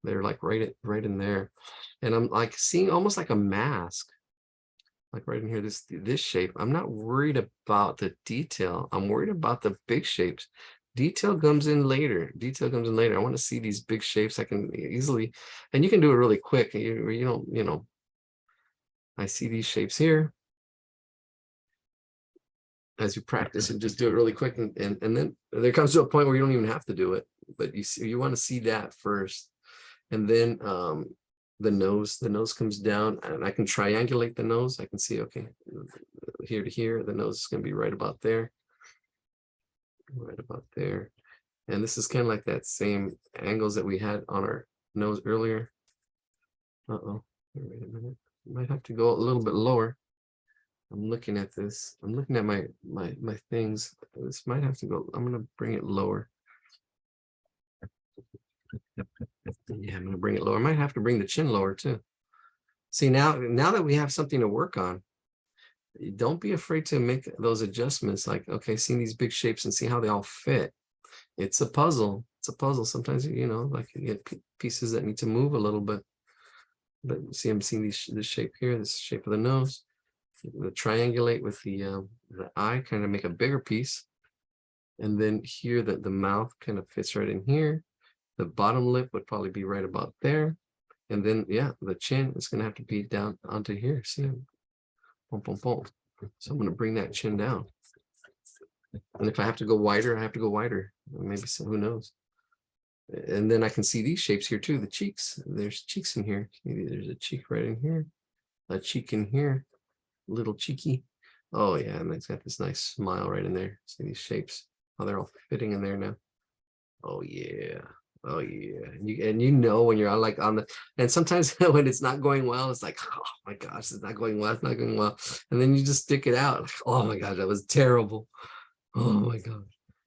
They're like right in there. And I'm like seeing almost like a mask, like right in here, this shape. I'm not worried about the detail. I'm worried about the big shapes. Detail comes in later. I want to see these big shapes. I can easily, and you can do it really quick. You don't, you know, I see these shapes here. As you practice and just do it really quick, and then there comes to a point where you don't even have to do it, but you want to see that first. And then the nose comes down, and I can triangulate the nose. I can see, okay, here to here, the nose is going to be right about there. And this is kind of like that same angles that we had on our nose earlier. Uh-oh, wait a minute. Might have to go a little bit lower. I'm looking at this. I'm looking at my things. This might have to go. I'm going to bring it lower. Yeah, I'm going to bring it lower. I might have to bring the chin lower too. See, now that we have something to work on, don't be afraid to make those adjustments. Like, okay, seeing these big shapes and see how they all fit. It's a puzzle. Sometimes, you know, like you get pieces that need to move a little bit. But see, I'm seeing this shape here, this shape of the nose. The triangulate with the eye, kind of make a bigger piece. And then here the mouth kind of fits right in here. The bottom lip would probably be right about there. And then, yeah, the chin is going to have to be down onto here. See? Boom, boom, boom. So I'm going to bring that chin down. And if I have to go wider, I have to go wider. Maybe so, who knows? And then I can see these shapes here too, the cheeks. There's cheeks in here. Maybe there's a cheek right in here, a cheek in here, little cheeky. Oh yeah, and it's got this nice smile right in there. See these shapes, how they're all fitting in there now. Oh yeah. Oh yeah. And you know when you're on like on the, and sometimes when it's not going well, it's like, oh my gosh, it's not going well, it's not going well. And then you just stick it out. Oh my gosh, that was terrible. Oh my gosh.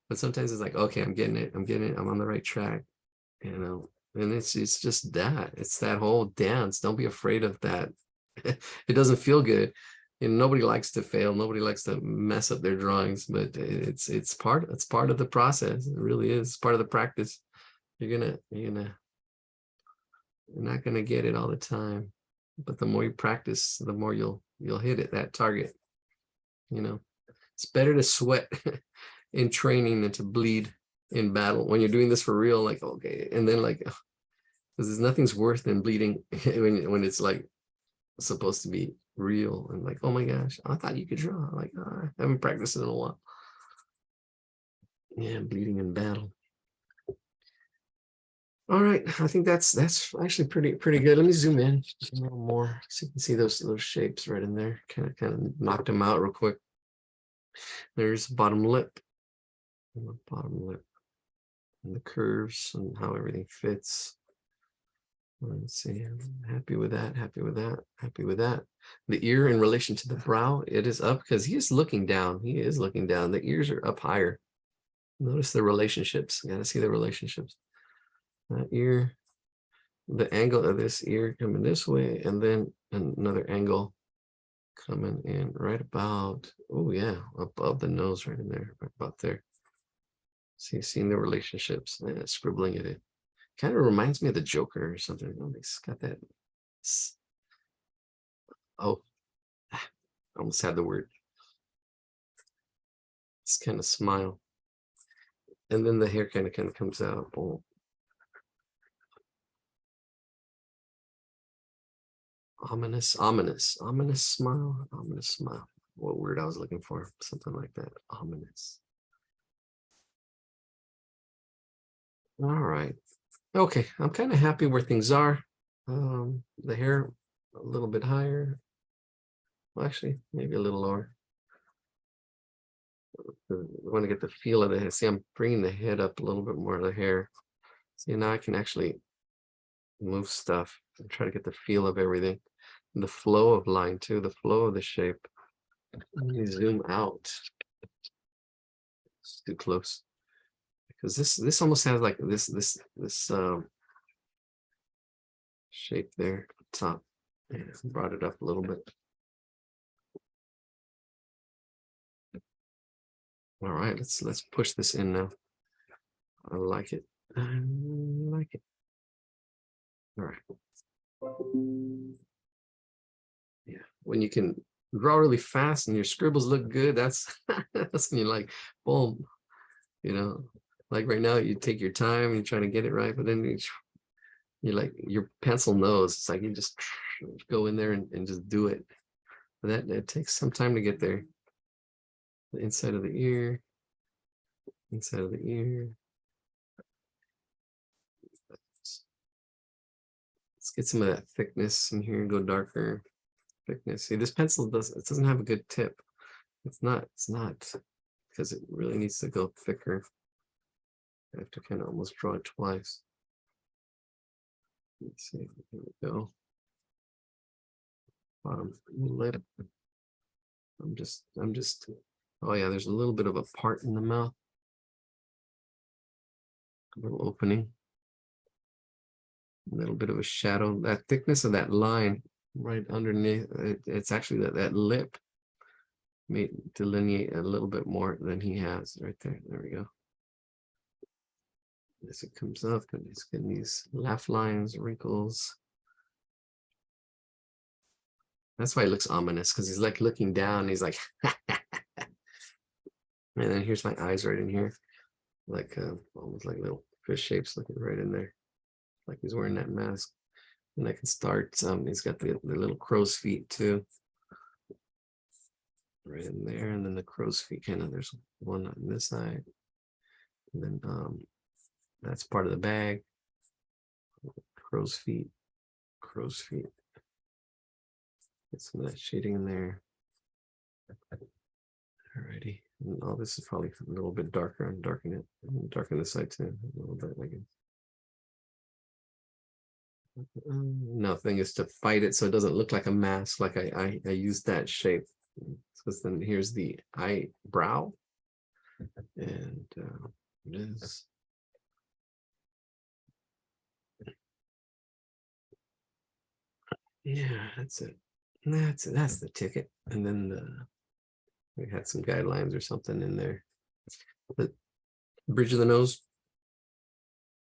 But sometimes it's like, okay, I'm getting it, I'm on the right track, you know. And it's just that. It's that whole dance. Don't be afraid of that. It doesn't feel good. And nobody likes to fail, nobody likes to mess up their drawings, but it's part of the process. It really is. It's part of the practice. You're not gonna get it all the time, but the more you practice, the more you'll hit it, that target. You know, it's better to sweat in training than to bleed in battle. When you're doing this for real, like, okay, and then like, because there's nothing's worse than bleeding when it's like supposed to be real and like, oh my gosh, I thought you could draw. Like, I haven't practiced in a while. Yeah, bleeding in battle. All right, I think that's actually pretty good. Let me zoom in just a little more so you can see those shapes right in there. Kind of knocked them out real quick. There's the bottom lip, and the bottom lip, and the curves and how everything fits. Let's see. I'm happy with that. Happy with that. Happy with that. The ear in relation to the brow, it is up because he is looking down. He is looking down. The ears are up higher. Notice the relationships. You gotta see the relationships. That ear, the angle of this ear coming this way, and then another angle coming in right about, oh yeah, above the nose right in there, right about there. See, seeing the relationships, scribbling it in. Kind of reminds me of the Joker or something. Oh, he's got that. Oh, I almost had the word. This kind of smile. And then the hair kind of comes out. Oh. Ominous smile, ominous smile. What word I was looking for? Something like that. Ominous. All right. Okay, I'm kind of happy where things are. The hair a little bit higher. Well, actually, maybe a little lower. I want to get the feel of the head. See, I'm bringing the head up a little bit more of the hair. See, now I can actually move stuff and try to get the feel of everything. And the flow of line too, the flow of the shape. Let me zoom out. It's too close. Because this almost has like this shape there up top. Yeah, brought it up a little bit. All right, let's push this in now. I like it. I like it. All right. Yeah, when you can draw really fast and your scribbles look good, that's that's when you're like, boom. You know, like right now, you take your time and you're trying to get it right, but then you're like, your pencil knows. It's like you just go in there and just do it. But that takes some time to get there. The inside of the ear, inside of the ear. Let's get some of that thickness in here and go darker. Thickness. See, this pencil doesn't have a good tip. It's not because it really needs to go thicker. I have to kind of almost draw it twice. Let's see. Here we go. Bottom lip. I'm just. Oh yeah, there's a little bit of a part in the mouth. A little opening. A little bit of a shadow. That thickness of that line right underneath. It's actually that lip may delineate a little bit more than he has right there. There we go. As it comes up, and he's getting these laugh lines, wrinkles. That's why it looks ominous, because he's like looking down. He's like, and then here's my eyes right in here, like almost like little fish shapes looking right in there, like he's wearing that mask. And I can start. He's got the little crow's feet too, right in there, and then the crow's feet kind of. There's one on this side, and then that's part of the bag. Crow's feet, crow's feet. Get some of that shading in there. Alrighty, Oh, this is probably a little bit darker. I'm darkening it. Darken this side too. A little bit, I guess. No, thing is to fight it so it doesn't look like a mask. Like I use that shape. Because then here's the eyebrow, and it is. Yeah, that's it. That's it. That's the ticket. And then we had some guidelines or something in there. The bridge of the nose.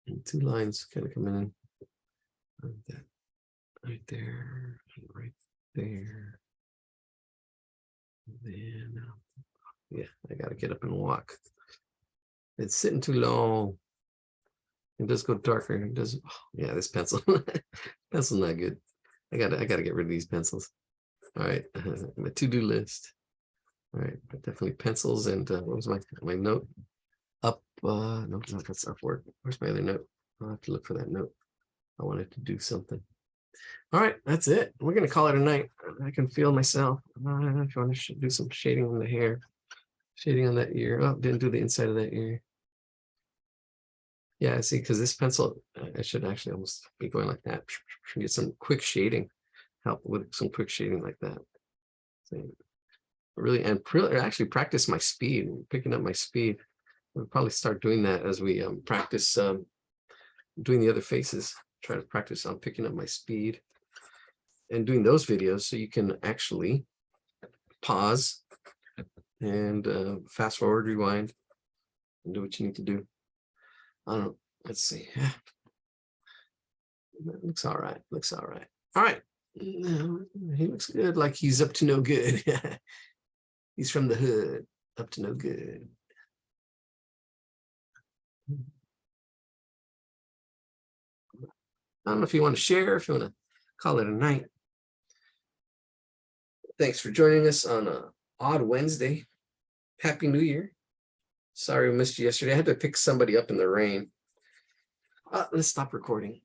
And 2 lines kind of coming in. Like that. Right there. And right there. And then, yeah, I gotta get up and walk. It's sitting too long. It does go darker. It does. Oh, yeah, this pencil. Pencil's not good. I gotta get rid of these pencils. All right, my to-do list. All right, but definitely pencils and what was my note? Up. No, that's upward. Where's my other note? I'll have to look for that note. I wanted to do something. All right, that's it. We're gonna call it a night. I can feel myself. If you want to do some shading on the hair, shading on that ear. Oh, didn't do the inside of that ear. Yeah, see, because this pencil, I should actually almost be going like that. Get some quick shading, help with some quick shading like that. So really, and actually practice my speed, picking up my speed. We'll probably start doing that as we practice doing the other faces. Try to practice on picking up my speed and doing those videos so you can actually pause and fast forward, rewind, and do what you need to do. I don't know. Let's see. That looks all right. Looks all right. All right. He looks good, like he's up to no good. He's from the hood, up to no good. I don't know if you want to share, if you want to call it a night. Thanks for joining us on a odd Wednesday. Happy New Year. Sorry we missed you yesterday. I had to pick somebody up in the rain. Let's stop recording.